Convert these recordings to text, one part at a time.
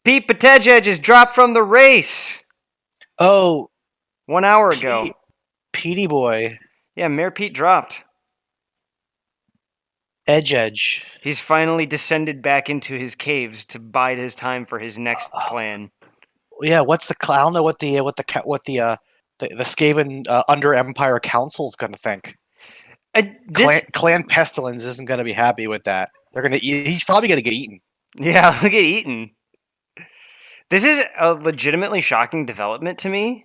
Pete Buttigieg is dropped from the race. Oh, 1 hour ago. Petey boy. Yeah, Mayor Pete dropped. Edge. He's finally descended back into his caves to bide his time for his next plan. Yeah, what's the? I don't know what the Skaven Under Empire Council's gonna think. Clan Pestilence isn't gonna be happy with that. They're gonna. He's probably gonna get eaten. Yeah, he'll get eaten. This is a legitimately shocking development to me.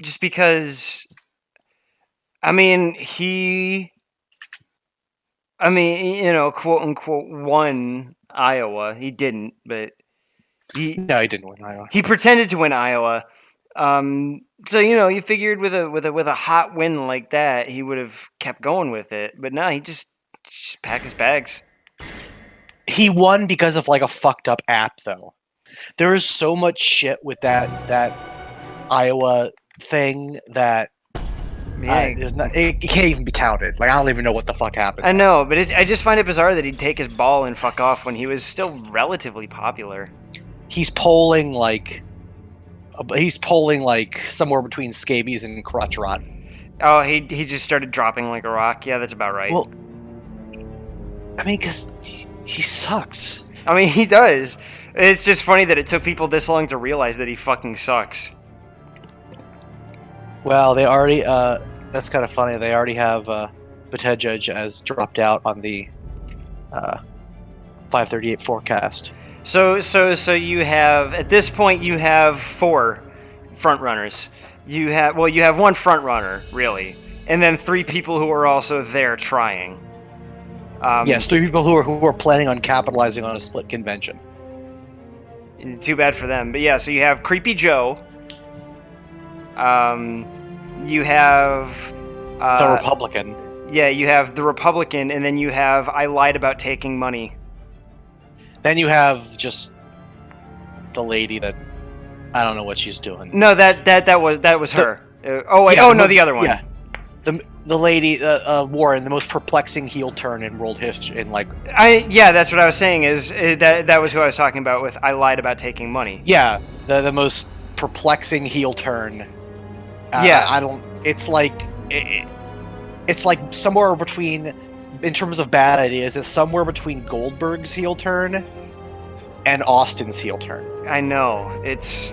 Just because, I mean, quote unquote, won Iowa. He didn't, but No, he didn't win Iowa. He pretended to win Iowa. So you figured with a hot win like that, he would have kept going with it. But no, he just packed his bags. He won because of like a fucked up app, though. There is so much shit with that Iowa thing that it can't even be counted. Like, I don't even know what the fuck happened. I know, but I just find it bizarre that he'd take his ball and fuck off when he was still relatively popular. He's polling like somewhere between scabies and crotch rot. Oh, he just started dropping like a rock. Yeah, that's about right. Well, I mean, because he sucks. I mean, he does. It's just funny that it took people this long to realize that he fucking sucks. Well, they already, that's kind of funny. They already have Buttigieg as dropped out on the 538 forecast. So you have, at this point, you have 4 front runners. You have one front runner, really, and then 3 people who are also there trying. Yes, 3 people who are planning on capitalizing on a split convention. Too bad for them. But yeah, so you have Creepy Joe. You have the Republican. Yeah, you have the Republican, and then you have I lied about taking money. Then you have just the lady that I don't know what she's doing. No, that was her. The other one. Yeah, the lady Warren, the most perplexing heel turn in world history. That's what I was saying. Is that was who I was talking about with I lied about taking money. Yeah, the most perplexing heel turn. Yeah, It's like somewhere between, in terms of bad ideas, it's somewhere between Goldberg's heel turn and Austin's heel turn. I know, it's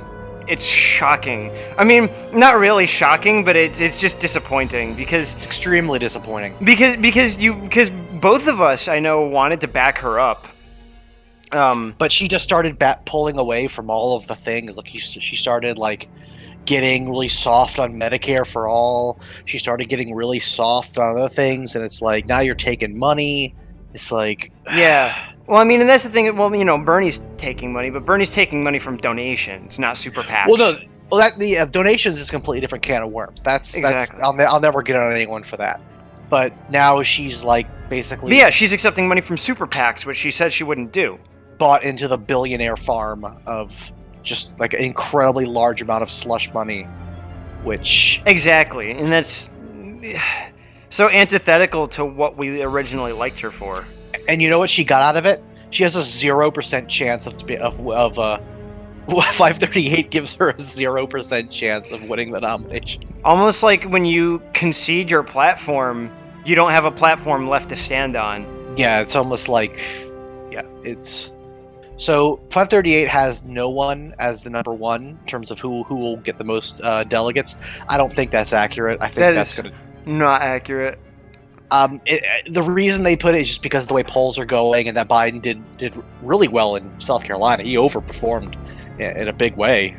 shocking. I mean, not really shocking, but it's just disappointing because it's extremely disappointing. Because both of us, I know, wanted to back her up. But she just started pulling away from all of the things. Like she started like getting really soft on Medicare for all. She started getting really soft on other things, and it's like, now you're taking money. It's like, yeah. Well, I mean, and that's the thing. Well, Bernie's taking money, but Bernie's taking money from donations, not super PACs. The donations is a completely different can of worms. Exactly. I'll never get on anyone for that. But now she's like basically. But yeah, she's accepting money from super PACs, which she said she wouldn't do. Bought into the billionaire farm of just like an incredibly large amount of slush money, which exactly, and that's so antithetical to what we originally liked her for. And you know what she got out of it? She has a 0% chance of 538 gives her a 0% chance of winning the nomination. Almost like when you concede your platform, you don't have a platform left to stand on. Yeah, it's almost like, it's. So 538 has no one as the number 1 in terms of who will get the most delegates. I don't think that's accurate. I think that's not accurate. The reason they put it is just because of the way polls are going, and that Biden did really well in South Carolina. He overperformed in a big way.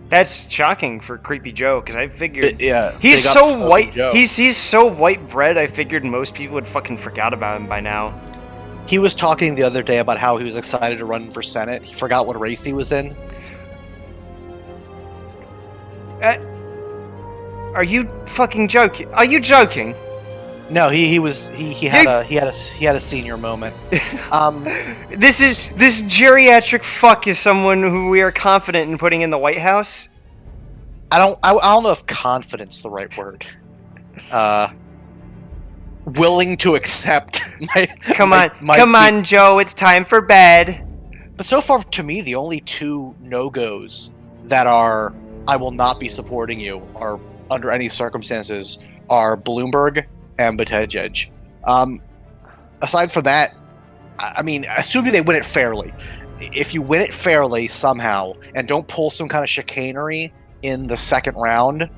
That's shocking for Creepy Joe, because I figured he's so white. He's so white bread. I figured most people would fucking forgot about him by now. He was talking the other day about how he was excited to run for Senate. He forgot what race he was in. Are you fucking joking? Are you joking? No, he had a senior moment. This geriatric fuck is someone who we are confident in putting in the White House. I don't know if confidence is the right word. Willing to accept my Come on, Joe, it's time for bed. But so far, to me, the only two no-goes that are I will not be supporting you are under any circumstances are Bloomberg and Buttigieg. Aside from that, I mean, assuming they win it fairly. If you win it fairly somehow and don't pull some kind of chicanery in the second round,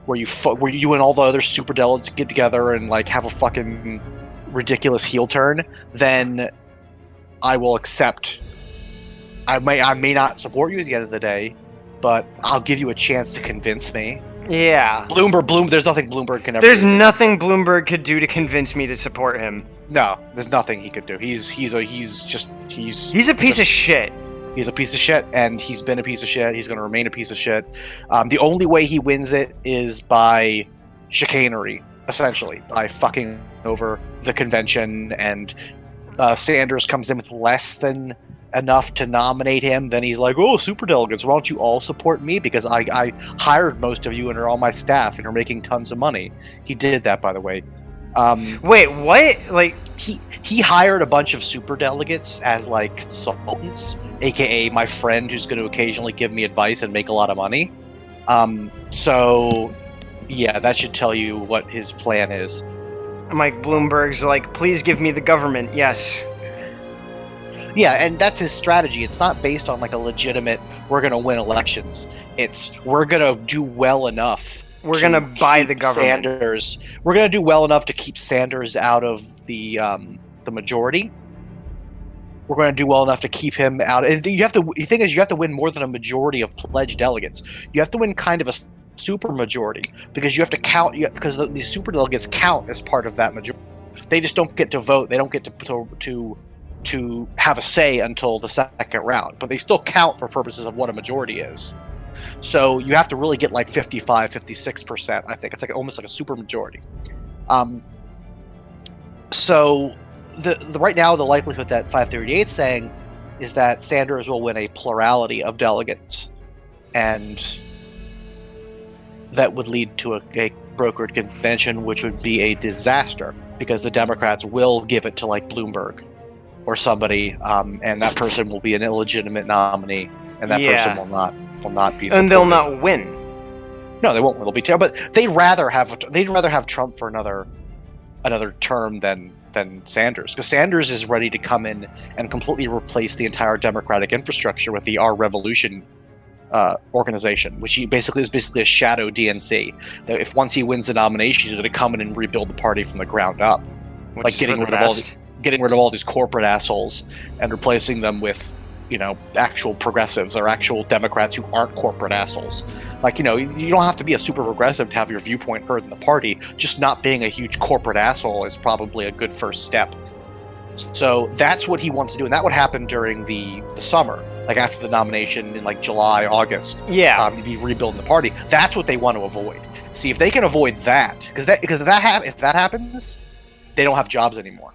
where you and all the other superdelegates get together and like have a fucking ridiculous heel turn, then I will accept. I may not support you at the end of the day, but I'll give you a chance to convince me. Yeah. There's nothing Bloomberg can ever There's do. nothing Bloomberg could do to convince me to support him. No, there's nothing he could do. He's a piece of shit. He's a piece of shit, and he's been a piece of shit. He's going to remain a piece of shit. The only way he wins it is by chicanery, essentially, by fucking over the convention, and Sanders comes in with less than enough to nominate him. Then he's like, oh, superdelegates, why don't you all support me? Because I hired most of you and are on my staff and are making tons of money. He did that, by the way. Wait, what? Like he hired a bunch of superdelegates as like consultants, aka my friend who's going to occasionally give me advice and make a lot of money. So yeah, that should tell you what his plan is. Mike Bloomberg's like, please give me the government. Yes. Yeah, and that's his strategy. It's not based on like a legitimate, we're going to win elections. It's we're going to do well enough. We're going to buy the government. Sanders. We're going to do well enough to keep Sanders out of the majority. We're going to do well enough to keep him out. The thing is, you have to win more than a majority of pledged delegates. You have to win kind of a super majority because you have to count. Because the super delegates count as part of that majority. They just don't get to vote. They don't get to have a say until the second round, but they still count for purposes of what a majority is. So you have to really get like 55, 56%, I think. It's like almost like a super majority. So the right now, the likelihood that 538 is saying is that Sanders will win a plurality of delegates, and that would lead to a brokered convention, which would be a disaster because the Democrats will give it to like Bloomberg or somebody, and that person will be an illegitimate nominee, and that person will not be supported. And they'll not win. No, they won't. They'll be terrible. But they'd rather have Trump for another term than Sanders, because Sanders is ready to come in and completely replace the entire Democratic infrastructure with the Our Revolution organization, which is basically a shadow DNC. That if once he wins the nomination, he's going to come in and rebuild the party from the ground up, Which like getting rid of all these corporate assholes and replacing them with, actual progressives or actual Democrats who aren't corporate assholes. Like, you don't have to be a super progressive to have your viewpoint heard in the party. Just not being a huge corporate asshole is probably a good first step. So that's what he wants to do, and that would happen during the summer, like after the nomination in like July, August. Yeah, be rebuilding the party. That's what they want to avoid. See if they can avoid that, because if that happens, they don't have jobs anymore.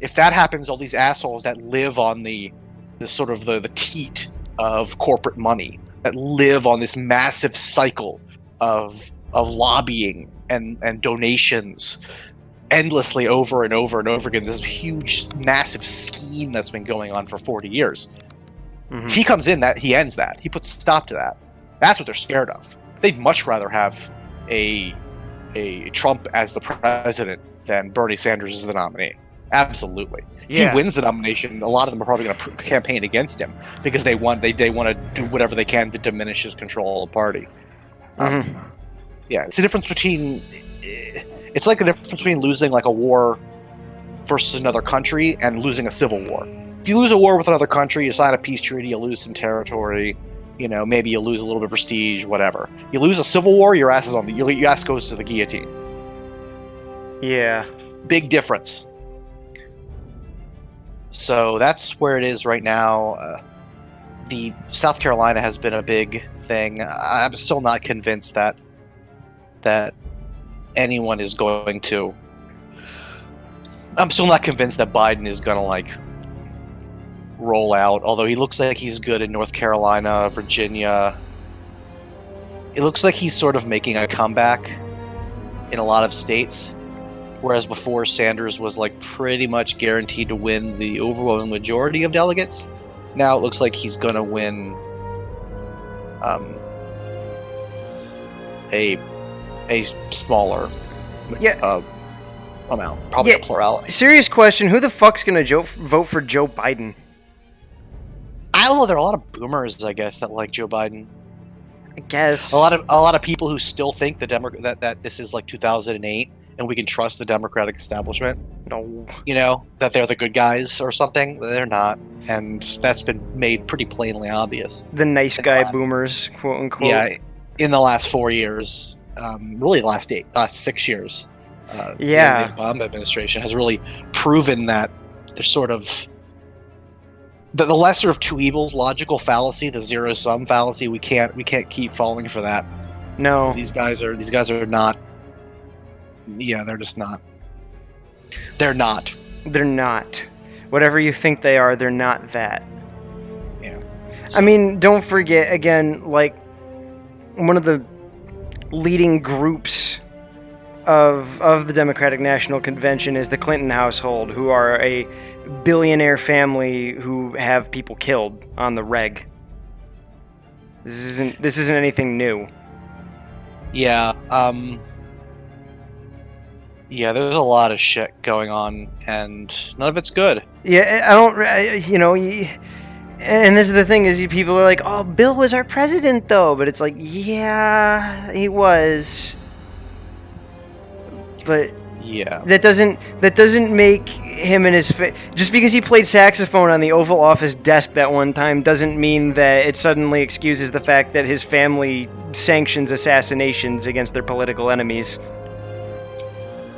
If that happens, all these assholes that live on the sort of the teat of corporate money, that live on this massive cycle of lobbying and donations endlessly over and over and over again, this huge, massive scheme that's been going on for 40 years. Mm-hmm. If he comes in, he ends that. He puts a stop to that. That's what they're scared of. They'd much rather have a Trump as the president than Bernie Sanders as the nominee. Absolutely. If he wins the nomination, a lot of them are probably going to campaign against him because they want to do whatever they can to diminish his control of the party. It's the difference between. It's like the difference between losing like a war versus another country and losing a civil war. If you lose a war with another country, you sign a peace treaty, you lose some territory. Maybe you lose a little bit of prestige, whatever. You lose a civil war, your ass goes to the guillotine. Yeah. Big difference. So that's where it is right now. The South Carolina has been a big thing. I'm still not convinced that anyone is going to. I'm still not convinced that Biden is going to like roll out. Although he looks like he's good in North Carolina, Virginia. It looks like he's sort of making a comeback in a lot of states. Whereas before, Sanders was like pretty much guaranteed to win the overwhelming majority of delegates. Now it looks like he's going to win a smaller amount, probably a plurality. Serious question: who the fuck's gonna vote for Joe Biden? I don't know. There are a lot of boomers, I guess, that like Joe Biden. I guess a lot of people who still think that this is like 2008 and we can trust the Democratic establishment. No, that they're the good guys or something. They're not, and that's been made pretty plainly obvious. The nice guy boomers, quote unquote. Yeah, in the last 4 years, really the last 6 years. The Obama administration has really proven that there's sort of the lesser of two evils, logical fallacy, the zero-sum fallacy. We can't keep falling for that. No, these guys are not. Yeah, they're just not. They're not. They're not. Whatever you think they are, they're not that. Yeah. I mean, don't forget again, like one of the leading groups of the Democratic National Convention is the Clinton household, who are a billionaire family who have people killed on the reg. This isn't anything new. Yeah. Yeah, there's a lot of shit going on, and none of it's good. Yeah, I don't. And this is the thing: is people are like, "Oh, Bill was our president, though," but it's like, yeah, he was. But yeah, that doesn't make him and his just because he played saxophone on the Oval Office desk that one time doesn't mean that it suddenly excuses the fact that his family sanctions assassinations against their political enemies.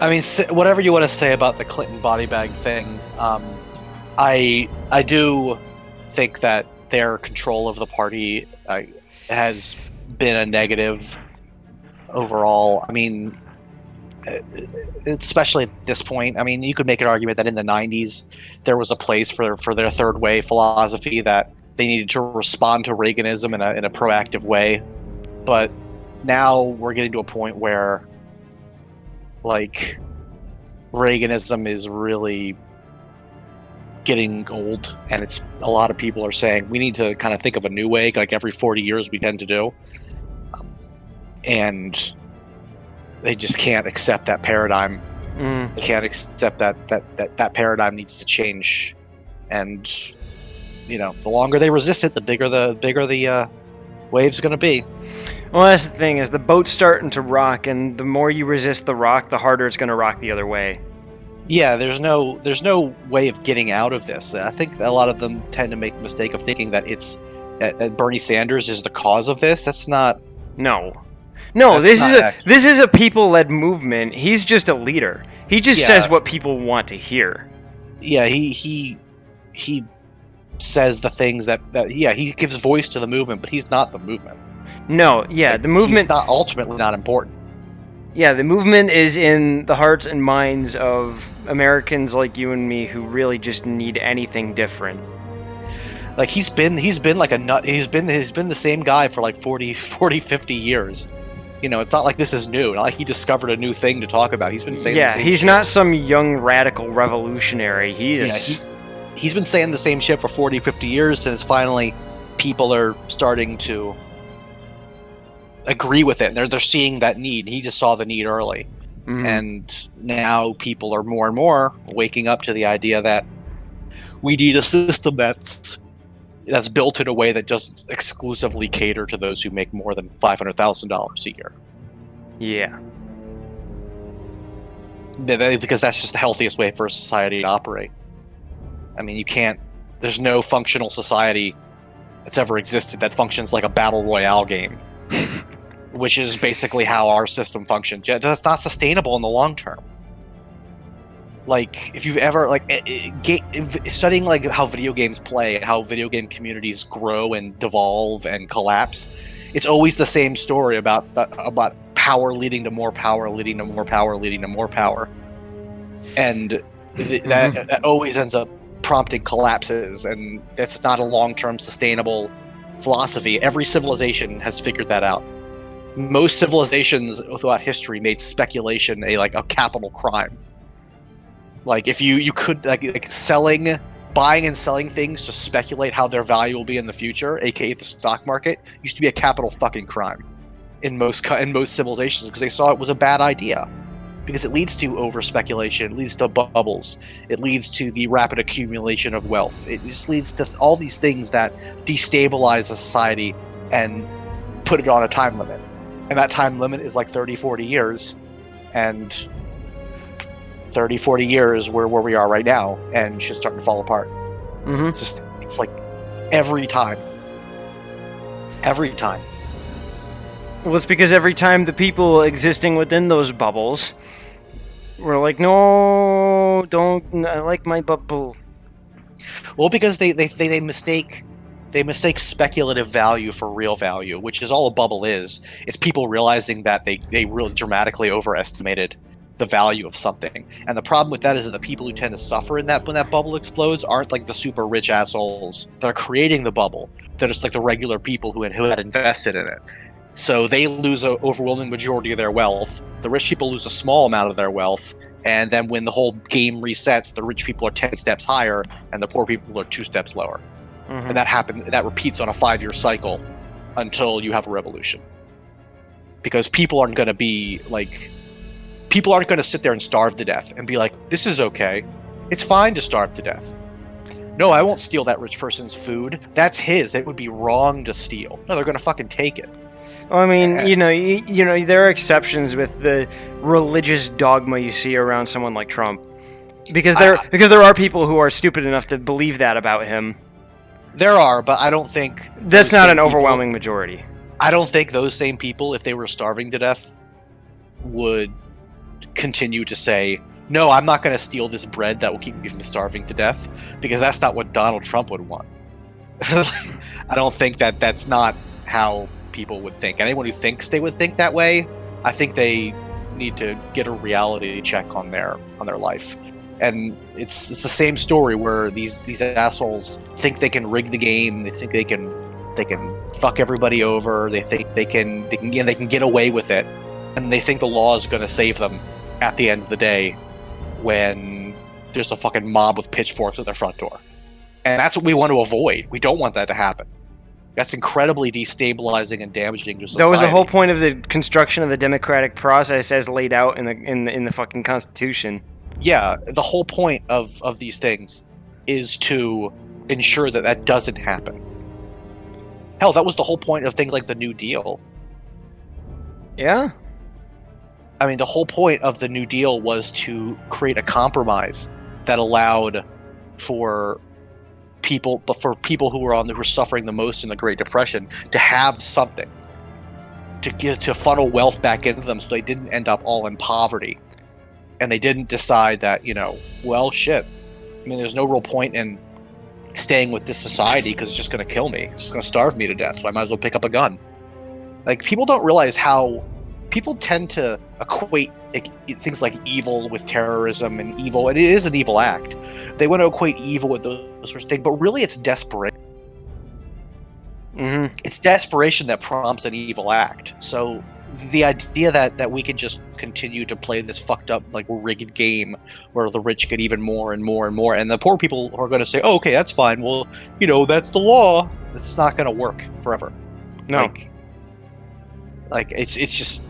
I mean, whatever you want to say about the Clinton body bag thing, I do think that their control of the party has been a negative overall. I mean, especially at this point. I mean, you could make an argument that in the 90s there was a place for their third way philosophy, that they needed to respond to Reaganism in a proactive way. But now we're getting to a point where, like, Reaganism is really getting old, and it's a lot of people are saying we need to kind of think of a new way, like every 40 years we tend to do, and they just can't accept that paradigm. They can't accept that paradigm needs to change, and the longer they resist it, the bigger the wave's going to be. Well, that's the thing, is the boat's starting to rock, and the more you resist the rock, the harder it's going to rock the other way. Yeah, there's no way of getting out of this. I think a lot of them tend to make the mistake of thinking that it's Bernie Sanders is the cause of this. That's not. No, this is a people-led movement. He's just a leader. He just says what people want to hear. Yeah, he says the things that he gives voice to the movement, but he's not the movement. No, yeah, the movement... He's ultimately not important. Yeah, the movement is in the hearts and minds of Americans like you and me who really just need anything different. Like, he's been like a nut. He's been the same guy for like 40, 50 years. It's not like this is new. Not like he discovered a new thing to talk about. He's been saying the same he's shit. Not some young radical revolutionary. He's been saying the same shit for 40, 50 years, and it's finally people are starting to agree with it. They're seeing that need. He just saw the need early. And now people are more and more waking up to the idea that we need a system that's built in a way that doesn't exclusively cater to those who make more than $500,000 a year. Yeah. Because that's just the healthiest way for a society to operate. I mean, there's no functional society that's ever existed that functions like a battle royale game, which is basically how our system functions. That's not sustainable in the long term. Like, if you've ever studying like how video games play, how video game communities grow and devolve and collapse, it's always the same story about power leading to more power, leading to more power, leading to more power, and that always ends up prompting collapses, and that's not a long-term sustainable philosophy. Every civilization has figured that out. Most civilizations throughout history made speculation a capital crime. Like, if you could like selling buying and selling things to speculate how their value will be in the future, aka the stock market, used to be a capital fucking crime in most civilizations because they saw it was a bad idea. Because it leads to over speculation, it leads to bubbles, it leads to the rapid accumulation of wealth. It just leads to all these things that destabilize a society and put it on a time limit. And that time limit is like 30, 40 years. And 30, 40 years, we're where we are right now, and shit's starting to fall apart. Mm-hmm. It's like every time. Every time. Well, it's because every time the people existing within those bubbles were like, no, don't, I like my bubble. Well, because they mistake speculative value for real value, which is all a bubble is. It's people realizing that they really dramatically overestimated the value of something. And the problem with that is that the people who tend to suffer in that when that bubble explodes aren't like the super rich assholes that are creating the bubble. They're just like the regular people who had invested in it. So they lose an overwhelming majority of their wealth. The rich people lose a small amount of their wealth. And then when the whole game resets, the rich people are 10 steps higher and the poor people are 2 steps lower. Mm-hmm. And that repeats on a 5-year cycle until you have a revolution. Because people aren't going to be like, people aren't going to sit there and starve to death and be like, this is okay. It's fine to starve to death. No, I won't steal that rich person's food. That's his. It would be wrong to steal. No, they're going to fucking take it. Well, I mean, you know, there are exceptions with the religious dogma you see around someone like Trump, because there are people who are stupid enough to believe that about him. There are, but I don't think that's not an overwhelming majority. I don't think those same people, if they were starving to death, would continue to say, no, I'm not going to steal this bread that will keep me from starving to death, because that's not what Donald Trump would want. I don't think that's not how people would think. Anyone who thinks they would think that way, I think they need to get a reality check on their life. And it's the same story where these assholes think they can rig the game. They think they can fuck everybody over. They think they can get away with it, and they think the law is going to save them at the end of the day when there's a fucking mob with pitchforks at their front door. And that's what we want to avoid. We don't want that to happen. That's incredibly destabilizing and damaging to society. That was the whole point of the construction of the democratic process as laid out in the fucking Constitution. Yeah, the whole point of these things is to ensure that doesn't happen. Hell, that was the whole point of things like the New Deal. Yeah. I mean, the whole point of the New Deal was to create a compromise that allowed for people who were suffering the most in the Great Depression to have something to funnel wealth back into them, so they didn't end up all in poverty, and they didn't decide that, well, shit. I mean, there's no real point in staying with this society because it's just going to kill me. It's just going to starve me to death, so I might as well pick up a gun. Like, people don't realize how people tend to equate things like evil with terrorism and evil, and it is an evil act. They want to equate evil with those sorts of things, but really it's desperation. Mm-hmm. It's desperation that prompts an evil act. So the idea that we can just continue to play this fucked up, like, rigged game where the rich get even more and more and more, and the poor people are going to say, oh, okay, that's fine. Well, that's the law. It's not going to work forever. No. Like it's just,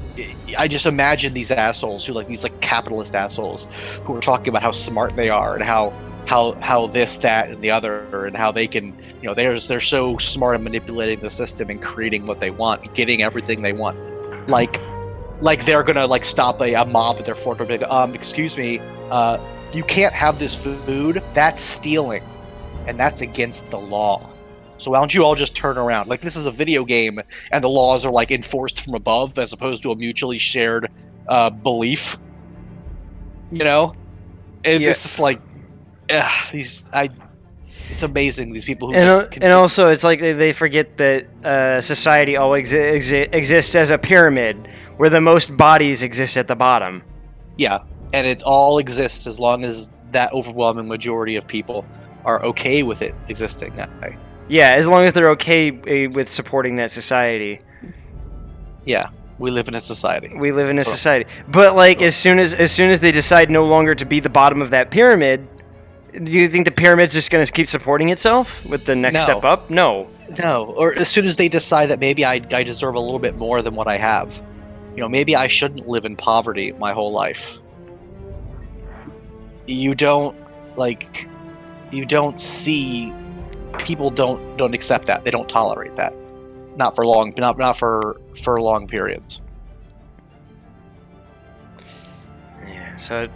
I just imagine these assholes who, like, these like capitalist assholes who are talking about how smart they are and how this, that, and the other, and how they can, they're so smart at manipulating the system and creating what they want, getting everything they want. Like they're gonna like stop a mob at their front door and be like, excuse me, you can't have this food. That's stealing, and that's against the law. So why don't you all just turn around? Like, this is a video game, and the laws are like enforced from above as opposed to a mutually shared belief. It's just like, it's amazing, these people who and also it's like they forget that society always exists as a pyramid where the most bodies exist at the bottom. Yeah, and it all exists as long as that overwhelming majority of people are okay with it existing that way. Yeah, as long as they're okay with supporting that society. Yeah, we live in a society. We live in a society. But like, as soon as they decide no longer to be the bottom of that pyramid, Do you think the pyramid's just going to keep supporting itself with the next No. step up? No. No, or as soon as they decide that maybe I deserve a little bit more than what I have. Maybe I shouldn't live in poverty my whole life. You don't see people don't accept that. They don't tolerate that. Not for long periods. Yeah, so it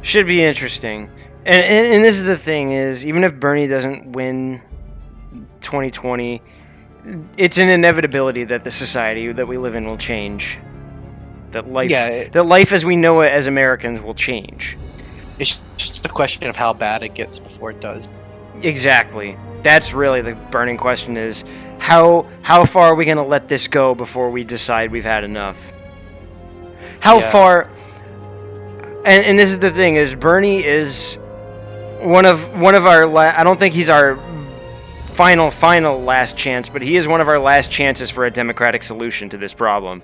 should be interesting. And this is the thing is, even if Bernie doesn't win 2020, it's an inevitability that the society that we live in will change. That life as we know it as Americans will change. It's just a question of how bad it gets before it does. Exactly. That's really the burning question: is how far are we going to let this go before we decide we've had enough? How far? And this is the thing: is Bernie is one of our. I don't think he's our final last chance, but he is one of our last chances for a democratic solution to this problem.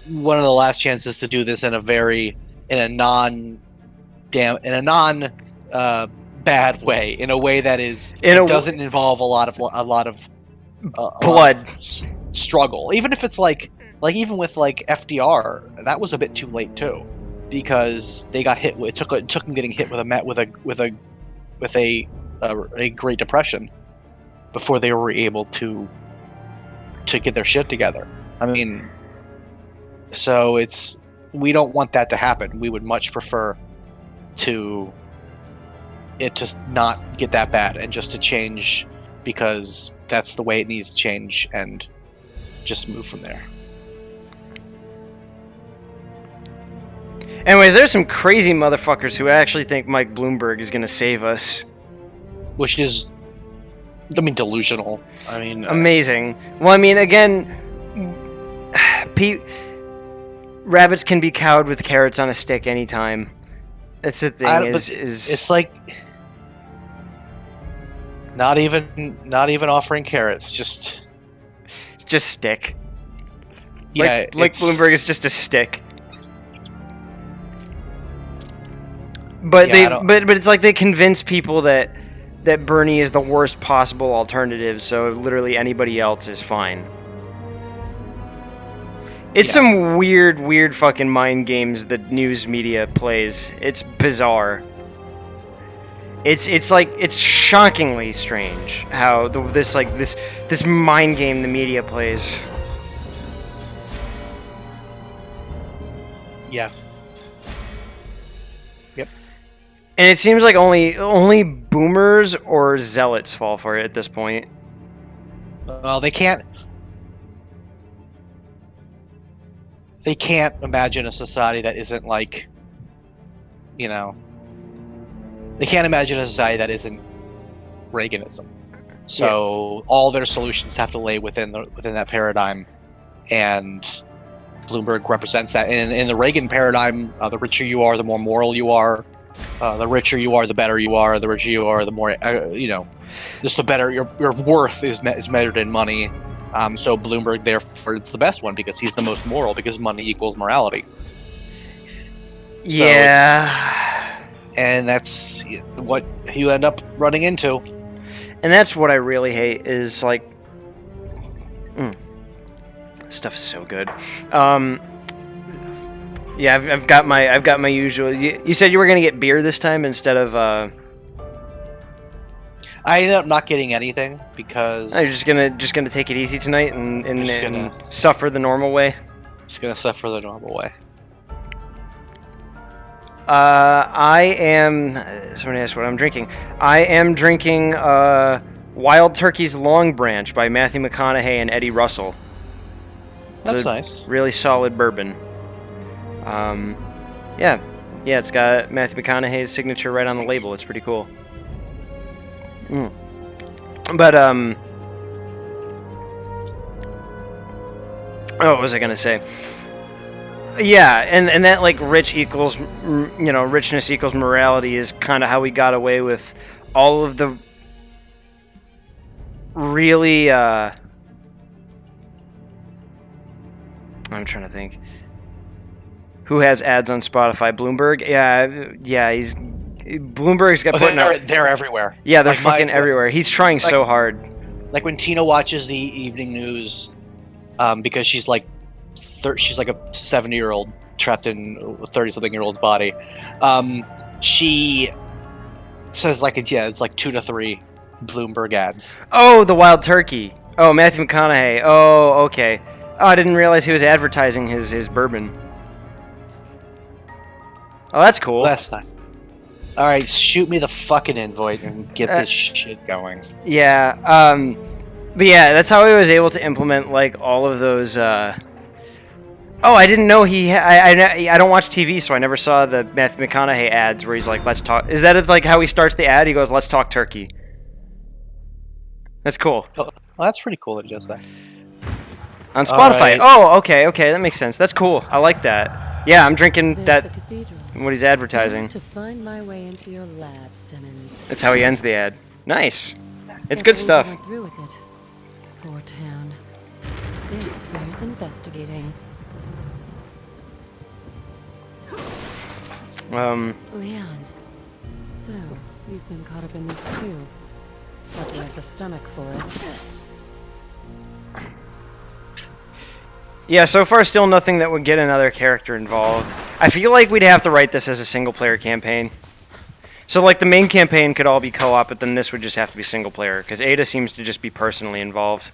One of the last chances to do this in a non bad way, in a way that doesn't involve a lot of blood, struggle. Even if it's even with FDR, that was a bit too late too, because they got hit. It took them getting hit with a Great Depression before they were able to get their shit together. I mean, so we don't want that to happen. We would much prefer it to not get that bad and just to change, because that's the way it needs to change, and just move from there. Anyways, there's some crazy motherfuckers who actually think Mike Bloomberg is going to save us. Which is, delusional. Amazing. Well, again, rabbits can be cowed with carrots on a stick anytime. That's the thing. It's like not even offering carrots, just stick. Yeah, like Bloomberg is just a stick. But but it's like they convince people that Bernie is the worst possible alternative, so literally anybody else is fine. It's some weird fucking mind games that news media plays. It's bizarre. It's shockingly strange how this mind game the media plays. Yeah. Yep. And it seems like only boomers or zealots fall for it at this point. Well, they can't imagine a society that isn't they can't imagine a society that isn't Reaganism. So all their solutions have to lay within that paradigm, and Bloomberg represents that. In the Reagan paradigm, the richer you are, the more moral you are. The richer you are, the better you are. The richer you are, the more just the better your worth is measured in money. So Bloomberg, therefore, it's the best one because he's the most moral, because money equals morality. And that's what you end up running into. And that's what I really hate is stuff is so good. Yeah, I've got my usual. You said you were gonna get beer this time instead of. I ended up not getting anything because. You're just gonna take it easy tonight and suffer the normal way. It's gonna suffer the normal way. I am. Somebody asked what I'm drinking. I am drinking Wild Turkey's Long Branch by Matthew McConaughey and Eddie Russell. That's nice. Really solid bourbon. Yeah, it's got Matthew McConaughey's signature right on the label. It's pretty cool. But what was I gonna say? Yeah, and that richness equals morality is kind of how we got away with all of the really. I'm trying to think. Who has ads on Spotify? Bloomberg? Yeah, he's Bloomberg's got putting up. They're everywhere. Yeah, they're Like, fucking everywhere. He's trying so hard. Like when Tina watches the evening news, because she's like a 70-year-old trapped in a 30-something-year-old's body. She says it's like 2 to 3 Bloomberg ads. Oh, the Wild Turkey. Oh, Matthew McConaughey. Oh, okay. Oh, I didn't realize he was advertising his bourbon. Oh, that's cool. Last time. All right, shoot me the fucking invite and get this shit going. Yeah. But yeah, that's how he was able to implement like all of those. Oh, I didn't know he. I don't watch TV, so I never saw the Matthew McConaughey ads where he's like, "Let's talk." Is that like how he starts the ad? He goes, "Let's talk turkey." That's cool. Well, that's pretty cool that he does that. On Spotify. Right. Oh, okay, that makes sense. That's cool. I like that. Yeah, I'm drinking that. What he's advertising. To find my way into your lab, Simmons. That's how he ends the ad. Nice. It's good stuff. Went through with it. Poor town. This bears investigating. Leon. So, you've been caught up in this too. But you have the stomach for it. Yeah, so far still nothing that would get another character involved. I feel like we'd have to write this as a single-player campaign. So, like, the main campaign could all be co-op, but then this would just have to be single-player, because Ada seems to just be personally involved.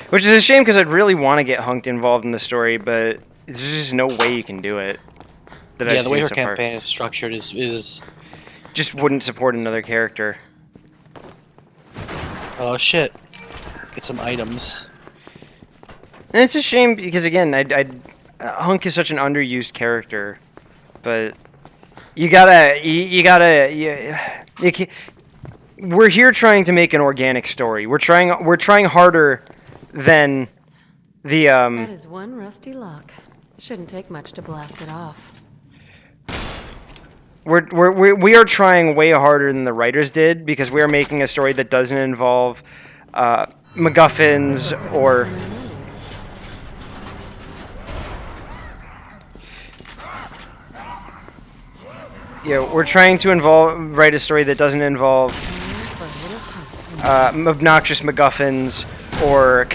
Which is a shame, because I'd really want to get Hunked involved in the story, but there's just no way you can do it. Yeah, the way her campaign is structured is... Just wouldn't support another character. Oh, shit. Get some items. And it's a shame, because, again, Hunk is such an underused character, but... we're here trying to make an organic story. We're trying harder than the That is one rusty lock. Shouldn't take much to blast it off. we are trying way harder than the writers did, because we are making a story that doesn't involve MacGuffins or we're trying to write a story that doesn't involve obnoxious MacGuffins or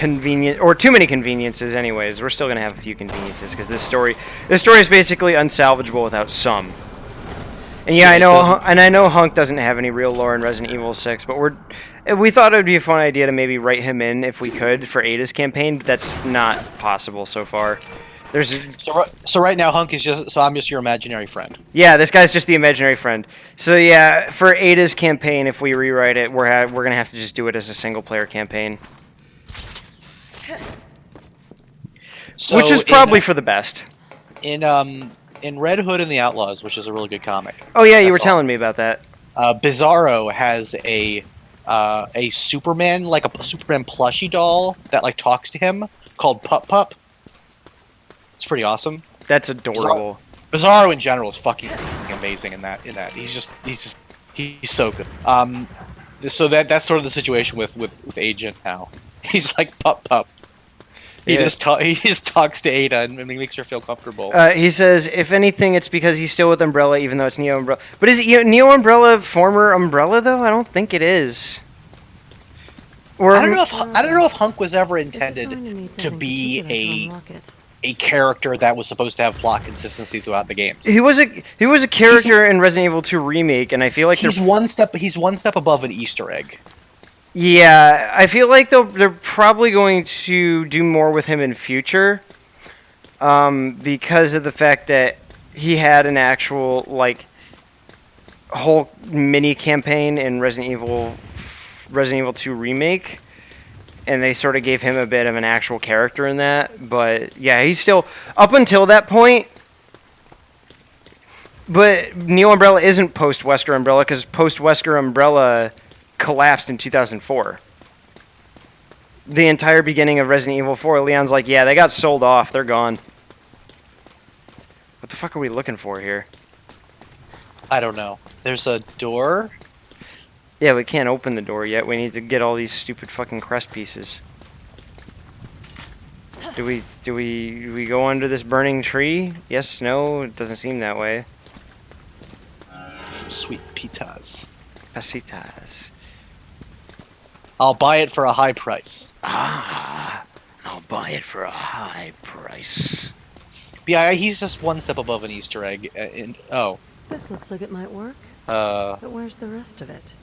too many conveniences. Anyways, we're still gonna have a few conveniences because this story is basically unsalvageable without some. And yeah, I know Hunk doesn't have any real lore in Resident Evil 6, but we thought it would be a fun idea to maybe write him in if we could for Ada's campaign, but that's not possible so far. So right now Hunk is I'm just your imaginary friend. Yeah, this guy's just the imaginary friend. So yeah, for Ada's campaign, if we rewrite it, we're gonna have to just do it as a single player campaign, which is probably for the best. In Red Hood and the Outlaws, which is a really good comic. Oh yeah, you were telling me about that. Bizarro has a Superman, like a Superman plushie doll that like talks to him called Pup Pup. It's pretty awesome. That's adorable. Bizarro in general is fucking amazing in that. He's so good. So that's sort of the situation with Agent now. He's like Pup Pup. He just talks to Ada and makes her feel comfortable. He says, if anything, it's because he's still with Umbrella, even though it's Neo Umbrella. But is Neo Umbrella former Umbrella though? I don't think it is. Or I don't know if Hunk was ever intended to be a character that was supposed to have plot consistency throughout the games. He was a character in Resident Evil 2 Remake, and I feel like he's one step above an Easter egg. Yeah, I feel like they're probably going to do more with him in future, because of the fact that he had an actual like whole mini campaign in Resident Evil 2 Remake. And they sort of gave him a bit of an actual character in that. But, yeah, he's still... Up until that point... But Neo Umbrella isn't post-Wesker Umbrella, because post-Wesker Umbrella collapsed in 2004. The entire beginning of Resident Evil 4, Leon's like, yeah, they got sold off. They're gone. What the fuck are we looking for here? I don't know. There's a door... Yeah, we can't open the door yet. We need to get all these stupid fucking crest pieces. Do we go under this burning tree? Yes, no, it doesn't seem that way. Pepitas. Pasitas. I'll buy it for a high price. Ah, I'll buy it for a high price. Yeah, he's just one step above an Easter egg. This looks like it might work. Uh, But where's the rest of it?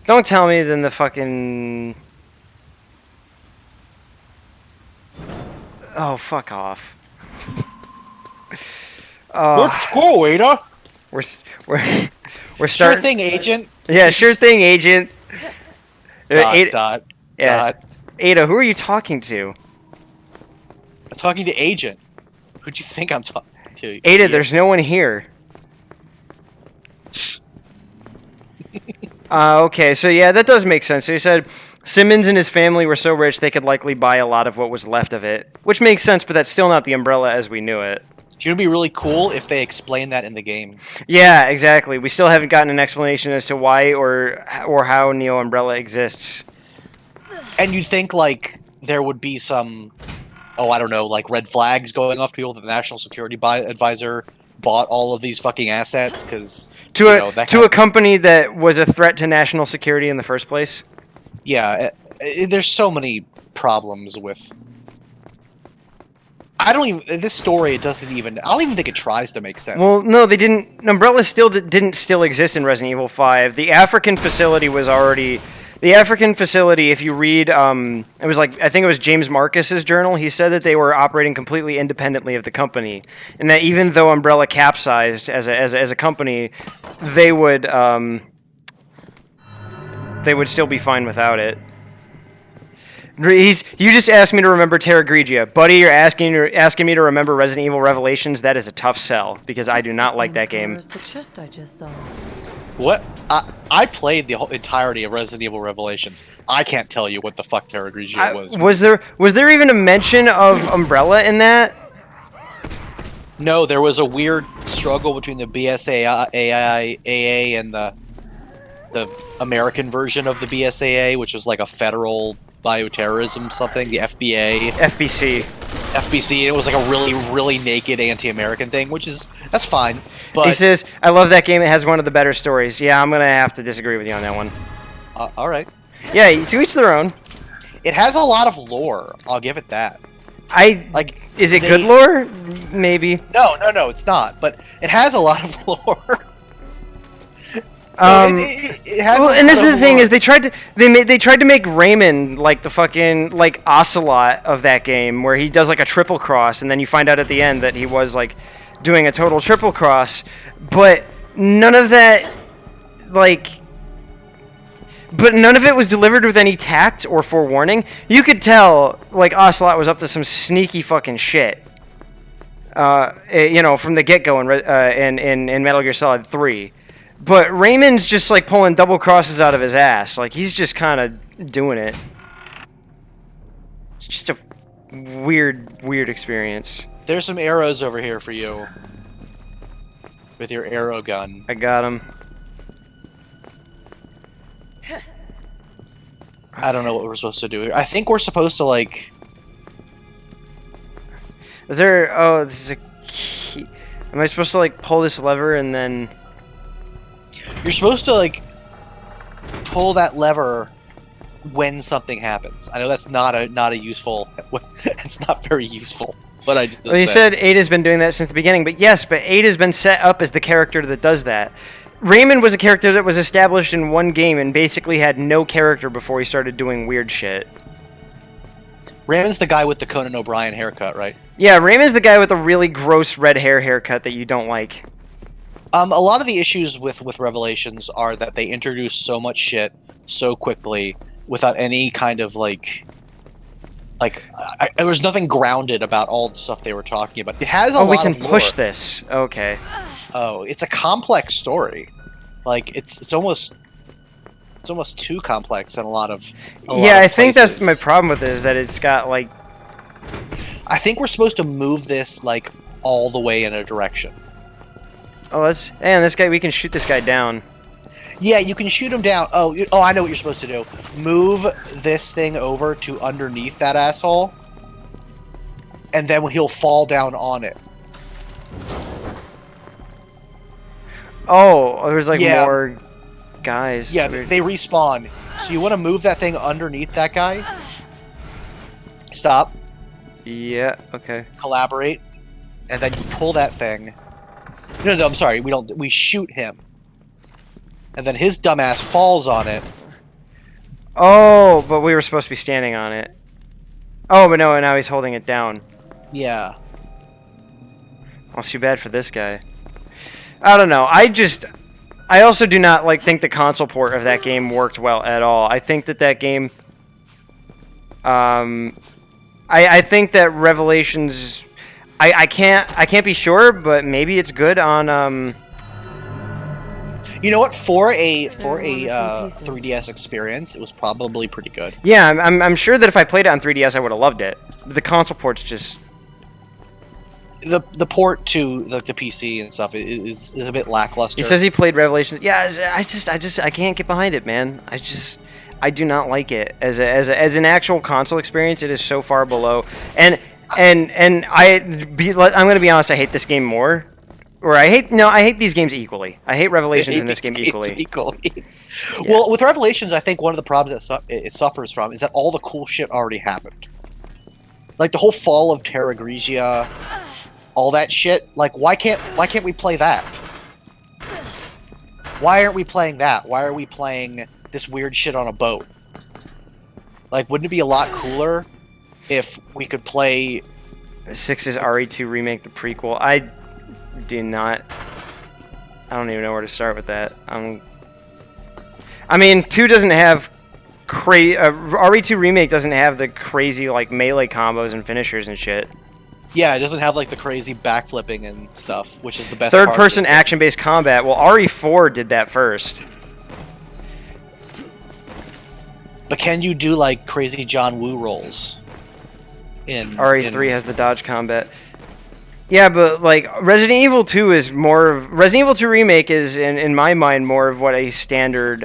Don't tell me then the fucking... Oh, fuck off. let's go, Ada. We're we're Sure starting. thing, Agent. Yeah, sure thing, Agent. Dot, Ada, dot. Ada, who are you talking to? I'm talking to Agent. Who'd you think I'm talking to? Ada, idiot? there's no one here. Okay, so yeah, that does make sense. So he said Simmons and his family were so rich they could likely buy a lot of what was left of it, which makes sense, but that's still not the umbrella as we knew it. Do you know it'd be really cool if they explain that in the game? Yeah, exactly. We still haven't gotten an explanation as to why or how Neo Umbrella exists. And you'd think, like, there would be some, I don't know, like red flags going off to people that the National Security Advisor bought all of these fucking assets, because... To a company that was a threat to national security in the first place? Yeah, there's so many problems with... this story, it doesn't even... I don't even think it tries to make sense. Well, no, they didn't... Umbrella didn't still exist in Resident Evil 5. The African facility was already... The African facility, if you read, it was like, I think it was James Marcus's journal, he said that they were operating completely independently of the company, and that even though Umbrella capsized as a company, they would still be fine without it. You just asked me to remember Terra Grigia. Buddy, you're asking me to remember Resident Evil Revelations. That is a tough sell, because I do not like that game. The chest I just saw. What? I played the whole entirety of Resident Evil Revelations. I can't tell you what the fuck Terra Grigia was. Was there even a mention of Umbrella in that? No, there was a weird struggle between the BSAA and the American version of the BSAA, which was like a federal bioterrorism something, the FBA. FBC. FBC, and it was like a really, really naked anti-American thing, that's fine. But He says, I love that game, it has one of the better stories. Yeah, I'm going to have to disagree with you on that one. alright. Yeah, to each their own. It has a lot of lore, I'll give it that. Is it good lore? Maybe. No, it's not, but it has a lot of lore. It has and this is the thing: is they tried to make Raymond like the fucking like Ocelot of that game, where he does like a triple cross, and then you find out at the end that he was like doing a total triple cross, but none of that none of it was delivered with any tact or forewarning. You could tell like Ocelot was up to some sneaky fucking shit. From the get-go in Metal Gear Solid 3. But Raymond's just like pulling double crosses out of his ass. Like he's just kind of doing it. It's just a weird experience. There's some arrows over here for you. With your arrow gun. I got him. I don't know what we're supposed to do here. I think we're supposed to like... Is there... Oh, this is a key. Am I supposed to like pull this lever and then... You're supposed to, like, pull that lever when something happens. I know that's not a useful... It's not very useful, but I just Well, you said Ada's been doing that since the beginning, but yes, but Ada's been set up as the character that does that. Raymond was a character that was established in one game and basically had no character before he started doing weird shit. Raymond's the guy with the Conan O'Brien haircut, right? Yeah, Raymond's the guy with the really gross red haircut that you don't like. A lot of the issues with Revelations are that they introduce so much shit so quickly without any kind of there was nothing grounded about all the stuff they were talking about. It has a lot we can of lore. push this. Okay. Oh, it's a complex story. Like it's almost too complex in a lot of I think that's places. my problem with it, is that it's got like... I think we're supposed to move this like all the way in a direction. Oh, and this guy, we can shoot this guy down. Yeah, you can shoot him down. Oh, I know what you're supposed to do. Move this thing over to underneath that asshole, and then he'll fall down on it. Oh, there's like more guys. Yeah, Weird. they respawn. So you want to move that thing underneath that guy. Stop. Yeah. Okay. Collaborate, and then you pull that thing. No, I'm sorry. We don't. We shoot him, and then his dumbass falls on it. Oh, but we were supposed to be standing on it. Oh, but no, now he's holding it down. Yeah. Well, too bad for this guy. I don't know. I also do not think the console port of that game worked well at all. I think that game. I think that Revelations. I can't be sure, but maybe it's good on. You know what? For a 3DS experience, it was probably pretty good. Yeah, I'm sure that if I played it on 3DS, I would have loved it. The console port's just. The port to the PC and stuff is a bit lackluster. He says he played Revelations. Yeah, I can't get behind it, man. I do not like it as an actual console experience. It is so far below. And I'm gonna be honest. I hate this game more. Or I hate these games equally. I hate Revelations and this game equally. Yeah. Yeah. Well, with Revelations, I think one of the problems that it suffers from is that all the cool shit already happened. Like the whole fall of Terra Grigia, all that shit. Like, why can't we play that? Why aren't we playing that? Why are we playing this weird shit on a boat? Like, wouldn't it be a lot cooler if we could play 6's RE2 remake, the prequel? I don't even know where to start with that. I mean, 2 doesn't have RE2 remake doesn't have the crazy melee combos and finishers and shit. Yeah, it doesn't have the crazy backflipping and stuff, which is the best. Third-person action-based combat. Well, RE4 did that first. But can you do crazy John Woo rolls? RE3 has the dodge combat. Yeah, but Resident Evil 2 is more of Resident Evil 2 remake is in my mind more of what a standard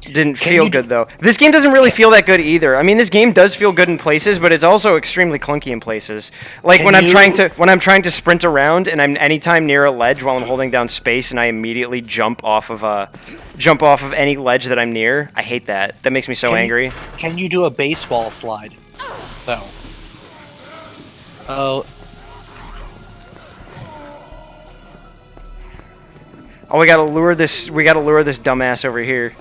didn't feel good though. This game doesn't really feel that good either. I mean, this game does feel good in places, but it's also extremely clunky in places. When I'm trying to sprint around and I'm anytime near a ledge while I'm holding down space and I immediately jump off of any ledge that I'm near. I hate that. That makes me so angry. Can you do a baseball slide? No. Oh. Oh, we gotta lure this dumbass over here.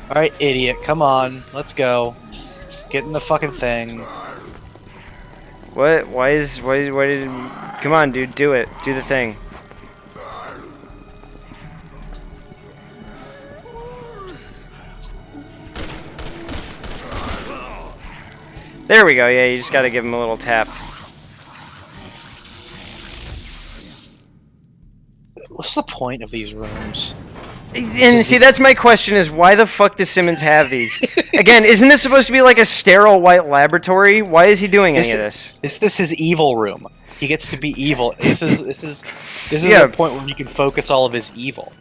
Alright, idiot, come on. Let's go. Get in the fucking thing. What? Why did... Come on, dude, do it. Do the thing. There we go, yeah, you just gotta give him a little tap. What's the point of these rooms? And see, that's my question: is why the fuck does Simmons have these? Again, isn't this supposed to be a sterile white laboratory? Why is he doing any of this? This is his evil room. He gets to be evil. This is a point where he can focus all of his evil.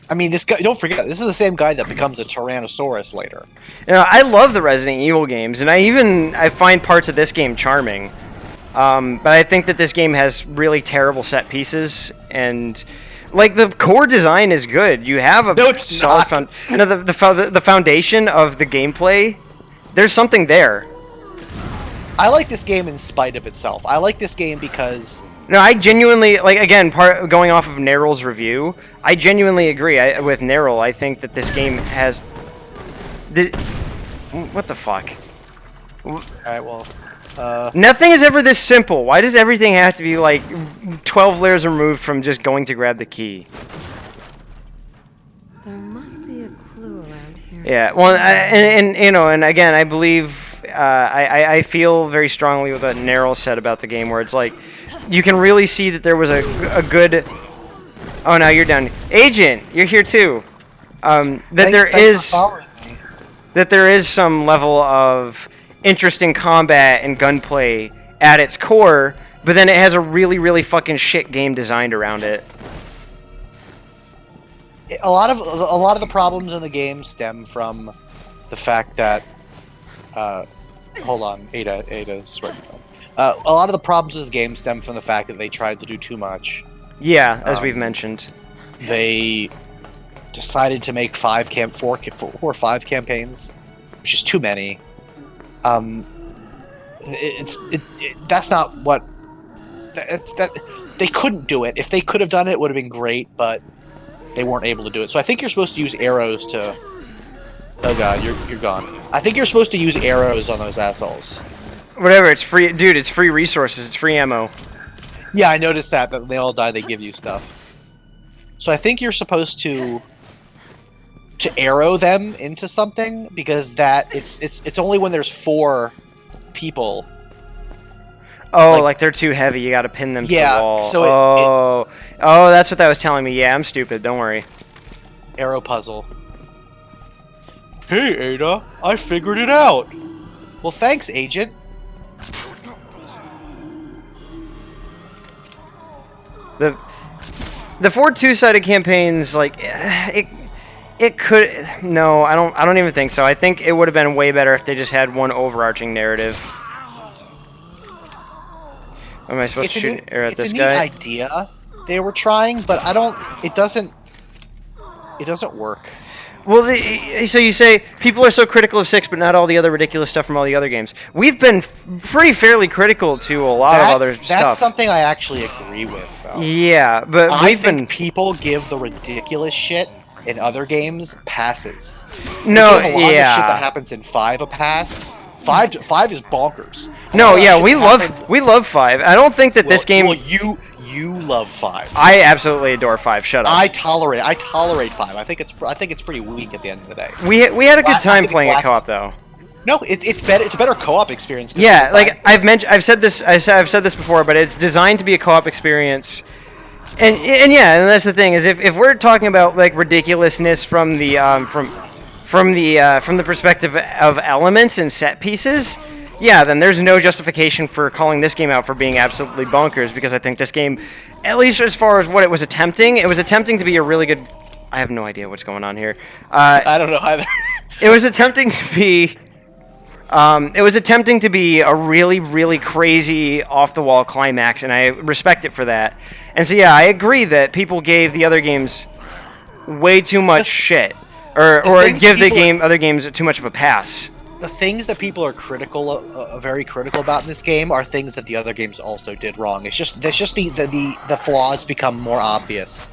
I mean, this guy. Don't forget, this is the same guy that becomes a Tyrannosaurus later. I love the Resident Evil games, and I find parts of this game charming. But I think that this game has really terrible set pieces, and the core design is good. You have a solid the foundation of the gameplay. There's something there. I like this game in spite of itself. I like this game because. No, I genuinely again going off of Neryl's review. I genuinely agree with Neryl. I think that this game has. What the fuck? All right, well. Nothing is ever this simple. Why does everything have to be 12 layers removed from just going to grab the key? There must be a clue around here. Yeah, well, and again, I believe I feel very strongly with what Neryl said about the game, where it's you can really see that there was a good. Oh, now you're down, Agent. You're here too. That there is some level of interesting combat and gunplay at its core, but then it has a really, really fucking shit game designed around it. A lot of the problems in the game stem from the fact that hold on, Ada's right. A lot of the problems in this game stem from the fact that they tried to do too much. Yeah, as we've mentioned. They decided to make 4 or 5 campaigns, which is too many. That's not what they couldn't do it. If they could have done it, it would have been great, but they weren't able to do it. So I think you're supposed to use arrows to. Oh god, you're gone. I think you're supposed to use arrows on those assholes. Whatever, it's free, dude. It's free resources. It's free ammo. Yeah, I noticed that when they all die, they give you stuff. So I think you're supposed to arrow them into something, because it's only when there's 4 people. Oh, like they're too heavy. You got to pin them to the wall. So oh, that's what that was telling me. Yeah, I'm stupid. Don't worry. Arrow puzzle. Hey, Ada, I figured it out. Well, thanks, Agent. The 4 two-sided campaigns, like it could. No, I don't even think so. I think it would have been way better if they just had one overarching narrative. Am I supposed to shoot arrow at this guy? It's a neat idea they were trying, but it doesn't work. Well, so you say people are so critical of 6, but not all the other ridiculous stuff from all the other games. We've been fairly critical to a lot of other stuff. That's something I actually agree with, though. Yeah, but I think people give the ridiculous shit in other games passes. No, they give a lot of the shit that happens in 5 a pass. 5 is bonkers. No, yeah, we love 5. I don't think that this game. Well, you love 5. I absolutely adore 5. Shut up. I tolerate 5. I think it's pretty weak at the end of the day. We had a good time playing it co-op though. No, it's better. It's a better co-op experience. Yeah, like I've said this before, but it's designed to be a co-op experience. And yeah, and that's the thing is if we're talking about like ridiculousness from the perspective of elements and set pieces, yeah, then there's no justification for calling this game out for being absolutely bonkers, because I think this game, at least as far as what it was attempting to be a really good. I have no idea what's going on here. I don't know either. It was attempting to be. It was attempting to be a really, really crazy, off-the-wall climax, and I respect it for that. And so, yeah, I agree that people gave the other games way too much shit, or give the other games too much of a pass. The things that people are very critical about in this game are things that the other games also did wrong. It's just the flaws become more obvious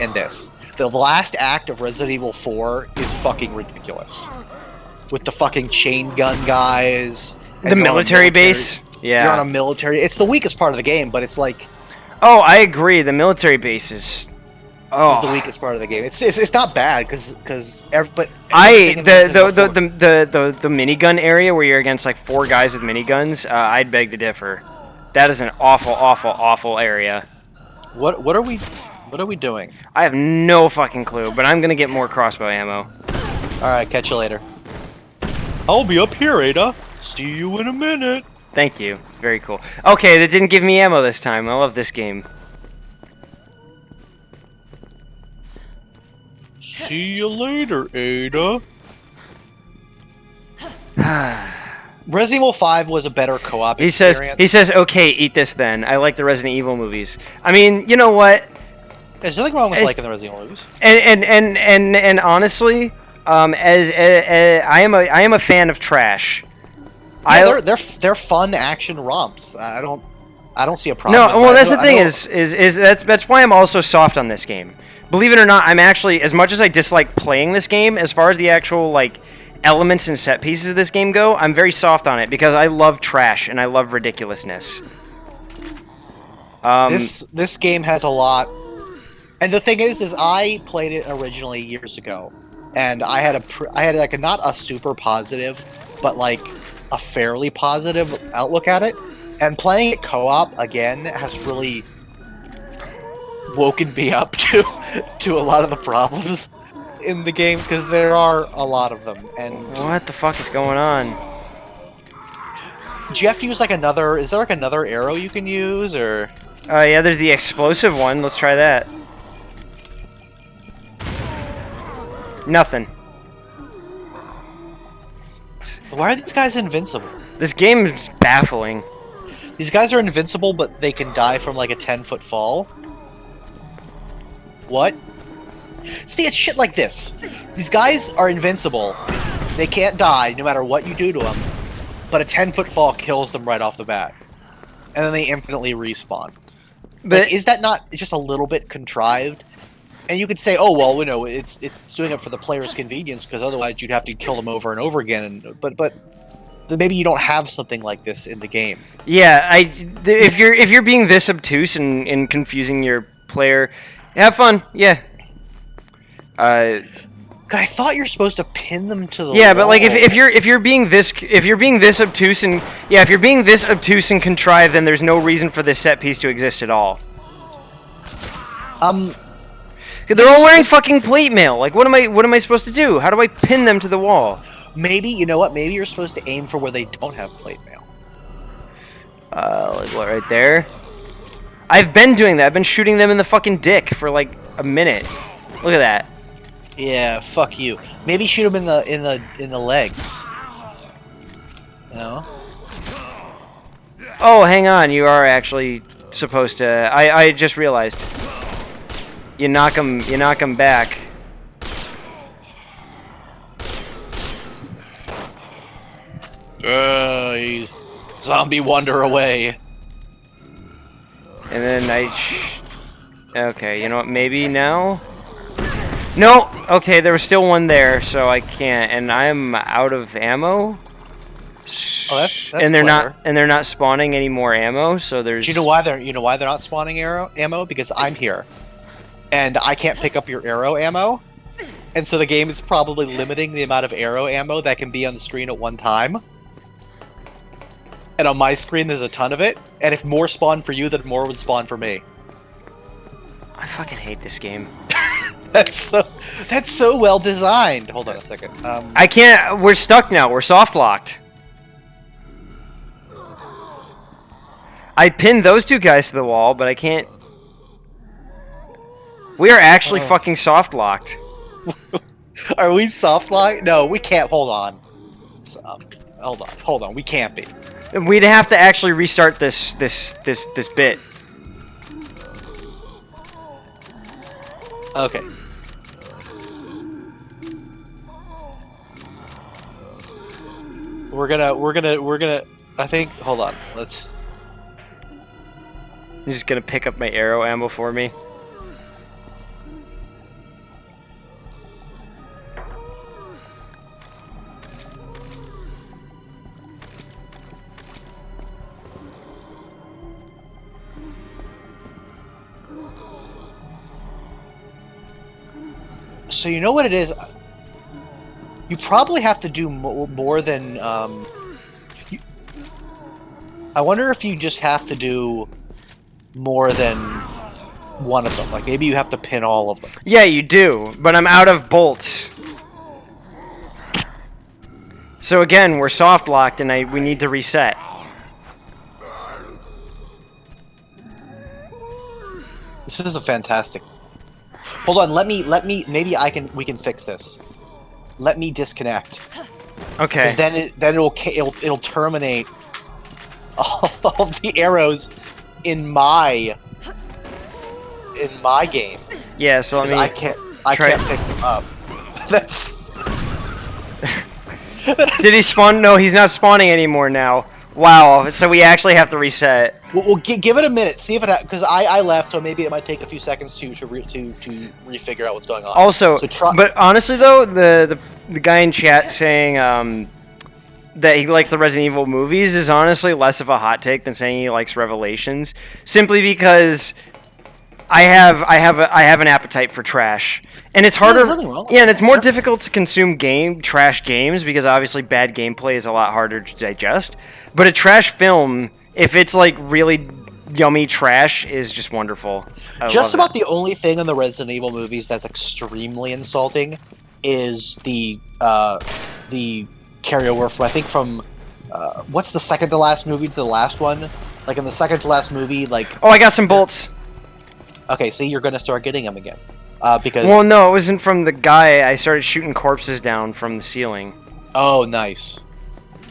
in this. The last act of Resident Evil 4 is fucking ridiculous. With the fucking chain gun guys. The military base? Yeah. You're on a military... It's the weakest part of the game, but it's like... Oh, I agree. The military base is... Oh. It's the weakest part of the game. It's not bad, because the minigun area where you're against like 4 guys with miniguns, I'd beg to differ. That is an awful, awful, awful area. What are we doing? I have no fucking clue, but I'm gonna get more crossbow ammo. Alright, catch you later. I'll be up here, Ada. See you in a minute. Thank you. Very cool. Okay, that didn't give me ammo this time. I love this game. See you later, Ada. Resident Evil 5 was a better co-op experience. He says, okay, eat this then. I like the Resident Evil movies. I mean, you know what? There's nothing wrong with liking the Resident Evil movies. And honestly, I am a fan of trash. Yeah, they're fun action romps. I don't see a problem. No, well, that's the thing is that's why I'm also soft on this game. Believe it or not, I'm actually, as much as I dislike playing this game, as far as the actual like elements and set pieces of this game go, I'm very soft on it because I love trash and I love ridiculousness. This game has a lot, and the thing is I played it originally years ago, and I had like a not a super positive, but like a fairly positive outlook at it, and playing it co-op again has really woken me up to a lot of the problems in the game, because there are a lot of them. And what the fuck is going on? Do you have to use like another? Is there like another arrow you can use, or? Yeah, there's the explosive one. Let's try that. Nothing. Why are these guys invincible? This game is baffling. These guys are invincible, but they can die from like a 10-foot fall. What? See, it's shit like this. These guys are invincible. They can't die no matter what you do to them. But a 10-foot fall kills them right off the bat. And then they infinitely respawn. But Like, is that not just a little bit contrived? And you could say, oh, well, you know, it's doing it for the player's convenience, because otherwise you'd have to kill them over and over again. But maybe you don't have something like this in the game. yeah, if you're being this obtuse and confusing your player, have fun. Yeah. I thought you're supposed to pin them to the Yeah, wall. but like if you're being this obtuse and if you're being this obtuse and contrived, then there's no reason for this set piece to exist at all. They're all wearing fucking plate mail. Like, what am I supposed to do? How do I pin them to the wall? Maybe, you know what? Maybe you're supposed to aim for where they don't have plate mail. Like what, right there? I've been doing that. I've been shooting them in the fucking dick for like a minute. Look at that. Yeah, fuck you. Maybe shoot them in the legs. You know? Oh, hang on. You are actually supposed to. I just realized. You knock them back. Zombie wander away. And then okay, you know what? Maybe now? No! Okay, there was still one there, so I can't. And I'm out of ammo. Oh, that's and they're clever. not spawning any more ammo, so there's... Do you know why they're not spawning ammo? Because I'm here. And I can't pick up your arrow ammo. And so the game is probably limiting the amount of arrow ammo that can be on the screen at one time. And on my screen there's a ton of it. And if more spawn for you, then more would spawn for me. I fucking hate this game. That's so well designed. Hold on a second. I can't... We're stuck now. We're soft locked. I pinned those two guys to the wall, but I can't... We are actually fucking soft locked. Are we soft locked? No, we can't. Hold on. Hold on. We can't be. We'd have to actually restart this bit. Okay. We're gonna. I think. Hold on. Let's. You're just gonna pick up my arrow ammo for me. So you know what it is? You probably have to do more than... I wonder if you just have to do more than one of them. Like, maybe you have to pin all of them. Yeah, you do, but I'm out of bolts. So again, we're soft locked and we need to reset. This is a fantastic... Hold on, let me, maybe we can fix this. Let me disconnect. Okay. Because then it'll terminate all of the arrows in my game. Yeah, so let me... I can't pick them up. That's... Did he spawn? No, he's not spawning anymore now. Wow, so we actually have to reset. We'll give it a minute, see if it because I left, so maybe it might take a few seconds to refigure out what's going on. Also, but honestly though, the guy in chat saying that he likes the Resident Evil movies is honestly less of a hot take than saying he likes Revelations, simply because I have an appetite for trash, and it's harder. There's nothing wrong with And it's more difficult to consume trash games because obviously bad gameplay is a lot harder to digest. But a trash film, if it's like really yummy trash, is just wonderful. Just about the only thing in the Resident Evil movies that's extremely insulting is the carryover from, I think, from what's the second to last movie to the last one? Like in the second to last movie, like... Oh, I got some bolts. Okay, see, you're gonna start getting them again. Because... Well, no, it wasn't from the guy. I started shooting corpses down from the ceiling. Oh, nice.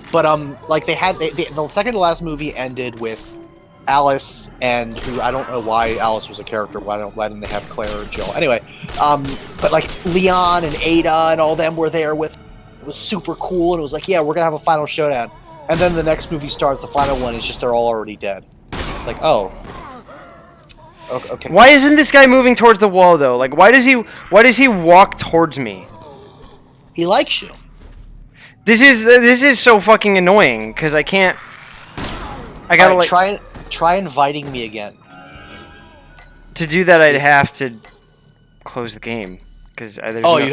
But, like, the second to last movie ended with Alice and who I don't know why Alice was a character. Why didn't they have Claire or Jill? Anyway, but like Leon and Ada and all them were there with. It was super cool, and it was like, yeah, we're gonna have a final showdown. And then the next movie starts. The final one is just they're all already dead. It's like, oh, okay. Why isn't this guy moving towards the wall though? Like, why does he walk towards me? He likes you. This is so fucking annoying because I can't. I gotta right, try inviting me again. To do that, I'd have to close the game because you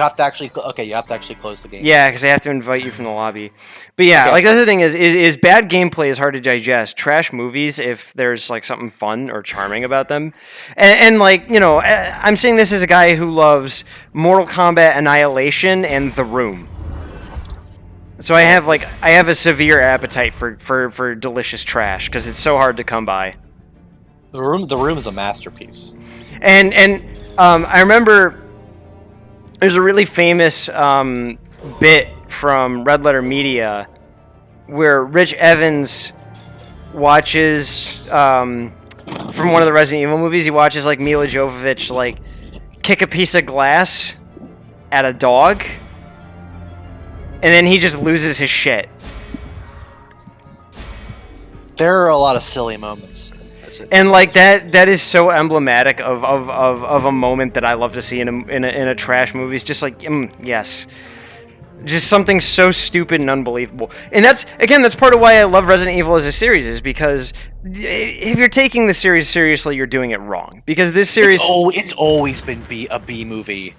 have to actually. Okay, you have to actually close the game. Yeah, because I have to invite you from the lobby. But yeah, Okay. like that's the thing is bad gameplay is hard to digest. Trash movies, if there's like something fun or charming about them, and like I'm saying this as a guy who loves Mortal Kombat Annihilation and The Room. So I have a severe appetite for delicious trash because it's so hard to come by. The room is a masterpiece. And I remember there's a really famous bit from Red Letter Media where Rich Evans watches from one of the Resident Evil movies. He watches like Mila Jovovich like kick a piece of glass at a dog. And then he just loses his shit. There are a lot of silly moments. And like that is so emblematic of a moment that I love to see in a trash movie. It's just like yes. Just something so stupid and unbelievable. And that's part of why I love Resident Evil as a series, is because if you're taking the series seriously, you're doing it wrong. Because this series it's always been a B movie.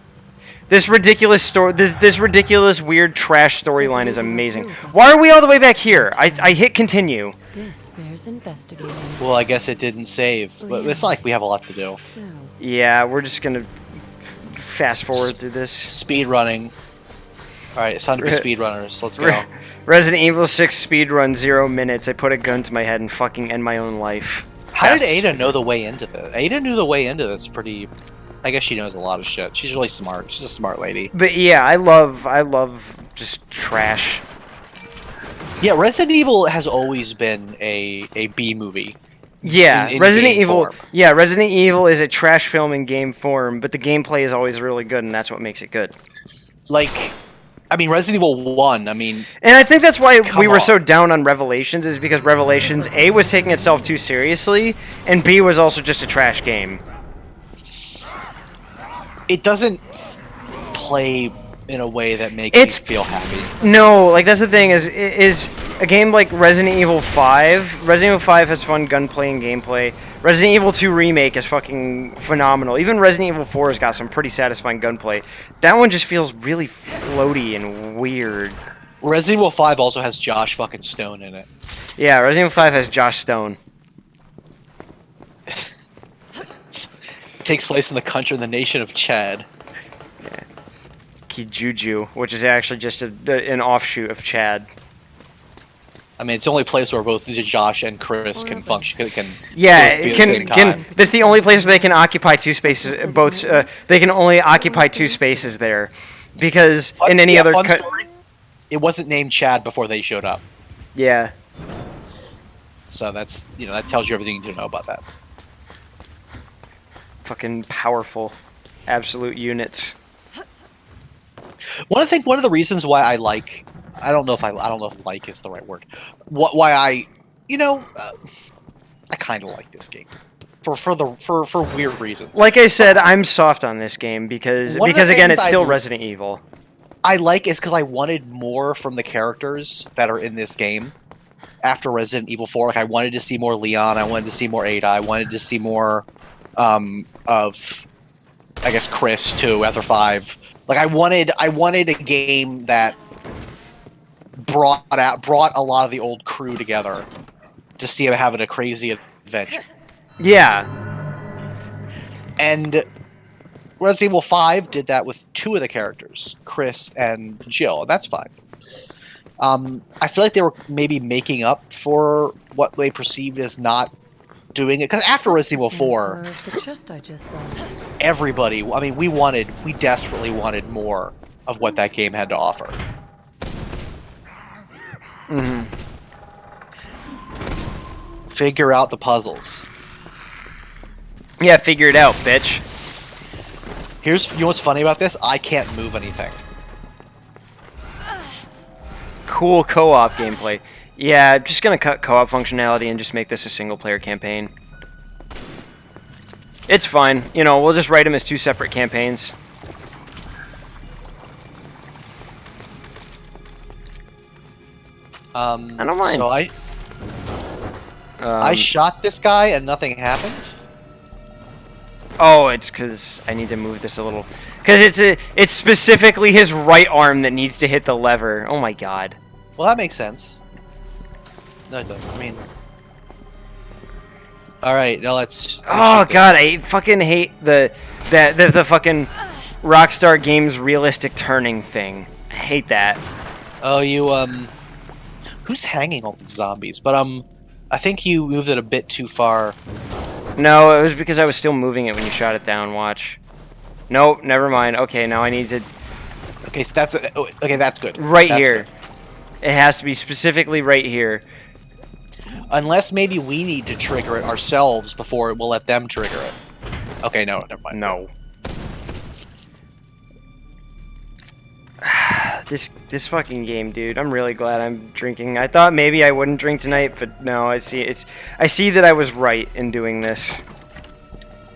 This ridiculous story, this ridiculous weird trash storyline is amazing. Why are we all the way back here? I hit continue. This bears investigating. Well, I guess it didn't save, but it's not like we have a lot to do. So, Yeah, we're just gonna fast forward through this. Speed running. All right, it's time to be speedrunners. Let's go. Resident Evil 6 speedrun, 0 minutes. I put a gun to my head and fucking end my own life. How did Ada know the way into this? Ada knew the way into this pretty. I guess she knows a lot of shit. She's really smart. She's a smart lady. But yeah, I love just trash. Yeah, Resident Evil has always been a B movie. Yeah, in Resident game Evil. form. Yeah, Resident Evil is a trash film in game form, but the gameplay is always really good, and that's what makes it good. Like, I mean, Resident Evil 1. I mean, And I think that's why we were on. so down on Revelations, is because Revelations A was taking itself too seriously, and B was also just a trash game. it doesn't play in a way that makes It's- me feel happy. No, like that's the thing is a game like Resident Evil 5. Resident Evil 5 has fun gunplay and gameplay. Resident Evil 2 Remake is fucking phenomenal. Even Resident Evil 4 has got some pretty satisfying gunplay. That one just feels really floaty and weird. Resident Evil 5 also has Josh fucking Stone in it. Yeah, Resident Evil 5 has Josh Stone. It takes place in the country, in the nation of Chad. Kijuju, which is actually just an offshoot of Chad. I mean, it's the only place where both Josh and Chris can function. Can Yeah, both be at the same can time. that's the only place they can occupy two spaces. Both they can only occupy two spaces there, because in any other fun story, it wasn't named Chad before they showed up. yeah. So that's that tells you everything you need to know about that. Fucking powerful, absolute units. One of the reasons why I like, I don't know if like is the right word. Why I kind of like this game for weird reasons. Like I said, I'm soft on this game because One of the again, things it's still I- Resident Evil. I like is because I wanted more from the characters that are in this game. After Resident Evil 4, like I wanted to see more Leon, I wanted to see more Ada, I wanted to see more of, I guess, Chris too. After 5, like I wanted a game that brought a lot of the old crew together to see them having a crazy adventure. Yeah, And Resident Evil 5 did that with 2 of the characters, Chris and Jill, and that's fine. I feel like they were maybe making up for what they perceived as not doing it, because after Resident Evil 4, The chest I just saw. everybody, I mean, we desperately wanted more of what that game had to offer. Figure out the puzzles. Yeah, figure it out, bitch. You know what's funny about this? I can't move anything. Cool co-op gameplay. Yeah, I'm just gonna cut co-op functionality and just make this a single-player campaign. It's fine. You know, we'll just write them as 2 separate campaigns. I don't mind. So I shot this guy and nothing happened. Oh, it's because I need to move this a little. Because it's specifically his right arm that needs to hit the lever. Oh my god. Well, that makes sense. No, it doesn't. I mean... Alright, now let's... Oh god, I fucking hate the fucking Rockstar Games realistic turning thing. I hate that. Oh, you, who's hanging all the zombies? But, I think you moved it a bit too far. No, it was because I was still moving it when you shot it down, watch. Nope, never mind. Okay, now I need to... Okay, so that's... Okay, that's good. Right That's here. good. It has to be specifically right here. Unless maybe we need to trigger it ourselves before we'll let them trigger it. Okay, no, never mind. No. This fucking game, dude. I'm really glad I'm drinking. I thought maybe I wouldn't drink tonight, but no, I see that I was right in doing this.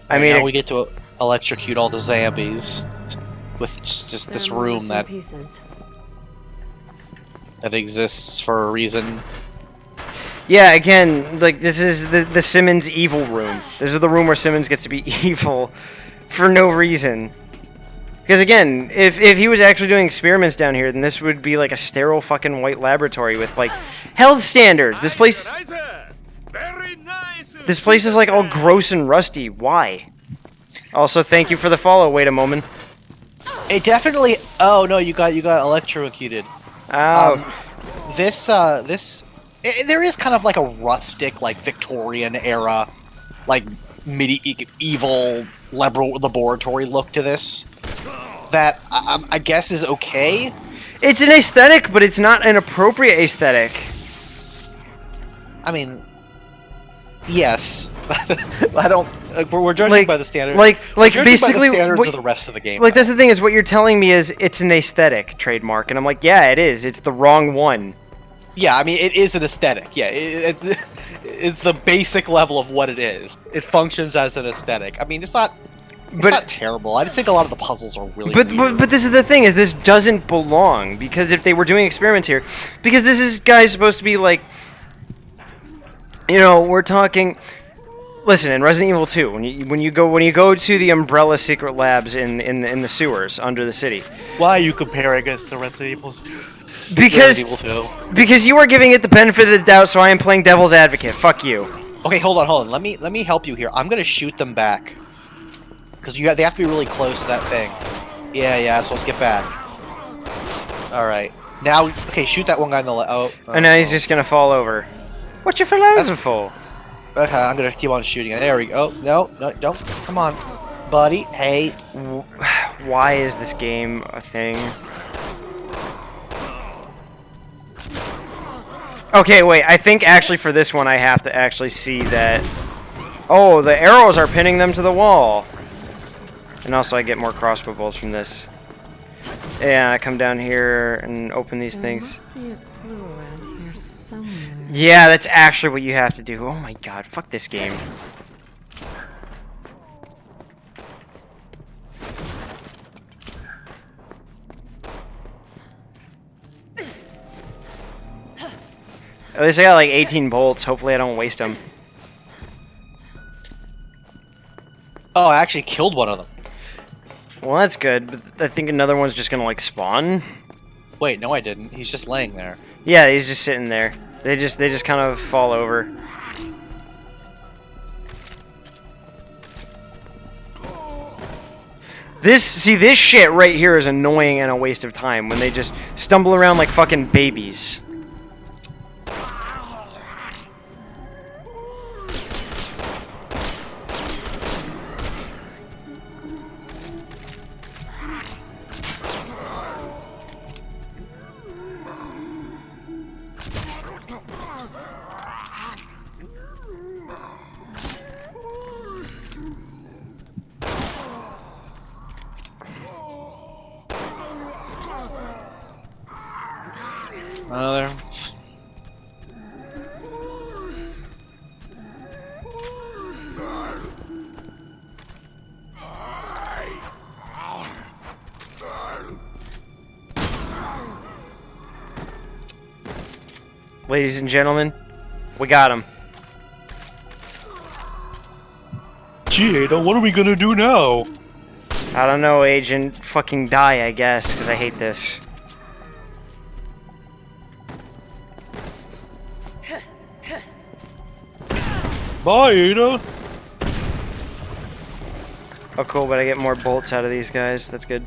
I mean, now we get to electrocute all the zombies with just this room that exists for a reason. Yeah, again, like this is the Simmons evil room. This is the room where Simmons gets to be evil for no reason. Because again, if he was actually doing experiments down here, then this would be like a sterile fucking white laboratory with like health standards. This place is like all gross and rusty. Why? Also, thank you for the follow. Wait a moment. It definitely. Oh no, you got electrocuted. Oh. There is kind of like a rustic, like Victorian era, like medieval laboratory look to this. That I guess is okay. It's an aesthetic, but it's not an appropriate aesthetic. I mean, yes. I don't. We're judging Like, by the standards. like by basically the standards what, of the rest of the game. Like that's the thing is what you're telling me is it's an aesthetic trademark, and I'm like, yeah, it is. It's the wrong one. Yeah, I mean, it is an aesthetic. Yeah, it's the basic level of what it is. It functions as an aesthetic. I mean, it's not terrible. I just think a lot of the puzzles are really weird. But this is the thing, is this doesn't belong, because if they were doing experiments here, because this is, guys, supposed to be like, you know, we're talking... Listen, in Resident Evil 2, when you go to the Umbrella secret labs in the sewers under the city... Why are you comparing us to Resident Evil's... Because you are giving it the benefit of the doubt, so I am playing devil's advocate. Fuck you. Okay, hold on. Let me help you here. I'm gonna shoot them back because they have to be really close to that thing. Yeah. So let's get back. All right. Now, okay, shoot that one guy in the left. Oh. And now he's just gonna fall over. What you frozen for? Okay, I'm gonna keep on shooting. There we go. Oh, no, don't. Come on, buddy. Hey. Why is this game a thing? Okay, wait, I think actually for this one I have to actually see that... Oh, the arrows are pinning them to the wall. And also I get more crossbow bolts from this. Yeah, I come down here and open these things. Must be a clue around here somewhere. Yeah, that's actually what you have to do. Oh my god, fuck this game. At least I got like 18 bolts. Hopefully I don't waste them. Oh, I actually killed one of them. Well, that's good, but I think another one's just gonna like spawn. Wait, no I didn't. He's just laying there. Yeah, he's just sitting there. They just kind of fall over. This shit right here is annoying and a waste of time when they just stumble around like fucking babies. There. Ladies and gentlemen, we got him. Gee, Ada, what are we gonna do now? I don't know, Agent. Fucking die, I guess, because I hate this. Bye, Ada. Oh, cool, but I get more bolts out of these guys. That's good.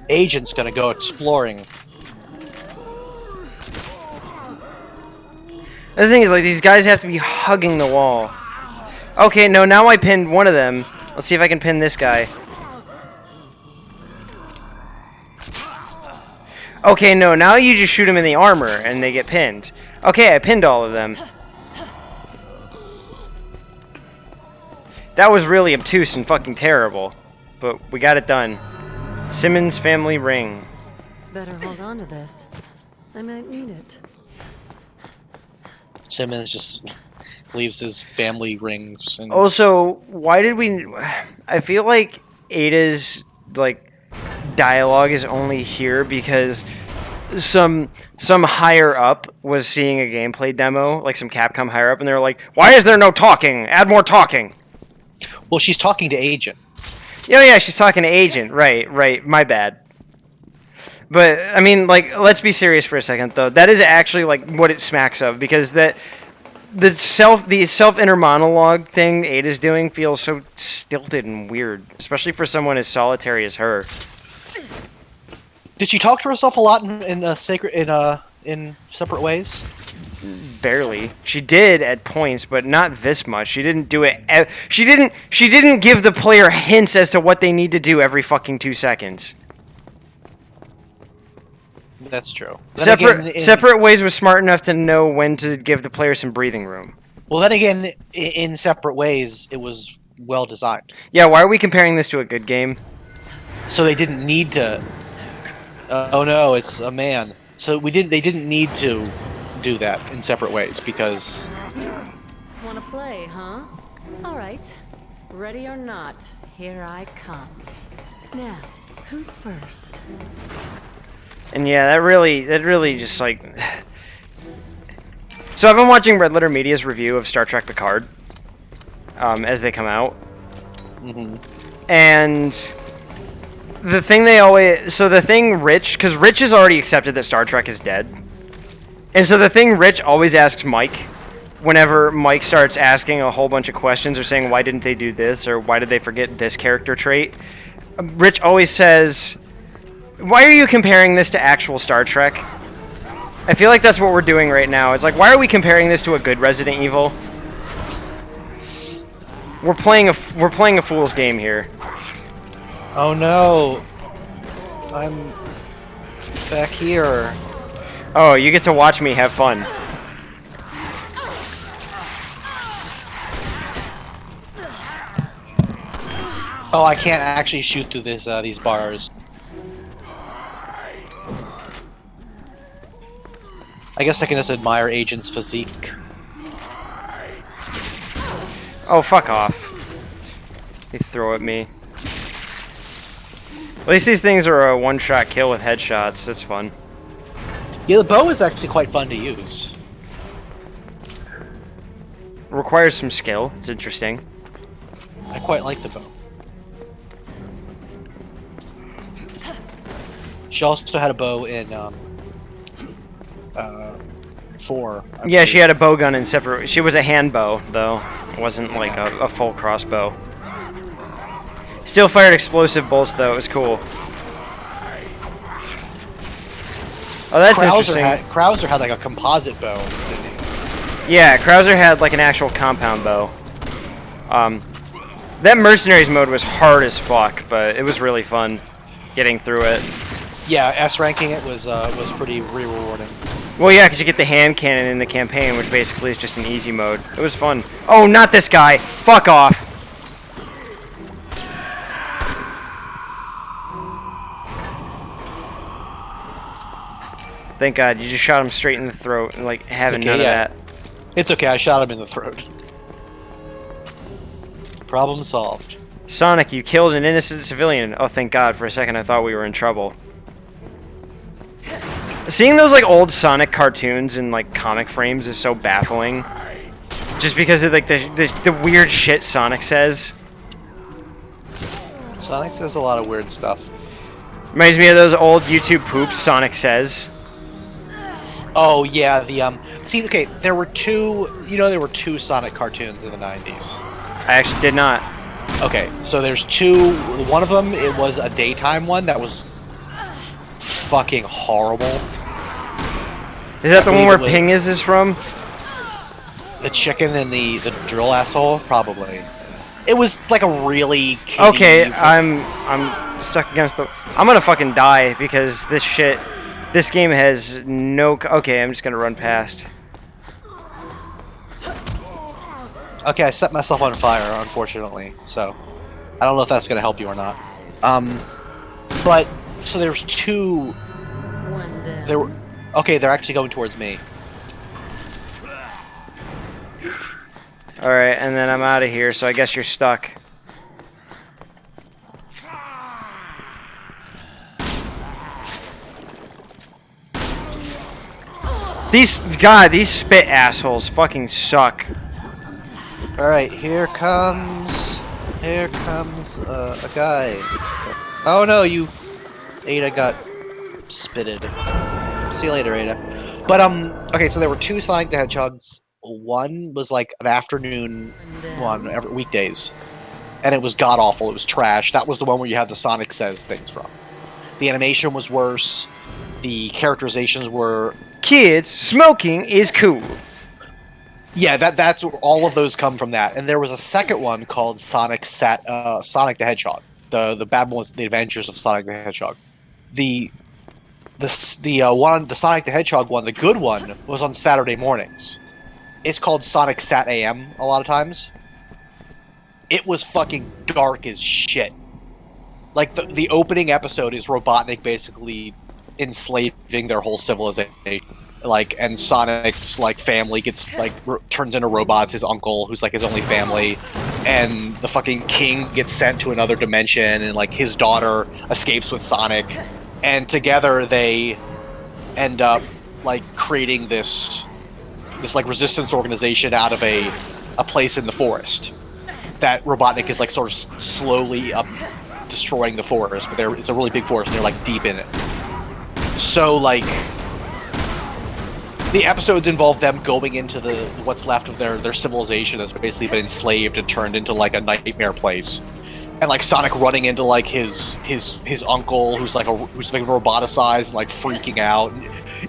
Agent's gonna go exploring. The thing is, like, these guys have to be hugging the wall. Okay, no, now I pinned one of them. Let's see if I can pin this guy. Okay, no, now you just shoot them in the armor and they get pinned. Okay, I pinned all of them. That was really obtuse and fucking terrible. But we got it done. Simmons family ring. Better hold on to this. I might need it. Simmons just leaves his family rings. And Also, why did we... I feel like Ada's, like, dialogue is only here because some higher up was seeing a gameplay demo, like some Capcom higher up, and they were like, why is there no talking? Add more talking. well, she's talking to Agent. Yeah, she's talking to Agent. Right, my bad. But, I mean, like, let's be serious for a second, though. That is actually, like, what it smacks of, because the self-inner monologue thing Ada's doing feels so stilted and weird, especially for someone as solitary as her. Did she talk to herself a lot in separate ways? Barely. She did at points, but not this much. She didn't do it. She didn't give the player hints as to what they need to do every fucking 2 seconds. That's true. Then Separate Ways was smart enough to know when to give the player some breathing room. Well, then again, in Separate Ways, it was well designed. Yeah, why are we comparing this to a good game? So they didn't need to. Oh no, it's a man. So they didn't need to do that in Separate Ways because. Wanna play, huh? Alright. Ready or not, here I come. Now, who's first? And yeah, that really just like... So I've been watching Red Letter Media's review of Star Trek Picard, as they come out. Mm-hmm. And the thing Rich, because Rich has already accepted that Star Trek is dead. And so the thing Rich always asks Mike, whenever Mike starts asking a whole bunch of questions or saying, why didn't they do this, or why did they forget this character trait, Rich always says, why are you comparing this to actual Star Trek? I feel like that's what we're doing right now. It's like, why are we comparing this to a good Resident Evil? We're playing a fool's game here. Oh no! I'm back here. Oh, you get to watch me have fun. Oh, I can't actually shoot through these bars. I guess I can just admire Agent's physique. Oh, fuck off. They throw at me. At least these things are a one-shot kill with headshots. That's fun. Yeah, the bow is actually quite fun to use. Requires some skill. It's interesting. I quite like the bow. She also had a bow in 4. Yeah, she had a bow gun in separate... She was a hand bow, though. It wasn't like a full crossbow. Still fired explosive bolts, though. It was cool. Oh, that's interesting. Krauser had like a composite bow, didn't he? Yeah, Krauser had like an actual compound bow. That Mercenaries mode was hard as fuck, but it was really fun getting through it. Yeah, S ranking it was pretty rewarding. Well, yeah, because you get the hand cannon in the campaign, which basically is just an easy mode. It was fun. Oh, not this guy. Fuck off. Thank God, you just shot him straight in the throat and, like, having none of that. It's okay, I shot him in the throat. Problem solved. Sonic, you killed an innocent civilian. Oh, thank God. For a second, I thought we were in trouble. Seeing those, like, old Sonic cartoons in, like, comic frames is so baffling. Just because of, like, the weird shit Sonic says. Sonic says a lot of weird stuff. Reminds me of those old YouTube poops Sonic says. Oh yeah, see, okay, there were two Sonic cartoons in the 90s. I actually did not. Okay, so there's two. One of them, it was a daytime one that was fucking horrible. Is that the one where Ping is from? The chicken and the drill asshole? Probably. It was like a really kiddie. Okay, I'm stuck against the... I'm gonna fucking die because this game has no... Okay, I'm just gonna run past. Okay, I set myself on fire, unfortunately, so I don't know if that's gonna help you or not. But so there's two. Okay, they're actually going towards me. Alright, and then I'm out of here, so I guess you're stuck. These spit assholes fucking suck. Alright, here comes a guy. Oh no, Ada got spitted. See you later, Ada. But okay, so there were two Sonic the Hedgehogs. One was like an afternoon one every weekdays, and it was god awful. It was trash. That was the one where you had the Sonic Says things from. The animation was worse. The characterizations were... Kids, smoking is cool. Yeah, that's all of those come from that. And there was a second one called Sonic the Hedgehog. The bad one was The Adventures of Sonic the Hedgehog. The Sonic the Hedgehog one, the good one, was on Saturday mornings. It's called Sonic Sat AM a lot of times. It was fucking dark as shit. Like, the opening episode is Robotnik basically enslaving their whole civilization. Like, and Sonic's, like, family gets, like, turns into robots, his uncle, who's, like, his only family, and the fucking king gets sent to another dimension, and, like, his daughter escapes with Sonic, and together they end up, like, creating this like, resistance organization out of a place in the forest. That Robotnik is, like, sort of slowly destroying the forest, but it's a really big forest, and they're, like, deep in it. So, like... The episodes involve them going into what's left of their civilization that's basically been enslaved and turned into, like, a nightmare place, and, like, Sonic running into, like, his uncle who's been roboticized and, like, freaking out.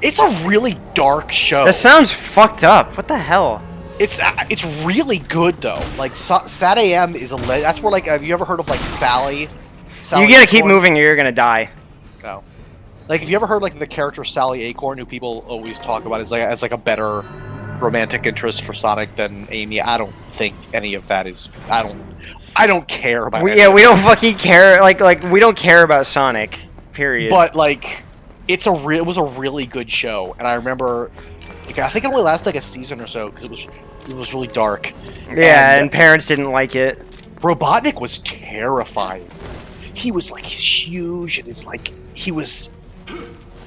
It's a really dark show. That sounds fucked up. What the hell? It's really good though. Like Sat AM is that's where, like, have you ever heard of, like, Sally? You gotta keep moving or you're gonna die. No. Like, have you ever heard, like, the character Sally Acorn, who people always talk about as like a better romantic interest for Sonic than Amy? I don't think any of that is. I don't care about. We don't fucking care. Like we don't care about Sonic. Period. But, like, it was a really good show, and I remember. Like, I think it only lasted, like, a season or so because it was really dark. Yeah, and parents didn't like it. Robotnik was terrifying. He was, like, huge, and it's like he was.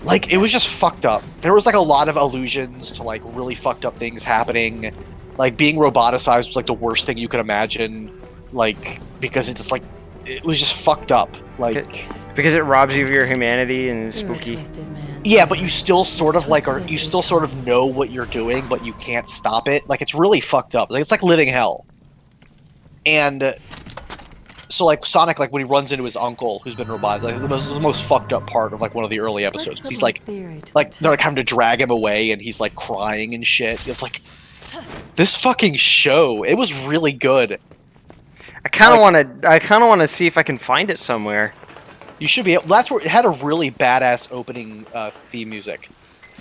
Like, it was just fucked up. There was, like, a lot of allusions to, like, really fucked up things happening. Like, being roboticized was, like, the worst thing you could imagine. Like, because it's just, like, it was just fucked up. Like, because it robs you of your humanity and is spooky. Yeah, but you still sort of, like, you still sort of know what you're doing, but you can't stop it. Like, it's really fucked up. Like, it's like living hell. And so, like, Sonic, like, when he runs into his uncle, who's been roboticized, like, it's the most fucked up part of, like, one of the early episodes. He's like they're, like, having to drag him away, and he's, like, crying and shit. It's like, this fucking show, it was really good. I kind of want to see if I can find it somewhere. You should be. That's where it had a really badass opening theme music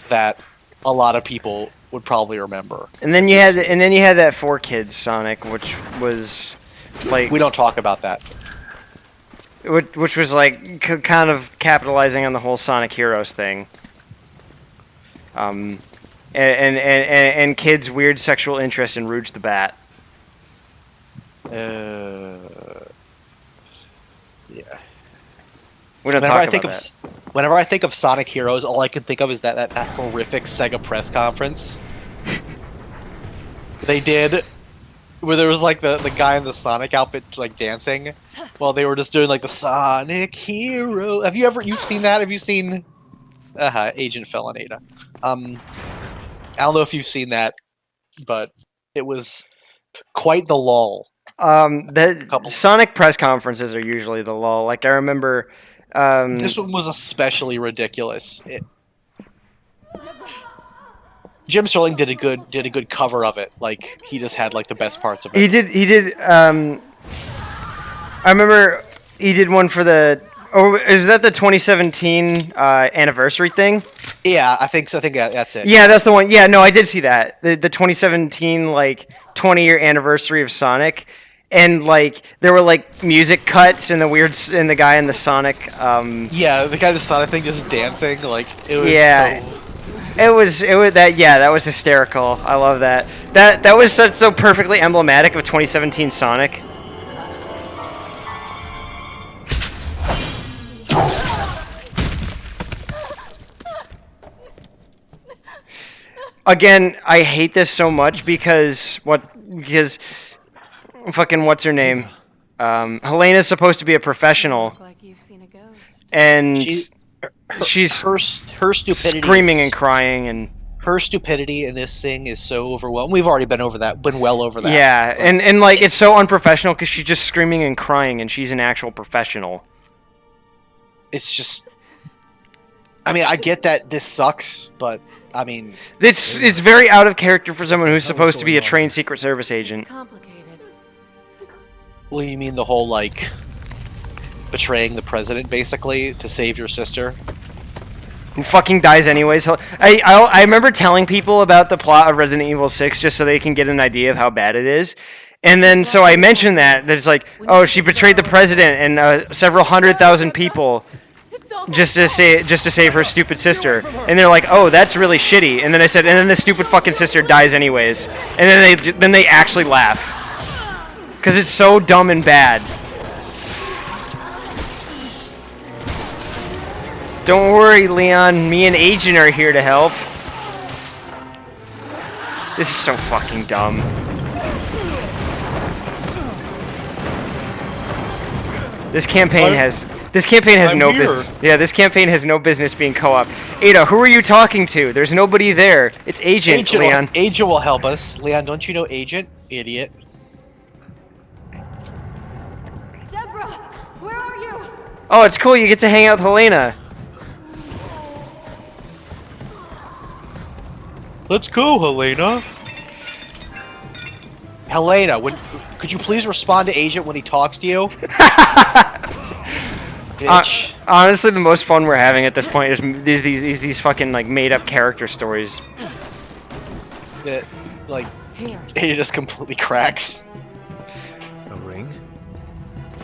that a lot of people would probably remember. And then you had that 4Kids Sonic, which was like We don't talk about that. which was like kind of capitalizing on the whole Sonic Heroes thing. And kids' weird sexual interest in Rouge the Bat. Yeah. We don't talk about that. Whenever I think of Sonic Heroes, all I can think of is that horrific Sega press conference they did, where there was like the guy in the Sonic outfit like dancing, while they were just doing like the Sonic Hero. You've seen that? Have you seen Agent Felonata? I don't know if you've seen that, but it was quite the lull. The Sonic press conferences are usually the lull. Like I remember. This one was especially ridiculous. Jim Sterling did a good cover of it. Like he just had like the best parts of it. He did. I remember he did one for the. Oh, is that the 2017 anniversary thing? Yeah, I think so. I think that's it. Yeah, that's the one. Yeah, no, I did see that. The 2017 like 20-year anniversary of Sonic. And like there were like music cuts and the guy in the Sonic. Yeah, the guy in the Sonic thing just dancing like it was. Yeah, so... it was that. Yeah, that was hysterical. I love that. That was so perfectly emblematic of 2017 Sonic. Again, I hate this so much because fucking what's her name? Helena's supposed to be a professional, Like you've seen a ghost. and she's her stupidity, screaming and crying, and her stupidity in this thing is so overwhelming. We've already been well over that. yeah, and like it's so unprofessional because she's just screaming and crying, and she's an actual professional. It's just, I mean, I get that this sucks, but I mean, It's very out of character for someone who's supposed to be a trained Secret Service agent. It's complicated. well, you mean the whole like betraying the president basically to save your sister? Who fucking dies anyways. I remember telling people about the plot of Resident Evil 6 just so they can get an idea of how bad it is. And then so I mentioned that it's like, oh, she betrayed the president and several 100,000 people just to save her stupid sister. And they're like, oh, that's really shitty. And then I said, and then the stupid fucking sister dies anyways. And then they actually laugh. Because it's so dumb and bad. Don't worry, Leon. Me and Agent are here to help. This is so fucking dumb. This campaign has no business. Yeah, this campaign has no business being co-op. Ada, who are you talking to? There's nobody there. It's Agent, Leon. Agent will help us. Leon, don't you know Agent? Idiot. Deborah, where are you? Oh, it's cool. You get to hang out with Helena. Let's go, Helena. Helena, could you please respond to Agent when he talks to you? Bitch. Honestly, the most fun we're having at this point is these fucking like made-up character stories. That, like, Here. Ada just completely cracks. A ring?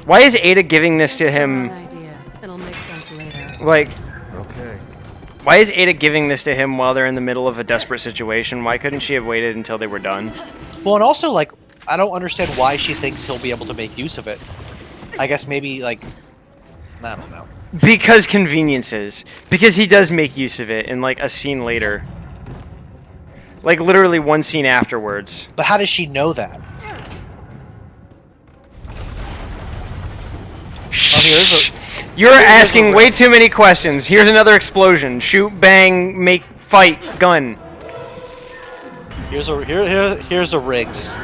Why is Ada giving this to Wrong him? idea. It'll make sense later. Like, Okay. why is Ada giving this to him while they're in the middle of a desperate situation? Why couldn't she have waited until they were done? Well, and also, like, I don't understand why she thinks he'll be able to make use of it. I guess maybe, like, I don't know. Because conveniences. Because he does make use of it in like a scene later. Like literally one scene afterwards. But how does she know that? Shh. You're asking way too many questions. Here's another explosion. Shoot, bang, make, fight, gun. Here's a ring. Just.